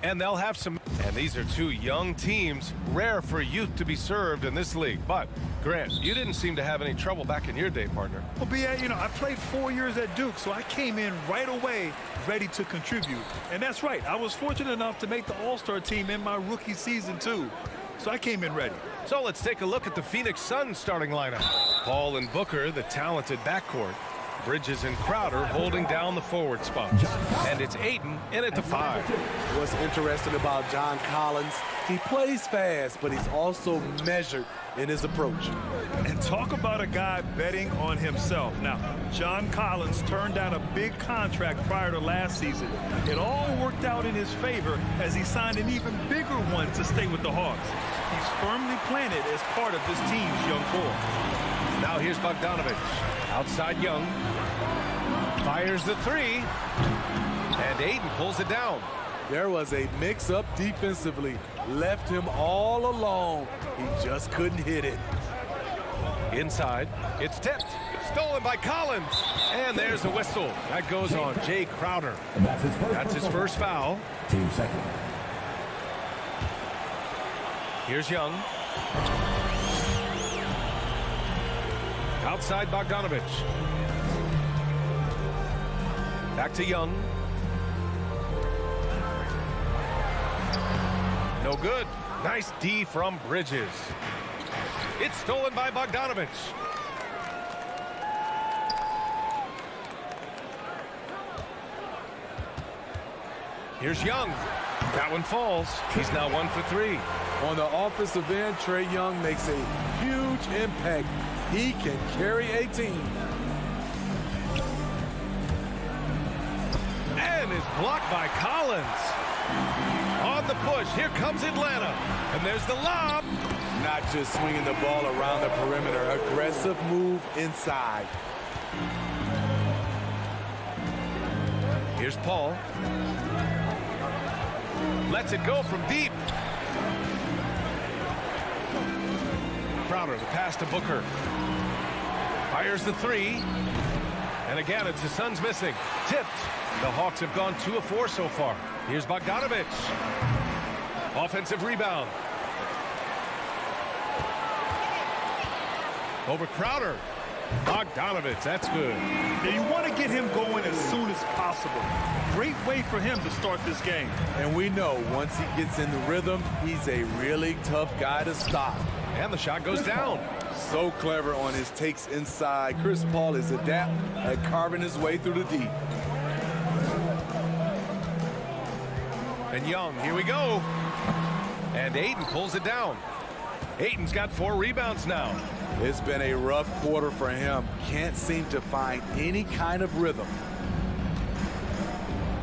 [SPEAKER 1] And they'll have some, and these are two young teams, rare for youth to be served in this league. But, Grant, you didn't seem to have any trouble back in your day, partner.
[SPEAKER 3] Well, B.A., I played 4 years at Duke, so I came in right away ready to contribute. And that's right, I was fortunate enough to make the All-Star team in my rookie season, too. So I came in ready.
[SPEAKER 1] So let's take a look at the Phoenix Suns starting lineup. Paul and Booker, the talented backcourt. Bridges and Crowder holding down the forward spots. And it's Ayton in at the 5.
[SPEAKER 7] What's interesting about John Collins, he plays fast, but he's also measured in his approach.
[SPEAKER 3] And talk about a guy betting on himself. Now, John Collins turned down a big contract prior to last season. It all worked out in his favor as he signed an even bigger one to stay with the Hawks. He's firmly planted as part of this team's young core.
[SPEAKER 1] Now here's Bogdanovic. Outside Young. Fires the 3. And Ayton pulls it down.
[SPEAKER 7] There was a mix-up defensively. Left him all alone. He just couldn't hit it.
[SPEAKER 1] Inside. It's tipped. Stolen by Collins. And there's the whistle. That goes on Jay Crowder. That's his first foul.
[SPEAKER 4] Team second.
[SPEAKER 1] Here's Young. Outside Bogdanovic. Back to Young. No good. Nice D from Bridges. It's stolen by Bogdanovic. Here's Young. That one falls. He's now 1 for 3.
[SPEAKER 7] On the offensive end, Trae Young makes a huge impact. He can carry a team.
[SPEAKER 1] And is blocked by Collins. On the push, here comes Atlanta. And there's the lob.
[SPEAKER 7] Not just swinging the ball around the perimeter. Aggressive move inside.
[SPEAKER 1] Here's Paul. Lets it go from deep. Crowder, the pass to Booker. Fires the 3. And again, it's the Suns missing. Tipped. The Hawks have gone 2 of 4 so far. Here's Bogdanovic. Offensive rebound. Over Crowder. Bogdanovic, that's good.
[SPEAKER 3] And you want to get him going as soon as possible. Great way for him to start this game.
[SPEAKER 7] And we know once he gets in the rhythm, he's a really tough guy to stop.
[SPEAKER 1] And the shot goes down.
[SPEAKER 7] So clever on his takes inside. Chris Paul is adept at carving his way through the deep.
[SPEAKER 1] And Young, here we go. And Ayton pulls it down. Ayton's got 4 rebounds now.
[SPEAKER 7] It's been a rough quarter for him. Can't seem to find any kind of rhythm.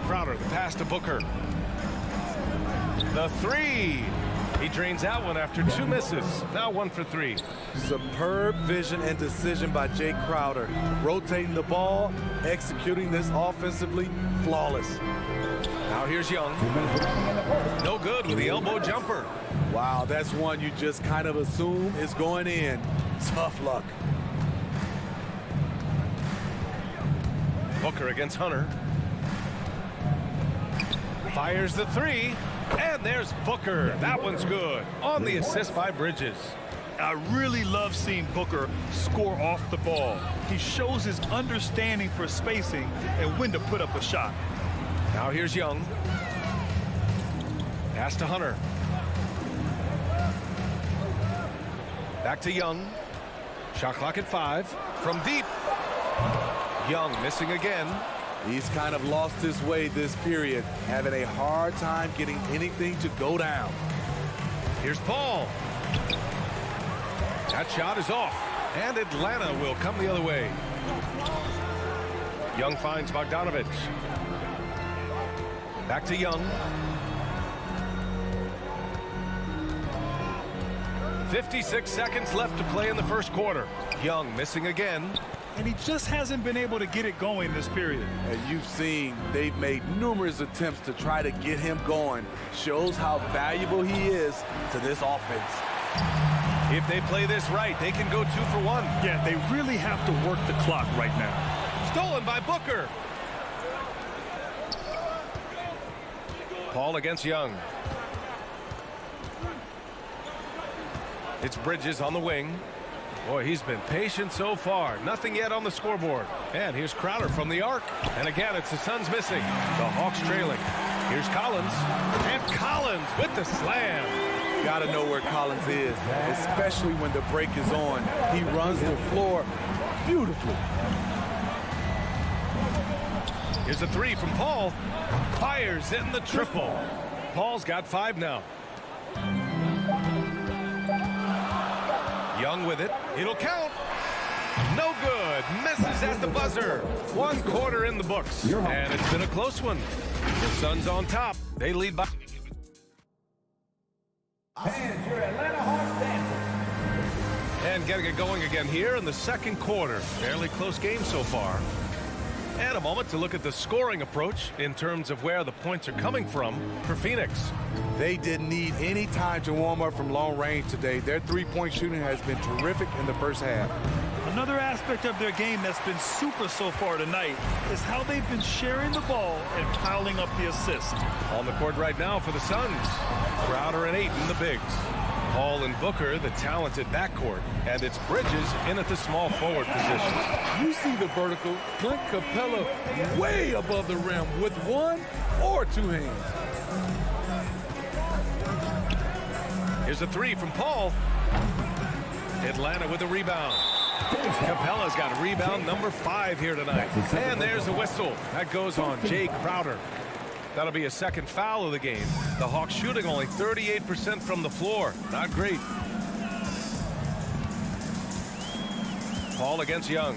[SPEAKER 1] Crowder, the pass to Booker. The 3. He drains that one after 2 misses. Now 1 for 3.
[SPEAKER 7] Superb vision and decision by Jay Crowder. Rotating the ball, executing this offensively, flawless.
[SPEAKER 1] Now here's Young. No good with the elbow jumper.
[SPEAKER 7] Wow, that's one you just kind of assume is going in. Tough luck.
[SPEAKER 1] Booker against Hunter. Fires the 3. And there's Booker. That one's good. On the assist by Bridges.
[SPEAKER 3] I really love seeing Booker score off the ball. He shows his understanding for spacing and when to put up a shot.
[SPEAKER 1] Now here's Young. Pass to Hunter. Back to Young. Shot clock at 5. From deep. Young missing again.
[SPEAKER 7] He's kind of lost his way this period, having a hard time getting anything to go down.
[SPEAKER 1] Here's Paul. That shot is off. And Atlanta will come the other way. Young finds Bogdanovic. Back to Young. 56 seconds left to play in the first quarter. Young missing again.
[SPEAKER 3] And he just hasn't been able to get it going this period.
[SPEAKER 7] As you've seen, they've made numerous attempts to try to get him going. Shows how valuable he is to this offense.
[SPEAKER 1] If they play this right, they can go 2 for 1.
[SPEAKER 3] Yeah, they really have to work the clock right now.
[SPEAKER 1] Stolen by Booker. Paul against Young. It's Bridges on the wing. Boy, he's been patient so far. Nothing yet on the scoreboard. And here's Crowder from the arc. And again, it's the Suns missing. The Hawks trailing. Here's Collins. And Collins with the slam.
[SPEAKER 7] Got to know where Collins is, especially when the break is on. He runs the floor beautifully.
[SPEAKER 1] Here's a three from Paul. Fires in the triple. Paul's got 5 now. Young with it. It'll count. No good. Misses at the buzzer. 1 quarter in the books. And it's been a close one. The Suns on top. They lead by.
[SPEAKER 4] And your Atlanta Hawks dancing.
[SPEAKER 1] And getting it going again here in the second quarter. Fairly close game so far. And a moment to look at the scoring approach in terms of where the points are coming from for Phoenix.
[SPEAKER 7] They didn't need any time to warm up from long range today. Their three-point shooting has been terrific in the first half.
[SPEAKER 3] Another aspect of their game that's been super so far tonight is how they've been sharing the ball and piling up the assists.
[SPEAKER 1] On the court right now for the Suns. Crowder and Ayton, the bigs. Paul and Booker, the talented backcourt. And it's Bridges in at the small forward position.
[SPEAKER 7] You see the vertical. Clint Capella way above the rim with 1 or 2 hands.
[SPEAKER 1] Here's a three from Paul. Atlanta with a rebound. Capella's got rebound number 5 here tonight. And there's a whistle. That goes on Jay Crowder. That'll be a second foul of the game. The Hawks shooting only 38% from the floor. Not great. Paul against Young.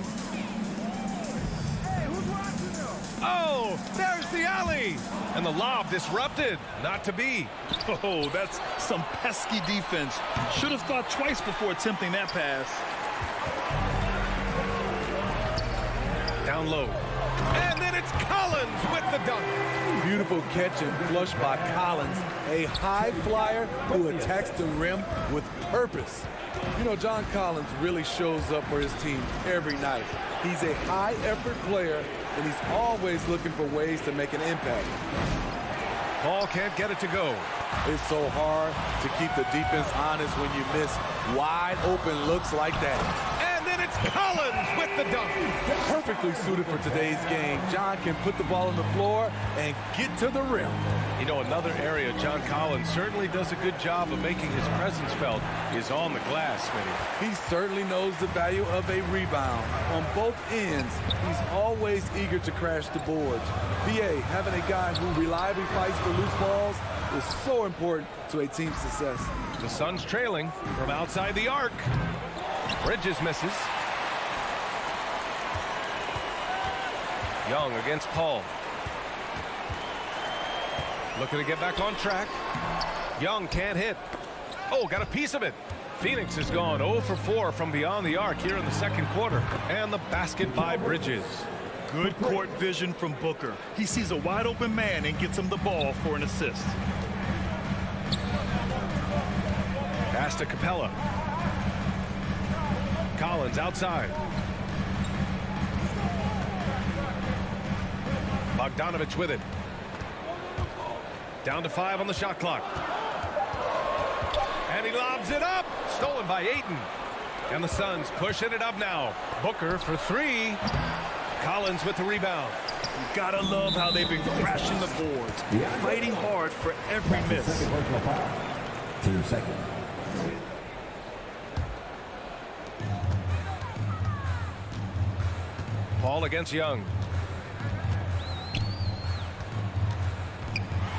[SPEAKER 1] Oh, there's the alley. And the lob disrupted. Not to be.
[SPEAKER 3] Oh, that's some pesky defense. Should have thought twice before attempting that pass.
[SPEAKER 1] Down low. And then it's Collins with the dunk.
[SPEAKER 7] Beautiful catch and flush by Collins. A high flyer who attacks the rim with purpose. You know, John Collins really shows up for his team every night. He's a high-effort player, and he's always looking for ways to make an impact.
[SPEAKER 1] Paul can't get it to go.
[SPEAKER 7] It's so hard to keep the defense honest when you miss wide-open looks like that.
[SPEAKER 1] And then it's Collins with the dunk.
[SPEAKER 7] Perfectly suited for today's game. John can put the ball on the floor and get to the rim.
[SPEAKER 1] You know, another area John Collins certainly does a good job of making his presence felt is on the glass, Smitty.
[SPEAKER 7] He certainly knows the value of a rebound. On both ends, he's always eager to crash the boards. BA, having a guy who reliably fights for loose balls is so important to a team's success.
[SPEAKER 1] The Suns trailing from outside the arc. Bridges misses. Young against Paul. Looking to get back on track. Young can't hit. Oh, got a piece of it. Phoenix has gone 0 for 4 from beyond the arc here in the second quarter. And the basket by Bridges.
[SPEAKER 3] Good court vision from Booker. He sees a wide open man and gets him the ball for an assist.
[SPEAKER 1] Pass to Capella. Collins outside. Bogdanovic with it. Down to 5 on the shot clock. And he lobs it up. Stolen by Ayton. And the Suns pushing it up now. Booker for 3. Collins with the rebound.
[SPEAKER 3] You gotta love how they've been crashing the boards, fighting hard for every miss.
[SPEAKER 4] Team second.
[SPEAKER 1] Paul against Young.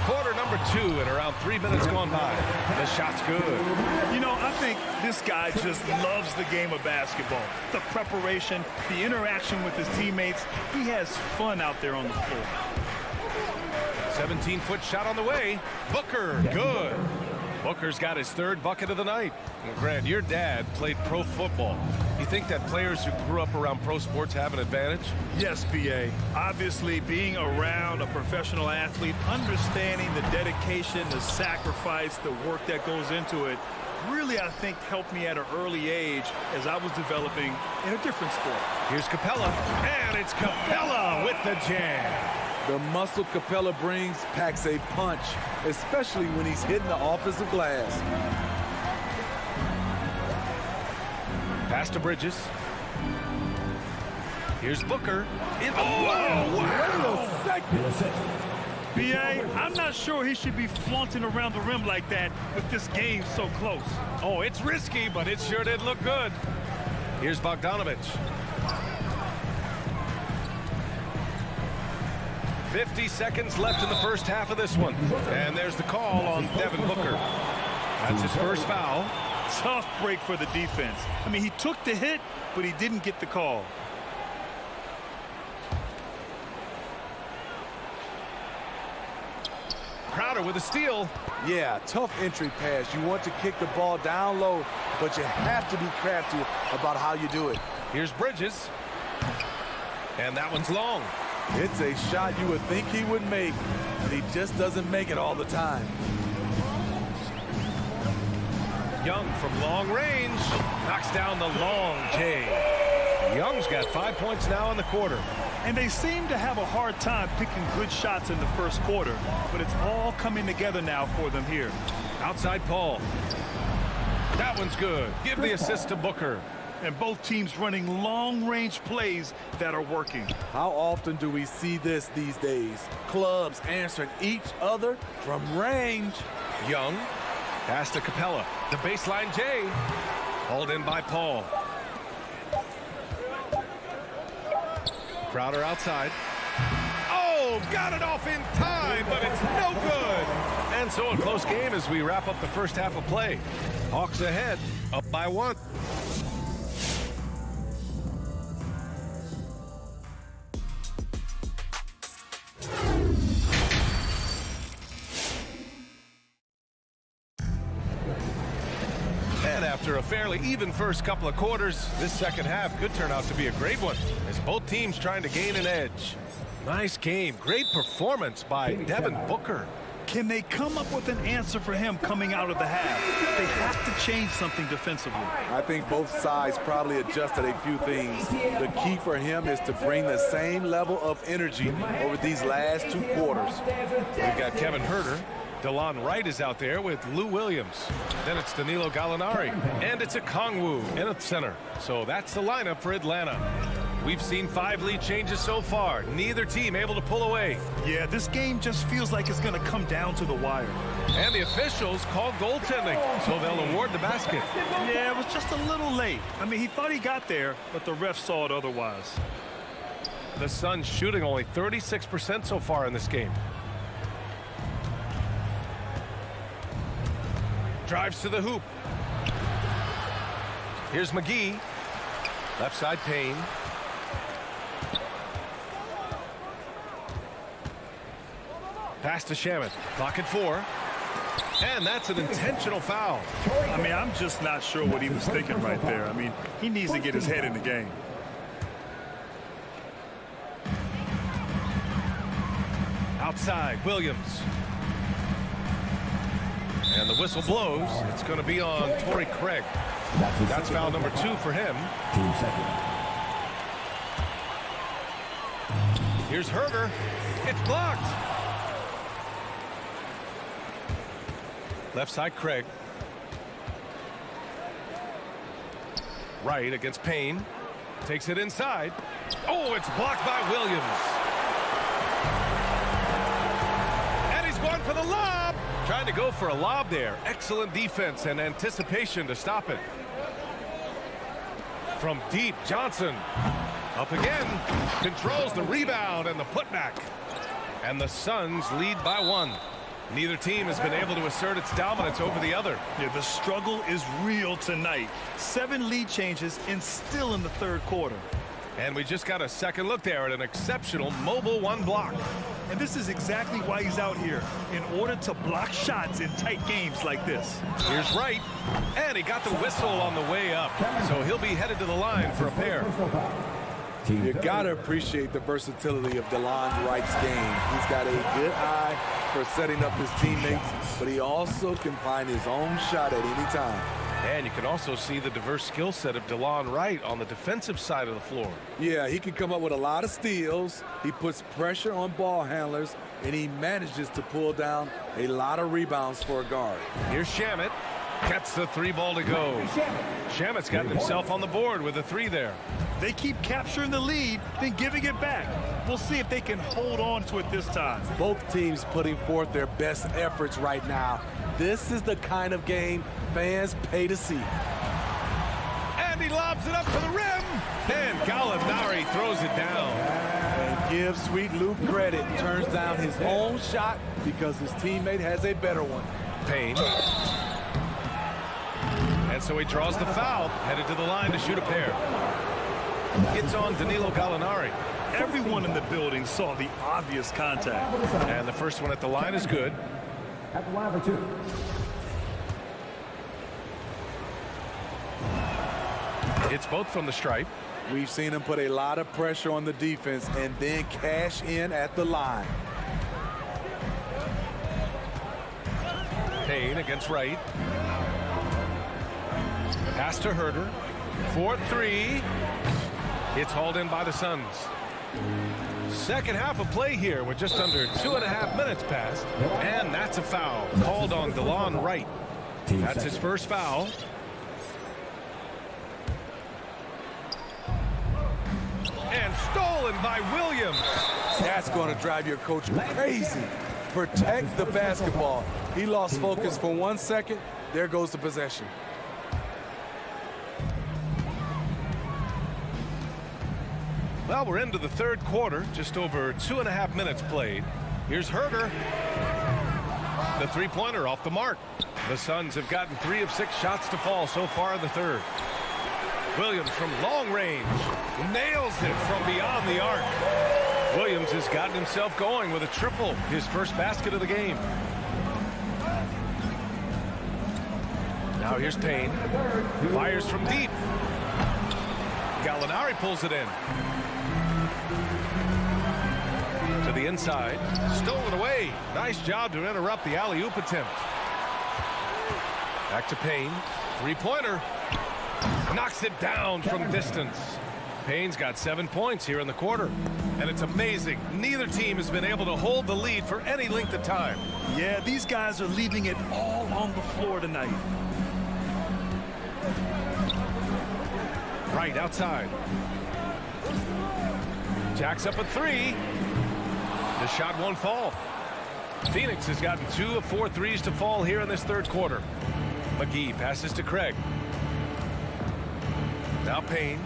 [SPEAKER 1] Quarter number 2 and around 3 minutes gone by. The shot's good.
[SPEAKER 3] You know, I think this guy just loves the game of basketball. The preparation, the interaction with his teammates. He has fun out there on the floor.
[SPEAKER 1] 17-foot shot on the way. Booker, good. Booker's got his 3rd bucket of the night. Well, Grant, your dad played pro football. You think that players who grew up around pro sports have an advantage?
[SPEAKER 3] Yes, BA. Obviously, being around a professional athlete, understanding the dedication, the sacrifice, the work that goes into it, really, I think, helped me at an early age as I was developing in a different sport.
[SPEAKER 1] Here's Capella, and it's Capella with the jam.
[SPEAKER 7] The muscle Capella brings packs a punch, especially when he's hitting the offensive glass.
[SPEAKER 1] Pass to Bridges. Here's Booker.
[SPEAKER 7] Wow.
[SPEAKER 3] B.A., I'm not sure he should be flaunting around the rim like that with this game so close.
[SPEAKER 1] Oh, it's risky, but it sure did look good. Here's Bogdanovic. 50 seconds left in the first half of this one. And there's the call on Devin Booker. That's his first foul.
[SPEAKER 3] Tough break for the defense. I mean, he took the hit, but he didn't get the call.
[SPEAKER 1] Crowder with a steal.
[SPEAKER 7] Yeah, tough entry pass. You want to kick the ball down low, but you have to be crafty about how you do it.
[SPEAKER 1] Here's Bridges. And that one's long.
[SPEAKER 7] It's a shot you would think he would make, but he just doesn't make it all the time.
[SPEAKER 1] Young from long range knocks down the long J. Young's got 5 points now in the quarter.
[SPEAKER 3] And they seem to have a hard time picking good shots in the first quarter, but it's all coming together now for them here.
[SPEAKER 1] Outside Paul. That one's good. Give the assist to Booker.
[SPEAKER 3] And both teams running long-range plays that are working.
[SPEAKER 7] How often do we see this these days? Clubs answering each other from range.
[SPEAKER 1] Young. Pass to Capella. The baseline J. Hauled in by Paul. Crowder outside. Oh, got it off in time, but it's no good. And so a close game as we wrap up the first half of play. Hawks ahead, up by 1. And after a fairly even first couple of quarters, this second half could turn out to be a great one as both teams trying to gain an edge. Nice game. Great performance by Devin Booker.
[SPEAKER 3] Can they come up with an answer for him coming out of the half? They have to change something defensively.
[SPEAKER 7] I think both sides probably adjusted a few things. The key for him is to bring the same level of energy over these last 2 quarters.
[SPEAKER 1] We've got Kevin Huerter. DeLon Wright is out there with Lou Williams. Then it's Danilo Gallinari. And it's a Kongwu in at center. So that's the lineup for Atlanta. We've seen 5 lead changes so far. Neither team able to pull away.
[SPEAKER 3] Yeah, this game just feels like it's going to come down to the wire.
[SPEAKER 1] And the officials called goaltending, so they'll award the basket.
[SPEAKER 3] Yeah, it was just a little late. I mean, he thought he got there, but the ref saw it otherwise.
[SPEAKER 1] The Suns shooting only 36% so far in this game. Drives to the hoop. Here's McGee. Left side Payne. Pass to Shaman. Clock at 4. And that's an intentional foul.
[SPEAKER 3] I mean, I'm just not sure what he was thinking right there. I mean, he needs to get his head in the game.
[SPEAKER 1] Outside, Williams. And the whistle blows. It's going to be on Torrey Craig. That's foul number 2 for him. Here's Huerter. It's blocked. Left side, Craig. Right against Payne. Takes it inside. Oh, it's blocked by Williams. And he's going for the lob. Trying to go for a lob there. Excellent defense and anticipation to stop it. From deep, Johnson. Up again. Controls the rebound and the putback. And the Suns lead by 1. Neither team has been able to assert its dominance over the other.
[SPEAKER 3] Yeah, the struggle is real tonight. 7 lead changes and still in the third quarter.
[SPEAKER 1] And we just got a second look there at an exceptional mobile 1 block.
[SPEAKER 3] And this is exactly why he's out here, in order to block shots in tight games like this.
[SPEAKER 1] Here's Wright, and he got the whistle on the way up. So he'll be headed to the line for a pair.
[SPEAKER 7] You got to appreciate the versatility of DeLon Wright's game. He's got a good eye for setting up his teammates, but he also can find his own shot at any time.
[SPEAKER 1] And you can also see the diverse skill set of DeLon Wright on the defensive side of the floor.
[SPEAKER 7] Yeah, he can come up with a lot of steals. He puts pressure on ball handlers, and he manages to pull down a lot of rebounds for a guard.
[SPEAKER 1] Here's Shamet. Gets the 3 ball to go. Shamet's gotten himself on the board with a 3 there.
[SPEAKER 3] They keep capturing the lead, then giving it back. We'll see if they can hold on to it this time.
[SPEAKER 7] Both teams putting forth their best efforts right now. This is the kind of game fans pay to see.
[SPEAKER 1] And he lobs it up to the rim. And Gallinari throws it down.
[SPEAKER 7] And give Sweet Luke credit. Turns down his own shot because his teammate has a better one.
[SPEAKER 1] Payne. And so he draws the foul, headed to the line to shoot a pair. It's on Danilo Gallinari.
[SPEAKER 3] Everyone in the building saw the obvious contact.
[SPEAKER 1] And the first one at the line is good.
[SPEAKER 4] At the line for 2.
[SPEAKER 1] It's both from the stripe.
[SPEAKER 7] We've seen him put a lot of pressure on the defense and then cash in at the line.
[SPEAKER 1] Payne against Wright. Pass to Herter. 4-3. It's hauled in by the Suns. Second half of play here with just under 2.5 minutes passed. And that's a foul called on DeLon Wright. That's his first foul. And stolen by Williams.
[SPEAKER 7] That's going to drive your coach crazy. Protect the basketball. He lost focus for 1 second. There goes the possession.
[SPEAKER 1] Well, we're into the third quarter, just over 2.5 minutes played. Here's Herter. The 3-pointer off the mark. The Suns have gotten 3 of 6 shots to fall so far in the third. Williams from long range nails it from beyond the arc. Williams has gotten himself going with a triple, his first basket of the game. Now here's Payne. Fires from deep. Gallinari pulls it in. To the inside. Stolen away. Nice job to interrupt the alley-oop attempt. Back to Payne. 3-pointer. Knocks it down from distance. Payne's got 7 points here in the quarter. And it's amazing. Neither team has been able to hold the lead for any length of time.
[SPEAKER 3] Yeah, these guys are leaving it all on the floor tonight.
[SPEAKER 1] Right outside. Jacks up a 3. The shot won't fall. Phoenix has gotten 2 of 4 threes to fall here in this third quarter. McGee passes to Craig. Now Payne.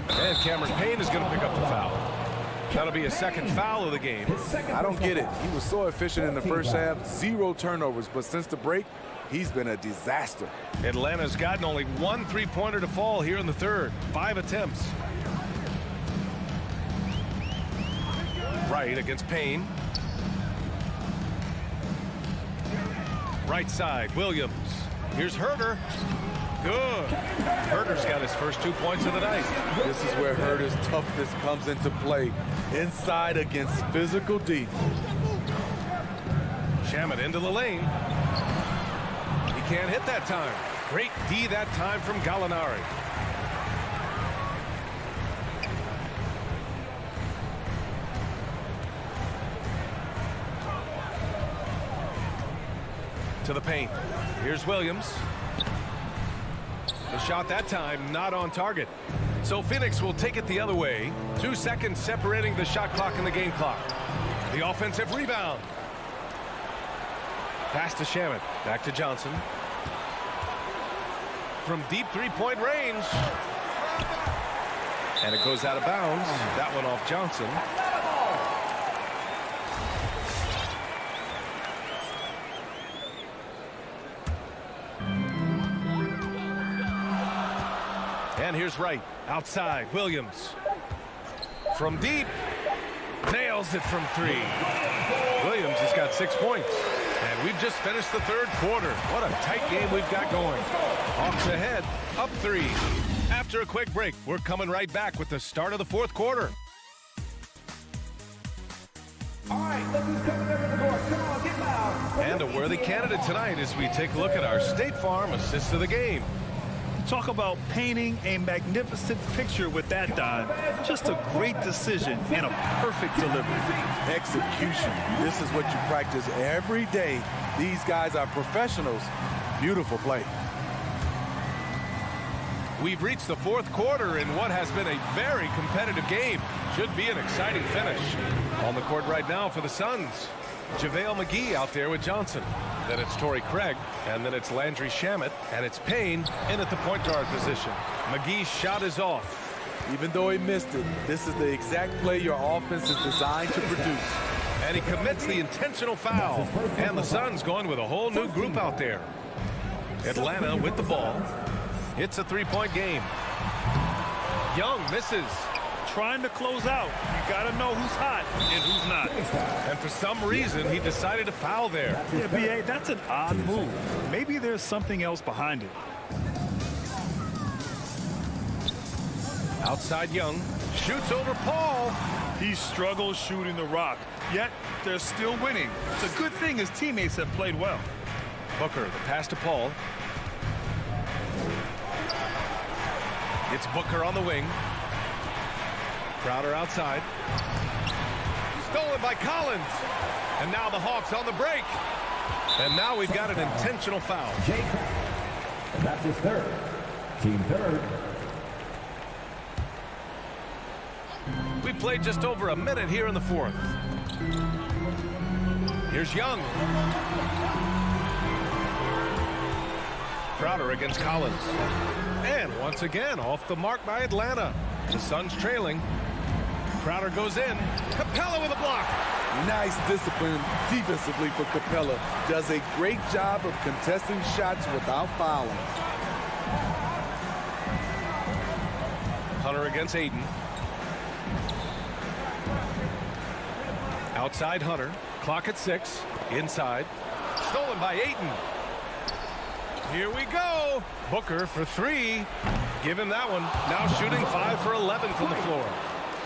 [SPEAKER 1] And Cameron Payne is going to pick up the foul. That'll be a second foul of the game.
[SPEAKER 7] I don't get it. He was so efficient in the first half. 0 turnovers. But since the break, he's been a disaster.
[SPEAKER 1] Atlanta's gotten only 1 3-pointer to fall here in the third. 5 attempts. Right against Payne. Right side, Williams. Here's Herter. Good. Herter's got his first 2 points of the night.
[SPEAKER 7] This is where Herter's toughness comes into play. Inside against physical D.
[SPEAKER 1] Shamet into the lane. He can't hit that time. Great D that time from Gallinari. To the paint. Here's Williams. The shot that time not on target. So Phoenix will take it the other way. 2 seconds separating the shot clock and the game clock. The offensive rebound. Pass to Shamet. Back to Johnson. From deep 3-point range. And it goes out of bounds. That one off Johnson. And here's Wright. Outside. Williams. From deep. Nails it from 3. Williams has got 6 points. And we've just finished the third quarter. What a tight game we've got going. Hawks ahead. Up 3. After a quick break, we're coming right back with the start of the fourth quarter. And a worthy candidate tonight as we take a look at our State Farm assist of the game.
[SPEAKER 3] Talk about painting a magnificent picture with that dive. Just a great decision and a perfect delivery.
[SPEAKER 7] Execution. This is what you practice every day. These guys are professionals. Beautiful play.
[SPEAKER 1] We've reached the fourth quarter in what has been a very competitive game. Should be an exciting finish. On the court right now for the Suns, JaVale McGee out there with Johnson. Then it's Torrey Craig, and then it's Landry Shamet, and it's Payne in at the point guard position. McGee's shot is off.
[SPEAKER 7] Even though he missed it, this is the exact play your offense is designed to produce.
[SPEAKER 1] And he commits the intentional foul. And the Suns going with a whole new group out there. Atlanta with the ball. It's a three-point game. Young misses.
[SPEAKER 3] Trying to close out. You got to know who's hot and who's not.
[SPEAKER 1] And for some reason, he decided to foul there.
[SPEAKER 3] Yeah, B.A., that's an odd move. Maybe there's something else behind it.
[SPEAKER 1] Outside Young. Shoots over Paul.
[SPEAKER 3] He struggles shooting the rock, yet they're still winning. It's a good thing his teammates have played well.
[SPEAKER 1] Booker, the pass to Paul. It's Booker on the wing. Crowder outside. Stolen by Collins. And now the Hawks on the break. And now we've got an intentional foul.
[SPEAKER 4] And that's his third. Team third.
[SPEAKER 1] We played just over a minute here in the fourth. Here's Young. Crowder against Collins. And once again, off the mark by Atlanta. The Suns trailing. Crowder goes in. Capella with a block.
[SPEAKER 7] Nice discipline defensively for Capella. Does a great job of contesting shots without fouling.
[SPEAKER 1] Hunter against Aiden. Outside Hunter. Clock at 6. Inside. Stolen by Aiden. Here we go. Booker for 3. Give him that one. Now shooting 5 for 11 from the floor.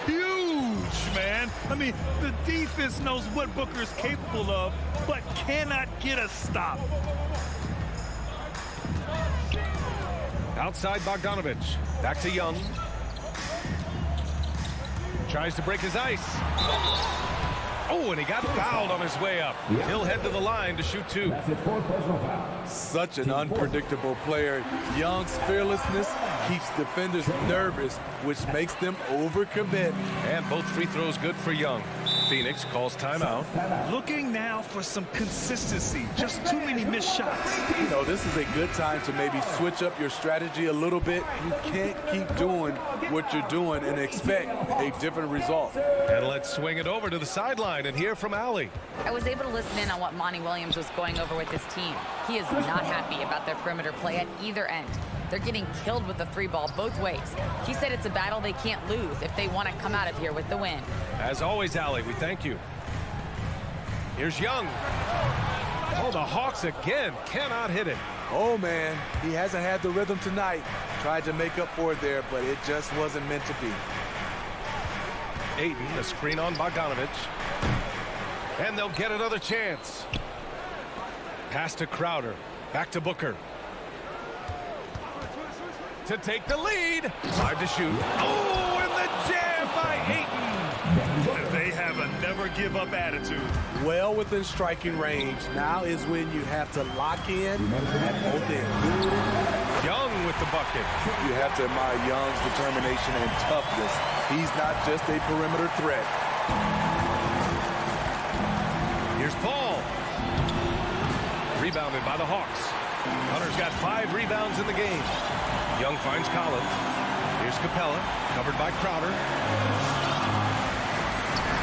[SPEAKER 3] Huge, man. I mean, the defense knows what Booker's capable of, but cannot get a stop.
[SPEAKER 1] Outside Bogdanovic. Back to Young. Tries to break his ice. Oh, and he got fouled on his way up. He'll head to the line to shoot 2.
[SPEAKER 4] That's it for personal foul.
[SPEAKER 7] Such an unpredictable player. Young's fearlessness keeps defenders nervous, which makes them overcommit.
[SPEAKER 1] And both free throws good for Young. Phoenix calls timeout.
[SPEAKER 3] Looking now for some consistency. Just too many missed shots.
[SPEAKER 7] You know, this is a good time to maybe switch up your strategy a little bit. You can't keep doing what you're doing and expect a different result.
[SPEAKER 1] And let's swing it over to the sideline and hear from Allie.
[SPEAKER 5] I was able to listen in on what Monty Williams was going over with his team. He is not happy about their perimeter play at either end. They're getting killed with the 3-ball both ways. He said it's a battle they can't lose if they want to come out of here with the win.
[SPEAKER 1] As always, Allie, we thank you. Here's Young. Oh, the Hawks again cannot hit it.
[SPEAKER 7] Oh, man, he hasn't had the rhythm tonight. Tried to make up for it there, but it just wasn't meant to be.
[SPEAKER 1] Aiden, a screen on Bogdanovic. And they'll get another chance. Pass to Crowder. Back to Booker. To take the lead. 5 to shoot. Oh, and the jam by Aiden.
[SPEAKER 3] They have a never-give-up attitude.
[SPEAKER 7] Well within striking range. Now is when you have to lock in at both ends.
[SPEAKER 1] Young with the bucket.
[SPEAKER 7] You have to admire Young's determination and toughness. He's not just a perimeter threat.
[SPEAKER 1] Here's Paul. Rebounded by the Hawks. Hunter's got 5 rebounds in the game. Young finds Collins. Here's Capella, covered by Crowder.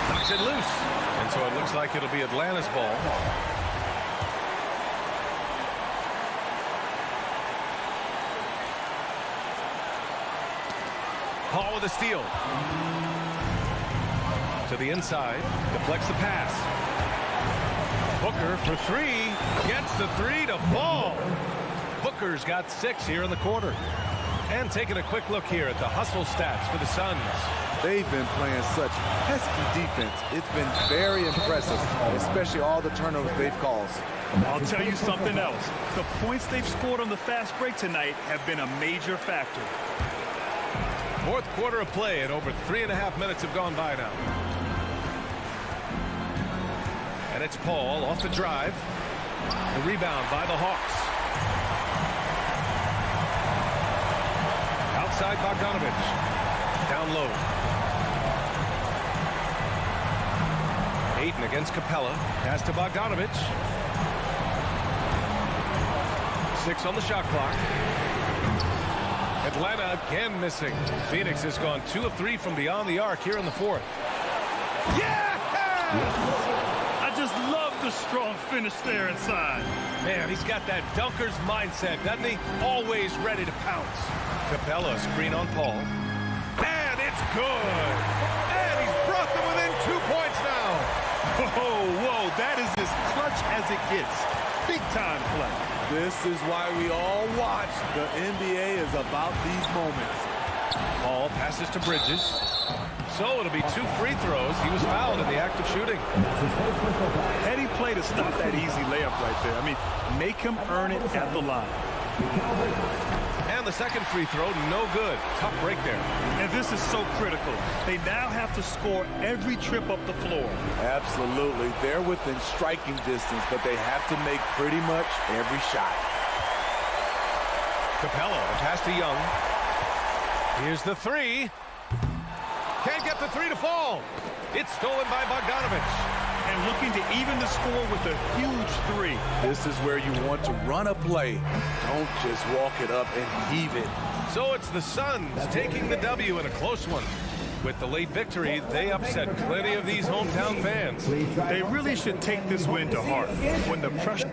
[SPEAKER 1] Knocks it loose. And so it looks like it'll be Atlanta's ball. Paul with a steal. To the inside. Deflects the pass. Booker for 3. Gets the 3 to fall. Booker's got 6 here in the quarter. And taking a quick look here at the hustle stats for the Suns.
[SPEAKER 7] They've been playing such pesky defense. It's been very impressive, especially all the turnovers they've caused.
[SPEAKER 3] I'll tell you something else. The points they've scored on the fast break tonight have been a major factor.
[SPEAKER 1] Fourth quarter of play, and over 3.5 minutes have gone by now. And it's Paul off the drive. The rebound by the Hawks. Outside Bogdanovic. Down low. Ayton against Capella. Pass to Bogdanovic. 6 on the shot clock. Atlanta again missing. Phoenix has gone 2 of 3 from beyond the arc here in the fourth.
[SPEAKER 3] Yeah! I just love the strong finish there inside.
[SPEAKER 1] Man, he's got that dunker's mindset, doesn't he? Always ready to pounce. Capella screen on Paul. And it's good. And he's brought them within 2 points now.
[SPEAKER 3] Whoa, that is as clutch as it gets. Big time play.
[SPEAKER 7] This is why we all watch. The NBA is about these moments.
[SPEAKER 1] Paul passes to Bridges. So it'll be 2 free throws. He was fouled in the act of shooting.
[SPEAKER 3] Heady play to stop that easy layup right there. I mean, make him earn it at the line.
[SPEAKER 1] And the second free throw, no good. Tough break there.
[SPEAKER 3] And this is so critical. They now have to score every trip up the floor.
[SPEAKER 7] Absolutely. They're within striking distance, but they have to make pretty much every shot.
[SPEAKER 1] Capella, the pass to Young. Here's the 3. Can't get the 3 to fall. It's stolen by Bogdanovic.
[SPEAKER 3] And looking to even the score with a huge 3.
[SPEAKER 7] This is where you want to run a play. Don't just walk it up and heave it.
[SPEAKER 1] So it's the Suns taking the W in a close one. With the late victory, they upset plenty of these hometown fans.
[SPEAKER 3] They really should take this win to heart. When the pressure...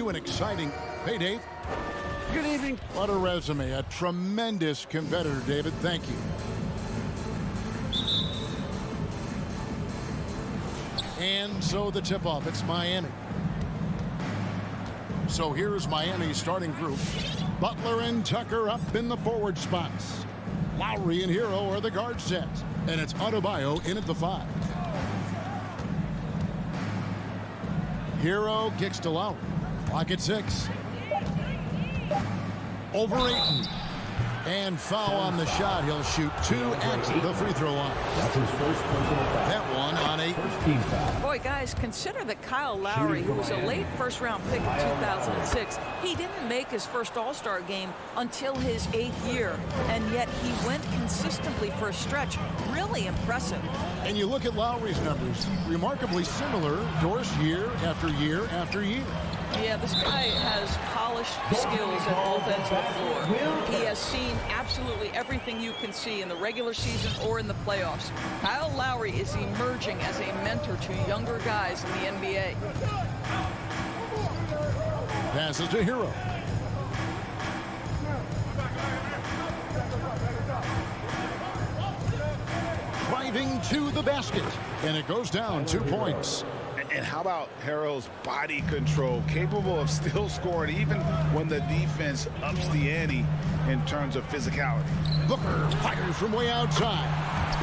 [SPEAKER 6] you an exciting... Hey, Dave.
[SPEAKER 9] Good evening.
[SPEAKER 6] What a resume. A tremendous competitor, David. Thank you. And so the tip-off. It's Miami. So here's Miami's starting group. Butler and Tucker up in the forward spots. Lowry and Hero are the guard sets. And it's Adebayo in at the 5. Hero kicks to Lowry. Clock at 6. Over Ayton. And foul on the shot. He'll shoot 2 at the free throw line.
[SPEAKER 4] That's his first personal foul.
[SPEAKER 6] That one on Ayton.
[SPEAKER 4] First team foul.
[SPEAKER 11] Boy, guys, consider that Kyle Lowry, who was a late first-round pick in 2006, he didn't make his first All-Star game until his 8th year, and yet he went consistently for a stretch. Really impressive.
[SPEAKER 6] And you look at Lowry's numbers, remarkably similar, Doris, year after year after year.
[SPEAKER 11] Yeah, this guy has polished skills at both ends of the floor. He has seen absolutely everything you can see in the regular season or in the playoffs. Kyle Lowry is emerging as a mentor to younger guys in the NBA.
[SPEAKER 6] Passes to Hero. Driving to the basket. And it goes down 2 points.
[SPEAKER 8] And how about Harrell's body control, capable of still scoring even when the defense ups the ante in terms of physicality.
[SPEAKER 6] Booker fires from way outside.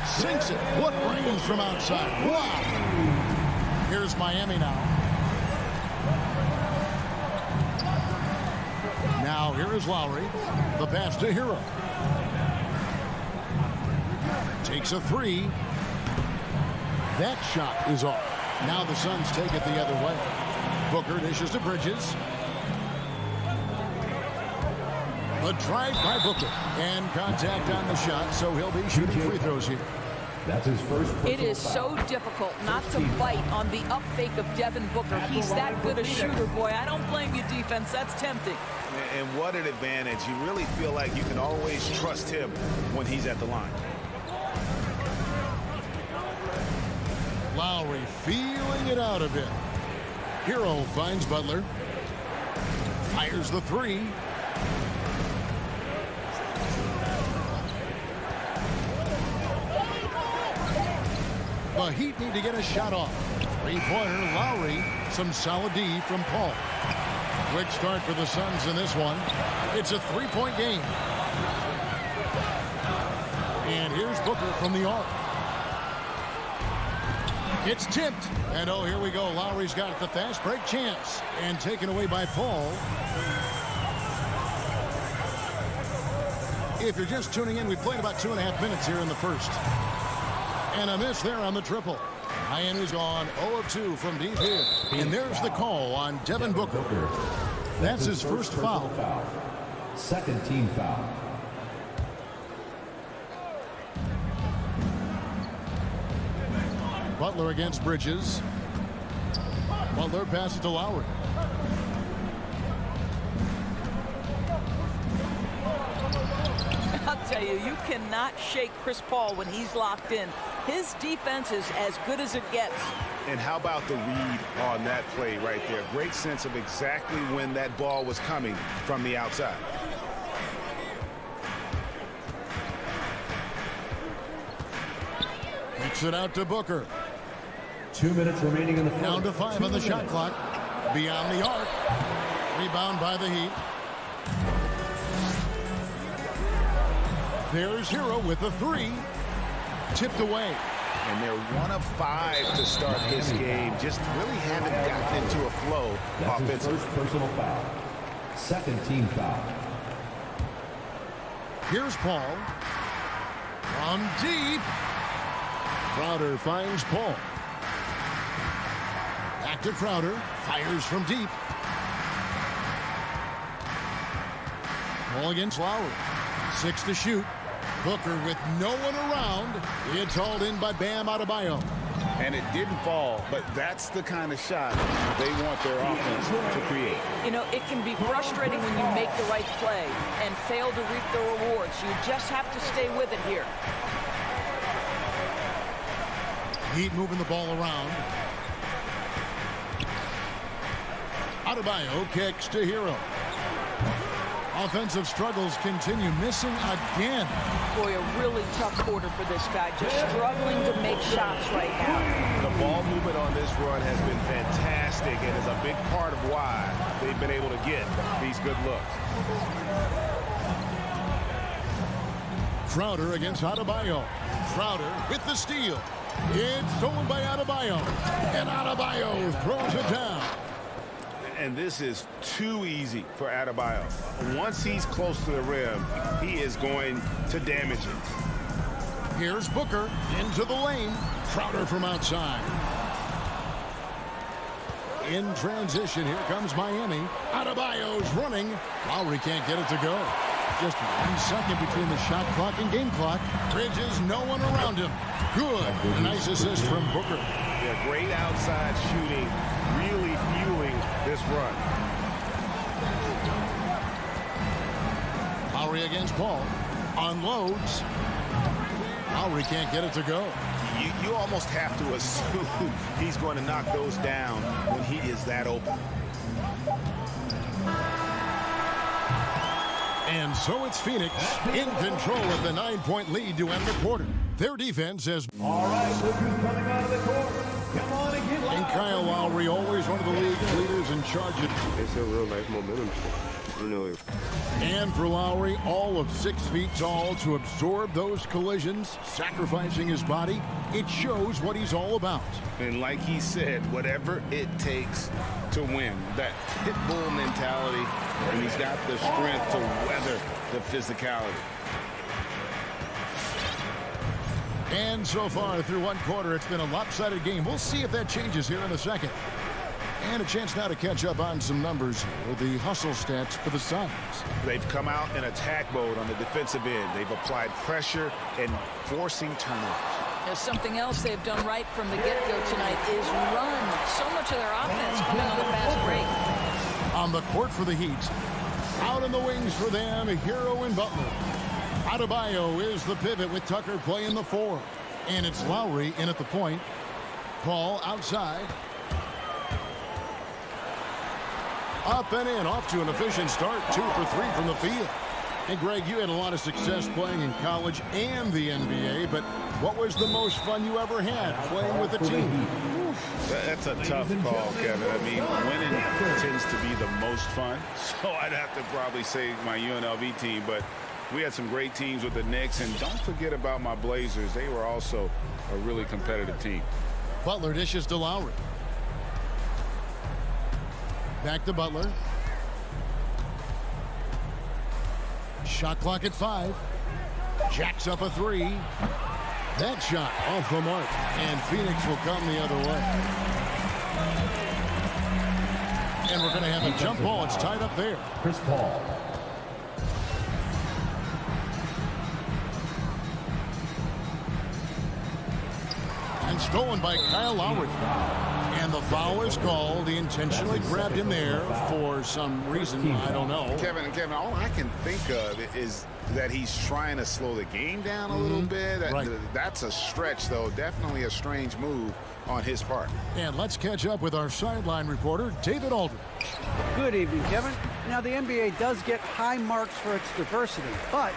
[SPEAKER 6] Sinks it. What range from outside? Wow. Here's Miami now. Now here is Lowry. The pass to Hero. Takes a 3. That shot is off. Now the Suns take it the other way. Booker dishes to Bridges. A drive by Booker. And contact on the shot, so he'll be shooting free throws here.
[SPEAKER 4] That's his first.
[SPEAKER 11] It is so difficult not to bite on the up fake of Devin Booker. He's that good a shooter, boy. I don't blame you, defense. That's tempting.
[SPEAKER 8] And what an advantage. You really feel like you can always trust him when he's at the line.
[SPEAKER 6] Lowry feeling it out a bit. Hero finds Butler. Fires the 3. The Heat need to get a shot off. 3-pointer, Lowry. Some solid D from Paul. Quick start for the Suns in this one. It's a 3-point game. And here's Booker from the arc. It's tipped. And oh, here we go. Lowry's got the fast break chance. And taken away by Paul. If you're just tuning in, we played about 2.5 minutes here in the first. And a miss there on the triple. Miami's gone 0 of 2 from deep here. And there's the call on Devin Booker. That's his first foul.
[SPEAKER 4] Second team foul.
[SPEAKER 6] Butler against Bridges. Butler passes to Lowry.
[SPEAKER 11] I'll tell you, you cannot shake Chris Paul when he's locked in. His defense is as good as it gets.
[SPEAKER 8] And how about the read on that play right there? Great sense of exactly when that ball was coming from the outside.
[SPEAKER 6] Kicks it out to Booker.
[SPEAKER 4] 2 minutes remaining in the fourth.
[SPEAKER 6] Down to 5 on the shot clock. Beyond the arc. Rebound by the Heat. There's Hero with a 3. Tipped away.
[SPEAKER 8] And they're 1 of 5 to start this game. Just really haven't gotten into a flow offensively.
[SPEAKER 4] That's his first personal foul. Second team foul.
[SPEAKER 6] Here's Paul. From deep. Crowder finds Paul. Back to Crowder. Fires from deep. Paul against Lowry. 6 to shoot. Booker with no one around. It's hauled in by Bam Adebayo.
[SPEAKER 8] And it didn't fall, but that's the kind of shot they want their offense to create.
[SPEAKER 11] You know, it can be frustrating when you make the right play and fail to reap the rewards. You just have to stay with it here. Heat
[SPEAKER 6] moving the ball around. Adebayo kicks to Hero. Offensive struggles continue, missing again.
[SPEAKER 11] Boy, a really tough quarter for this guy, just struggling to make shots right now.
[SPEAKER 8] The ball movement on this run has been fantastic and is a big part of why they've been able to get these good looks.
[SPEAKER 6] Crowder against Adebayo. Crowder with the steal. It's stolen by Adebayo. And Adebayo throws it down.
[SPEAKER 8] And this is too easy for Adebayo. Once he's close to the rim, he is going to damage it.
[SPEAKER 6] Here's Booker into the lane. Crowder from outside. In transition, here comes Miami. Adebayo's running. Lowry can't get it to go. Just 1 second between the shot clock and game clock. Bridges, no one around him. Good. A nice assist from Booker.
[SPEAKER 8] Yeah, great outside shooting, really fueling this run.
[SPEAKER 6] Lowry against Paul. Unloads. Lowry can't get it to go.
[SPEAKER 8] You almost have to assume he's going to knock those down when he is that open.
[SPEAKER 6] And so it's Phoenix in control of the 9-point lead to end the quarter. Their defense has...
[SPEAKER 4] All right, look who's coming out of the court. Come on and get loud.
[SPEAKER 6] And Kyle Lowry, always one of the league's leaders in charge of...
[SPEAKER 12] It's a real life momentum. You know,
[SPEAKER 6] and for Lowry, all of 6 feet tall to absorb those collisions, sacrificing his body, it shows what he's all about.
[SPEAKER 8] And like he said, whatever it takes to win, that pit bull mentality, and he's got the strength to weather the physicality.
[SPEAKER 6] And so far through 1 quarter, it's been a lopsided game. We'll see if that changes here in a second. And a chance now to catch up on some numbers here. The hustle stats for the Suns.
[SPEAKER 8] They've come out in attack mode on the defensive end. They've applied pressure and forcing turnovers.
[SPEAKER 11] There's something else they've done right from the get-go tonight is run. So much of their offense coming on the fast break.
[SPEAKER 6] On the court for the Heat. Out in the wings for them, Hero and Butler. Adebayo is the pivot with Tucker playing the 4. And it's Lowry in at the point. Paul outside. Up and in, off to an efficient start. 2 for 3 from the field. And Greg, you had a lot of success playing in college and the NBA, but what was the most fun you ever had playing with a team?
[SPEAKER 8] That's a tough call, Kevin. I mean, winning tends to be the most fun. So I'd have to probably say my UNLV team, but we had some great teams with the Knicks, and don't forget about my Blazers. They were also a really competitive team.
[SPEAKER 6] Butler dishes to Lowry. Back to Butler. Shot clock at 5. Jacks up a 3. That shot off the mark. And Phoenix will come the other way. And we're going to have a jump ball. It's tied up there.
[SPEAKER 4] Chris Paul.
[SPEAKER 6] And stolen by Kyle Lowry. And the foul is called. He intentionally grabbed him there for some reason. I don't know.
[SPEAKER 8] Kevin, all I can think of is that he's trying to slow the game down a little bit. That's a stretch, though. Definitely a strange move on his part.
[SPEAKER 6] And let's catch up with our sideline reporter, David Aldridge.
[SPEAKER 9] Good evening, Kevin. Now, the NBA does get high marks for its diversity, but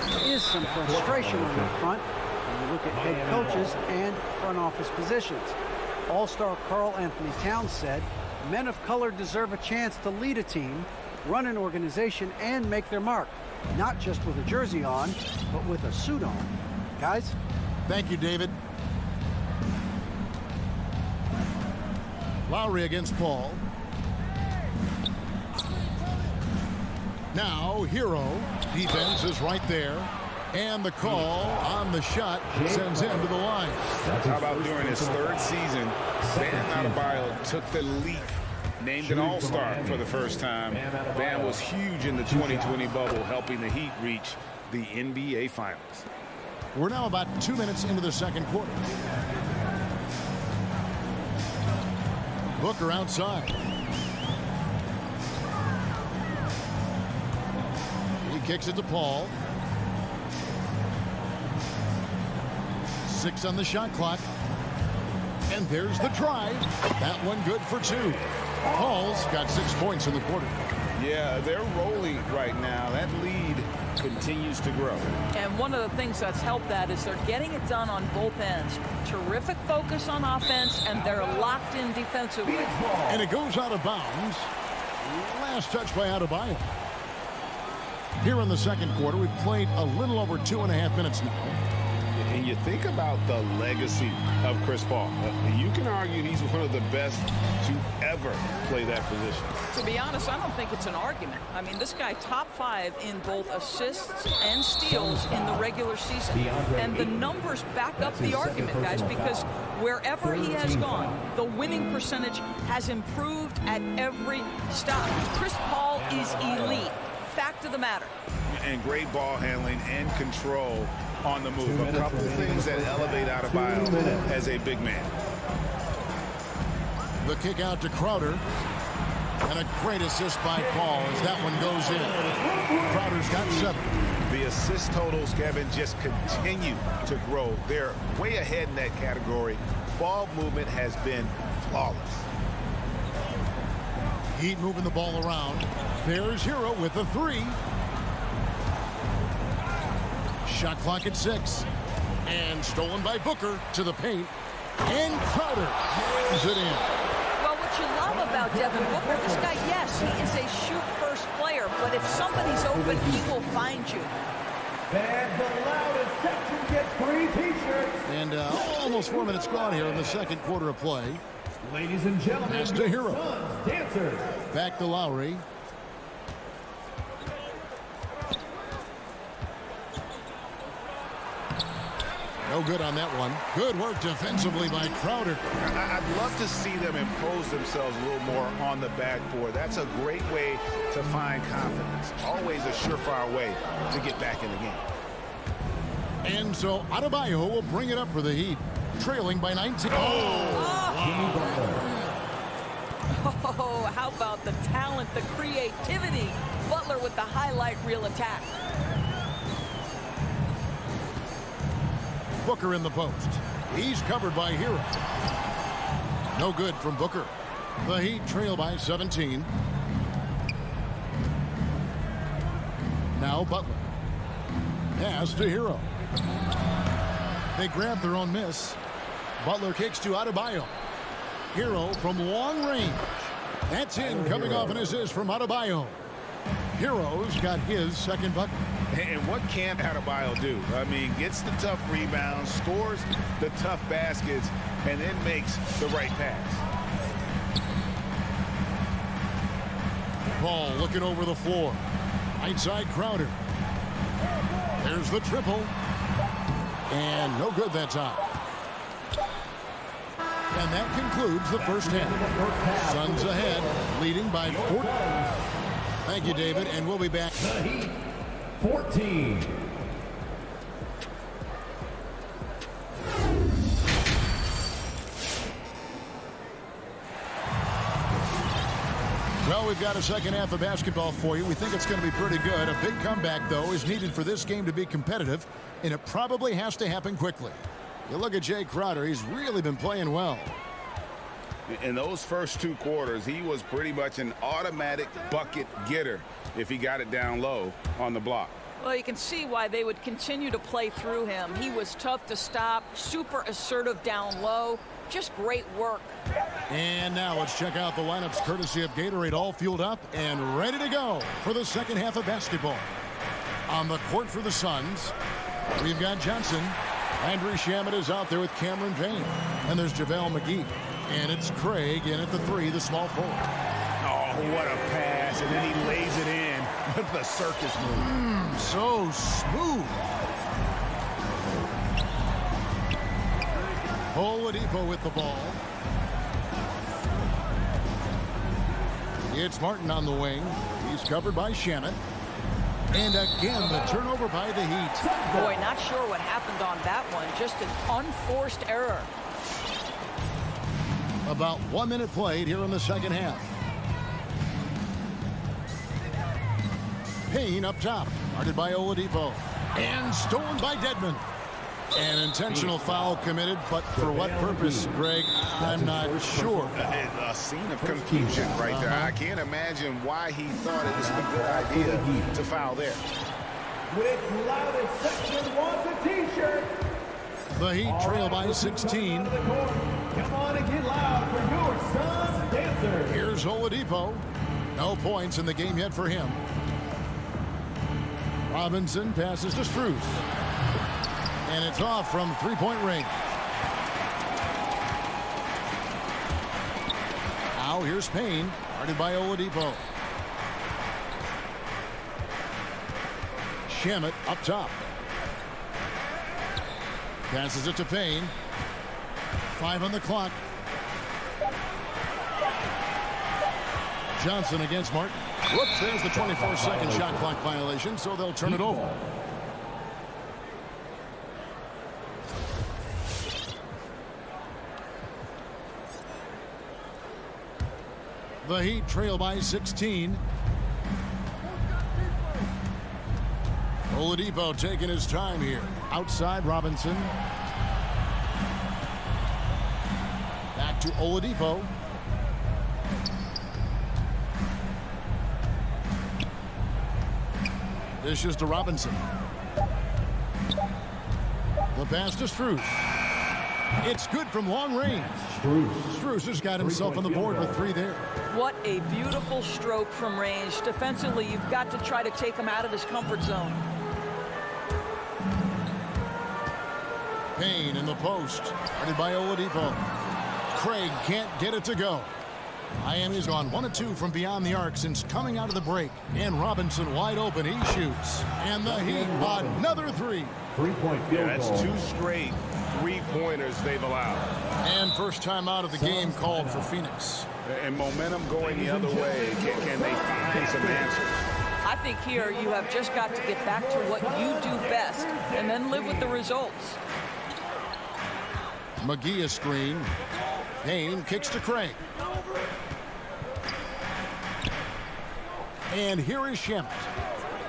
[SPEAKER 9] there is some frustration on that front when you look at head coaches and front office positions. All-star Karl Anthony Towns said, men of color deserve a chance to lead a team, run an organization, and make their mark. Not just with a jersey on, but with a suit on. Guys?
[SPEAKER 6] Thank you, David. Lowry against Paul. Now, Hero. Defense is right there. And the call on the shot sends him to the line.
[SPEAKER 8] How about during his 3rd season, Bam Adebayo took the leap, named an all-star for the first time. Bam was huge in the 2020 bubble, helping the Heat reach the NBA Finals.
[SPEAKER 6] We're now about 2 minutes into the second quarter. Booker outside. He kicks it to Paul. 6 on the shot clock. And there's the drive. That one good for 2. Paul's got 6 points in the quarter.
[SPEAKER 8] Yeah, they're rolling right now. That lead continues to grow.
[SPEAKER 11] And one of the things that's helped that is they're getting it done on both ends. Terrific focus on offense, and they're locked in defensively.
[SPEAKER 6] And it goes out of bounds. Last touch by Adebayo. Here in the second quarter, we've played a little over 2.5 minutes now.
[SPEAKER 8] And you think about the legacy of Chris Paul. You can argue he's one of the best to ever play that position.
[SPEAKER 11] To be honest, I don't think it's an argument. I mean, this guy top 5 in both assists and steals in the regular season. And the numbers back up the argument, guys, because wherever he has gone, the winning percentage has improved at every stop. Chris Paul is elite. Fact of the matter.
[SPEAKER 8] And great ball handling and control on the move. A couple of things that elevate Adebayo as a big man.
[SPEAKER 6] The kick out to Crowder. And a great assist by Paul as that one goes in. Crowder's got 7.
[SPEAKER 8] The assist totals, Kevin, just continue to grow. They're way ahead in that category. Ball movement has been flawless.
[SPEAKER 6] Heat moving the ball around. There's Hero with a 3. Shot clock at 6. And stolen by Booker to the paint. And Crowder hangs it in.
[SPEAKER 11] Well, what you love about Devin Booker, this guy, yes, he is a shoot-first player, but if somebody's open, he will find you.
[SPEAKER 4] And the loudest section gets free T-shirts.
[SPEAKER 6] And almost 4 minutes gone here in the second quarter of play.
[SPEAKER 4] Ladies and gentlemen,
[SPEAKER 6] Pass to Hero.
[SPEAKER 4] Suns dancers.
[SPEAKER 6] Back to Lowry. No good on that one. Good work defensively by Crowder.
[SPEAKER 8] I'd love to see them impose themselves a little more on the backboard. That's a great way to find confidence. Always a surefire way to get back in the game.
[SPEAKER 6] And so Adebayo will bring it up for the Heat, trailing by 19.
[SPEAKER 11] Oh, how about the talent, the creativity? Butler with the highlight reel attack.
[SPEAKER 6] Booker in the post. He's covered by Hero. No good from Booker. The Heat trail by 17. Now Butler. Pass to Hero. They grab their own miss. Butler kicks to Adebayo. Hero from long range. That's in, coming off an assist from Adebayo. Hero's got his second bucket.
[SPEAKER 8] And what can't Adebayo do? I mean, gets the tough rebounds, scores the tough baskets, and then makes the right pass.
[SPEAKER 6] Paul looking over the floor. Right side Crowder. There's the triple. And no good that time. And that concludes the first half. Suns ahead, leading by 4. Thank you, David, and we'll be back.
[SPEAKER 4] The Heat, 14.
[SPEAKER 6] Well, we've got a second half of basketball for you. We think it's going to be pretty good. A big comeback, though, is needed for this game to be competitive, and it probably has to happen quickly. You look at Jay Crowder, he's really been playing well.
[SPEAKER 8] In those first 2 quarters, he was pretty much an automatic bucket getter if he got it down low on the block.
[SPEAKER 11] Well, you can see why they would continue to play through him. He was tough to stop, super assertive down low. Just great work.
[SPEAKER 6] And now let's check out the lineups courtesy of Gatorade, all fueled up and ready to go for the second half of basketball. On the court for the Suns, we've got Johnson. Andrew Shamet is out there with Cameron Payne. And there's JaVale McGee. And it's Craig in at the 3, the small forward.
[SPEAKER 8] Oh, what a pass. And then he lays it in with the circus move.
[SPEAKER 6] So smooth. Oladipo with the ball. It's Martin on the wing. He's covered by Shamet. And again, the turnover by the Heat.
[SPEAKER 11] Boy, not sure what happened on that one. Just an unforced error.
[SPEAKER 6] About 1 minute played here in the second half. Payne up top. Guarded by Oladipo. And stolen by Dedmon. An intentional foul committed, but for what purpose, Greg? I'm not sure.
[SPEAKER 8] A scene of confusion right there. I can't imagine why he thought it was a good idea to foul there.
[SPEAKER 4] With loudest section wants a t-shirt.
[SPEAKER 6] The Heat trail by 16.
[SPEAKER 4] Come on and get loud for your Suns dancers.
[SPEAKER 6] Here's Oladipo. No points in the game yet for him. Robinson passes to Strus. And it's off from three-point range. Now here's Payne, guarded by Oladipo. Shamet up top. Passes it to Payne. 5 on the clock. Johnson against Martin. Whoops, there's the 24-second shot clock violation, so they'll turn it over. The Heat trail by 16. Oladipo taking his time here. Outside Robinson. Back to Oladipo. Dishes to Robinson. The pass to Strus. It's good from long range. Strus has got himself on the board with 3 there.
[SPEAKER 11] What a beautiful stroke from range. Defensively, you've got to try to take him out of his comfort zone.
[SPEAKER 6] Payne in the post. Guarded by Oladipo. Craig can't get it to go. Miami's gone 1 of 2 from beyond the arc since coming out of the break. And Robinson wide open. He shoots. And the Heat another 3.
[SPEAKER 4] Three-point field
[SPEAKER 8] That's
[SPEAKER 4] goal.
[SPEAKER 8] 2 straight three-pointers they've allowed.
[SPEAKER 6] And first time out of the game called for Phoenix.
[SPEAKER 8] And momentum going the other way. Can they find some answers?
[SPEAKER 11] I think here you have just got to get back to what you do best and then live with the results.
[SPEAKER 6] McGee a screen. Payne kicks to Craig. And here is Shamet.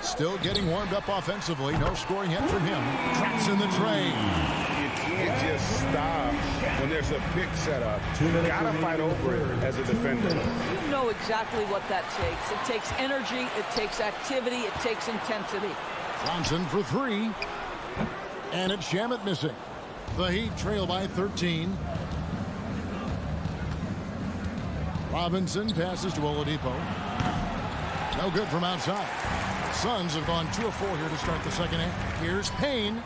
[SPEAKER 6] Still getting warmed up offensively. No scoring yet from him. Traps in the Trae.
[SPEAKER 8] You can't just stop when there's a pick set up. You gotta fight over it as a defender.
[SPEAKER 11] You know exactly what that takes. It takes energy, it takes activity, it takes intensity.
[SPEAKER 6] Johnson for 3. And it's Shamet missing. The Heat trail by 13. Robinson passes to Oladipo. No good from outside. Suns have gone 2 of 4 here to start the second half. Here's Payne.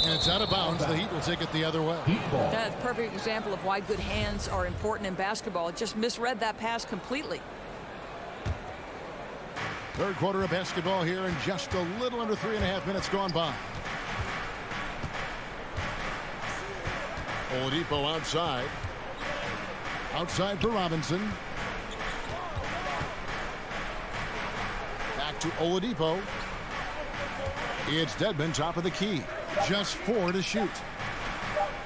[SPEAKER 6] And it's out of bounds. The Heat will take it the other way.
[SPEAKER 11] That's a perfect example of why good hands are important in basketball. It just misread that pass completely.
[SPEAKER 6] Third quarter of basketball here and just a little under 3.5 minutes gone by. Oladipo outside. Outside for Robinson. Back to Oladipo. It's Dedmon top of the key. Just 4 to shoot.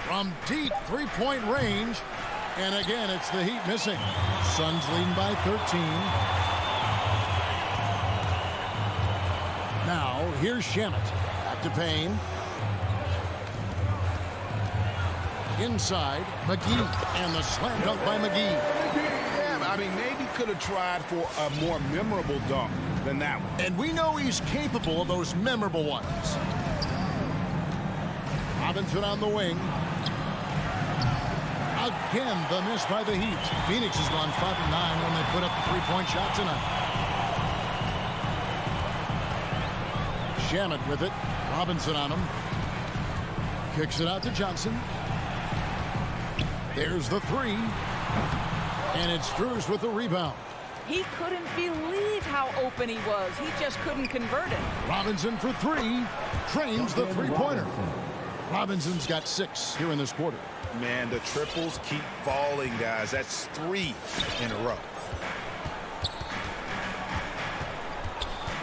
[SPEAKER 6] From deep three-point range. And again, it's the Heat missing. Suns leading by 13. Now, here's Shamet. Back to Payne. Inside, McGee. And the slam dunk by McGee.
[SPEAKER 8] Yeah, I mean, maybe could have tried for a more memorable dunk than that one.
[SPEAKER 6] And we know he's capable of those memorable ones. Robinson on the wing. Again, the miss by the Heat. Phoenix has gone 5 of 9 when they put up the three-point shot tonight. Shamet with it. Robinson on him. Kicks it out to Johnson. There's the 3. And it's Strus with the rebound.
[SPEAKER 11] He couldn't believe how open he was. He just couldn't convert it.
[SPEAKER 6] Robinson for 3. Trains the three-pointer. Robinson's got 6 here in this quarter.
[SPEAKER 8] Man, the triples keep falling, guys. That's 3 in a row.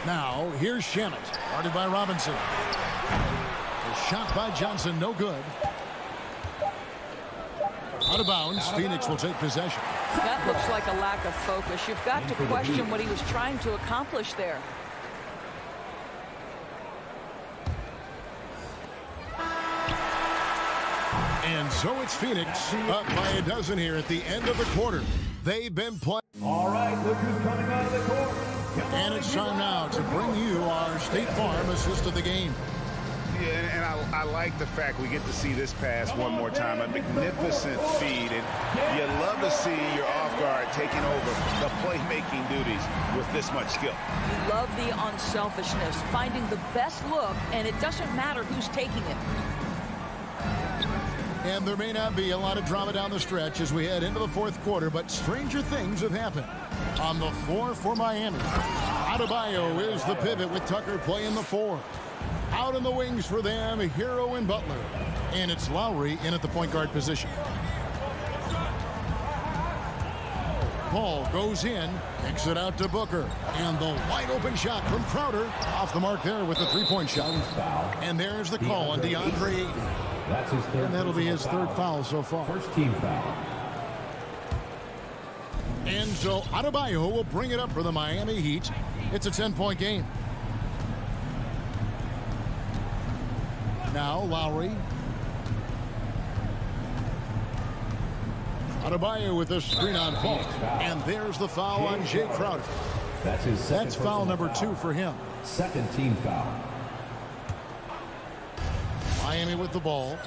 [SPEAKER 6] Now, here's Shamet, guarded by Robinson. The shot by Johnson, no good. Out of bounds, Phoenix will take possession.
[SPEAKER 11] That looks like a lack of focus. You've got to question what he was trying to accomplish there.
[SPEAKER 6] And so it's Phoenix up by a dozen here at the end of the quarter. They've been playing.
[SPEAKER 4] All right, look who's coming out of the court.
[SPEAKER 6] And it's time now to bring you our State Farm assist of the game.
[SPEAKER 8] Yeah, and I like the fact we get to see this pass one more time. A magnificent feed, and you love to see your off guard taking over the playmaking duties with this much skill.
[SPEAKER 11] You love the unselfishness, finding the best look, and it doesn't matter who's taking it.
[SPEAKER 6] And there may not be a lot of drama down the stretch as we head into the fourth quarter, but stranger things have happened. On the floor for Miami, Adebayo is the pivot with Tucker playing the 4. Out in the wings for them, Hero and Butler. And it's Lowry in at the point guard position. Paul goes in, kicks it out to Booker. And the wide open shot from Crowder. Off the mark there with the three-point shot. And there's the call on DeAndre Ayton.
[SPEAKER 4] That's his third.
[SPEAKER 6] And that'll be his third foul so far.
[SPEAKER 4] First team foul.
[SPEAKER 6] And so Adebayo will bring it up for the Miami Heat. It's a 10-point game. Now Lowry. Adebayo with the screen on Paul. And there's the foul on Jay Crowder. That's foul number 2 for him.
[SPEAKER 4] Second team foul.
[SPEAKER 6] Miami with the ball.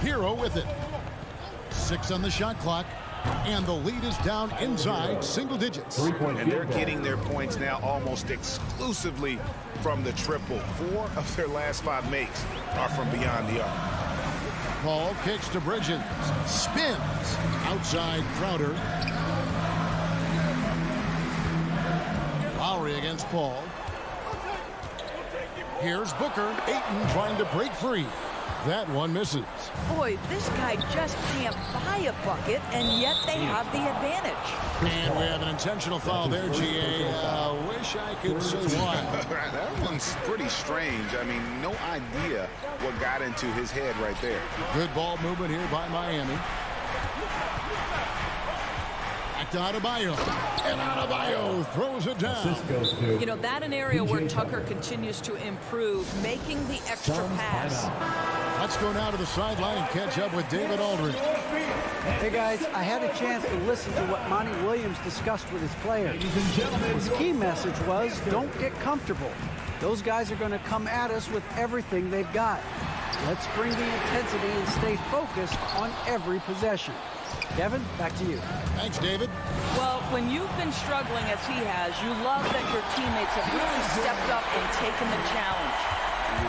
[SPEAKER 6] Hero with it. 6 on the shot clock. And the lead is down inside single digits.
[SPEAKER 8] And they're getting their points now almost exclusively from the triple. 4 of their last 5 makes are from beyond the arc.
[SPEAKER 6] Paul kicks to Bridges. Spins. Outside Crowder. Lowry against Paul. Here's Booker. Ayton trying to break free. That one misses.
[SPEAKER 11] Boy, this guy just can't buy a bucket, and yet they have the advantage.
[SPEAKER 6] And we have an intentional foul there, GA. Wish I could say why.
[SPEAKER 8] That one's pretty strange. I mean, no idea what got into his head right there.
[SPEAKER 6] Good ball movement here by Miami. Back to Adebayo. And Adebayo throws it down.
[SPEAKER 11] You know, that an area where Tucker continues to improve, making the extra pass.
[SPEAKER 6] Let's go now to the sideline and catch up with David Aldridge.
[SPEAKER 9] Hey, guys, I had a chance to listen to what Monty Williams discussed with his players. His key message was, don't get comfortable. Those guys are going to come at us with everything they've got. Let's bring the intensity and stay focused on every possession. Devin, back to you.
[SPEAKER 6] Thanks, David.
[SPEAKER 11] Well, when you've been struggling as he has, you love that your teammates have really stepped up and taken the challenge.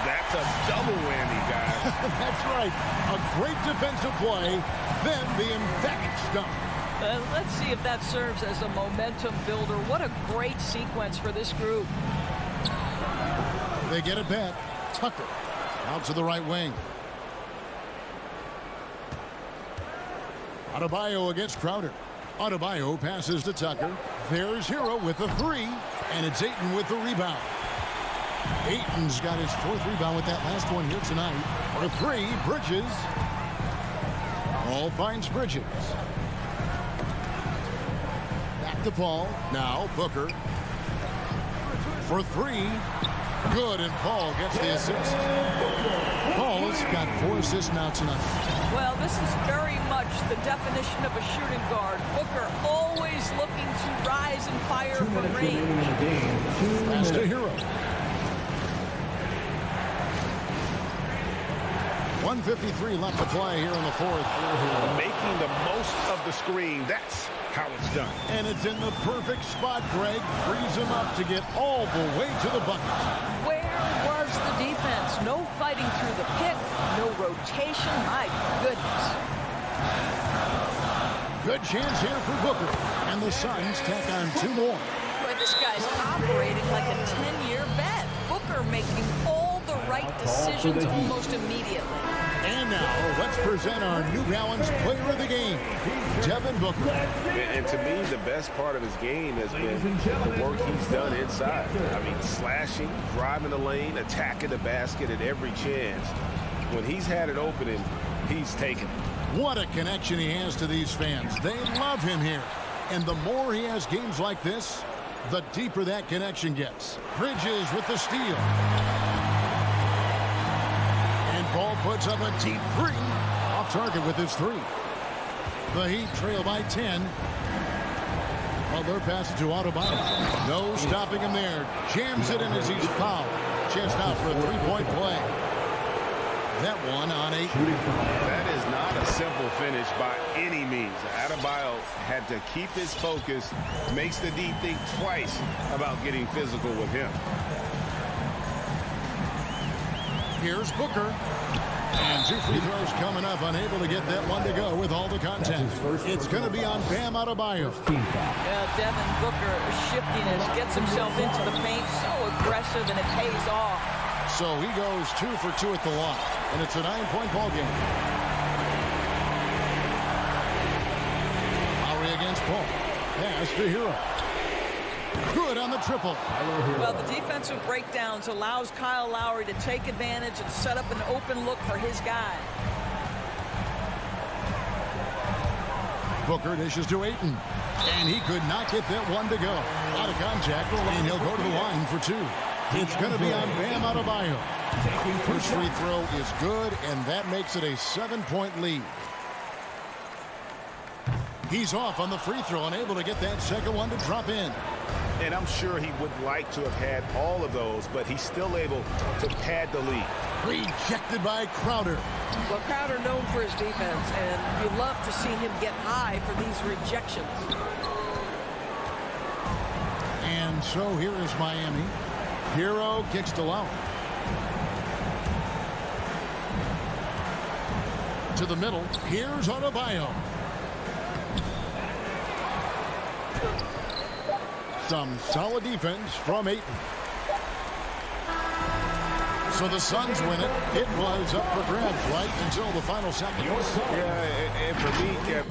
[SPEAKER 8] That's a double whammy, guys.
[SPEAKER 6] That's right. A great defensive play, then the emphatic stuff.
[SPEAKER 11] Let's see if that serves as a momentum builder. What a great sequence for this group.
[SPEAKER 6] They get it back. Tucker out to the right wing. Adebayo against Crowder. Adebayo passes to Tucker. There's Hero with the 3, and it's Ayton with the rebound. Ayton's got his 4th rebound with that last one here tonight. For 3, Bridges. Paul finds Bridges. Back to Paul. Now Booker. For 3. Good, and Paul gets the assist. Paul's got 4 assists now tonight.
[SPEAKER 11] Well, this is very much the definition of a shooting guard. Booker always looking to rise and fire from range.
[SPEAKER 6] Pass to Hero. 1:53 left to play here in the 4th.
[SPEAKER 8] Making the most of the screen. That's how it's done.
[SPEAKER 6] And it's in the perfect spot, Greg. Frees him up to get all the way to the bucket.
[SPEAKER 11] Where was the defense? No fighting through the pick, no rotation. My goodness.
[SPEAKER 6] Good chance here for Booker. And the Suns tack on 2 more.
[SPEAKER 11] Boy, this guy's operating like a 10-year vet. Booker making all the right decisions almost immediately.
[SPEAKER 6] And now, let's present our New Balance Player of the Game, Devin Booker.
[SPEAKER 8] And to me, the best part of his game has been the work he's done inside. I mean, slashing, driving the lane, attacking the basket at every chance. When he's had it open, he's taken it.
[SPEAKER 6] What a connection he has to these fans. They love him here. And the more he has games like this, the deeper that connection gets. Bridges with the steal. Ball puts up a deep three. Off target with his three. The Heat trail by 10. Butler passes to Adebayo. No stopping him there. Jams it in as he's fouled. Chance out for a three-point play. That one on 8.
[SPEAKER 8] That is not a simple finish by any means. Adebayo had to keep his focus, makes the D think twice about getting physical with him.
[SPEAKER 6] Here's Booker. And 2 free throws coming up, unable to get that one to go with all the contact. It's going to be on Bam Adebayo.
[SPEAKER 11] Yeah, Devin Booker shiftiness, gets himself into the paint, so aggressive, and it pays off.
[SPEAKER 6] So he goes 2 for 2 at the lock, and it's a 9-point ball game. Lowry against Paul. Pass to Hero. Good on the triple.
[SPEAKER 11] Well, the defensive breakdowns allows Kyle Lowry to take advantage and set up an open look for his guy.
[SPEAKER 6] Booker dishes to Ayton. And he could not get that one to go. Out of contact, and he'll go to the line for 2. It's going to be on Bam Adebayo. First free throw is good, and that makes it a 7-point lead. He's off on the free throw, unable to get that second one to drop in.
[SPEAKER 8] And I'm sure he would like to have had all of those, but he's still able to pad the lead.
[SPEAKER 6] Rejected by Crowder.
[SPEAKER 11] Well, Crowder known for his defense, and you love to see him get high for these rejections.
[SPEAKER 6] And so here is Miami. Hero kicks to Lowry. To the middle. Here's Adebayo. Some solid defense from Ayton. So the Suns win it. It was up for grabs right until the final second.
[SPEAKER 8] Yeah, and for me, Kev,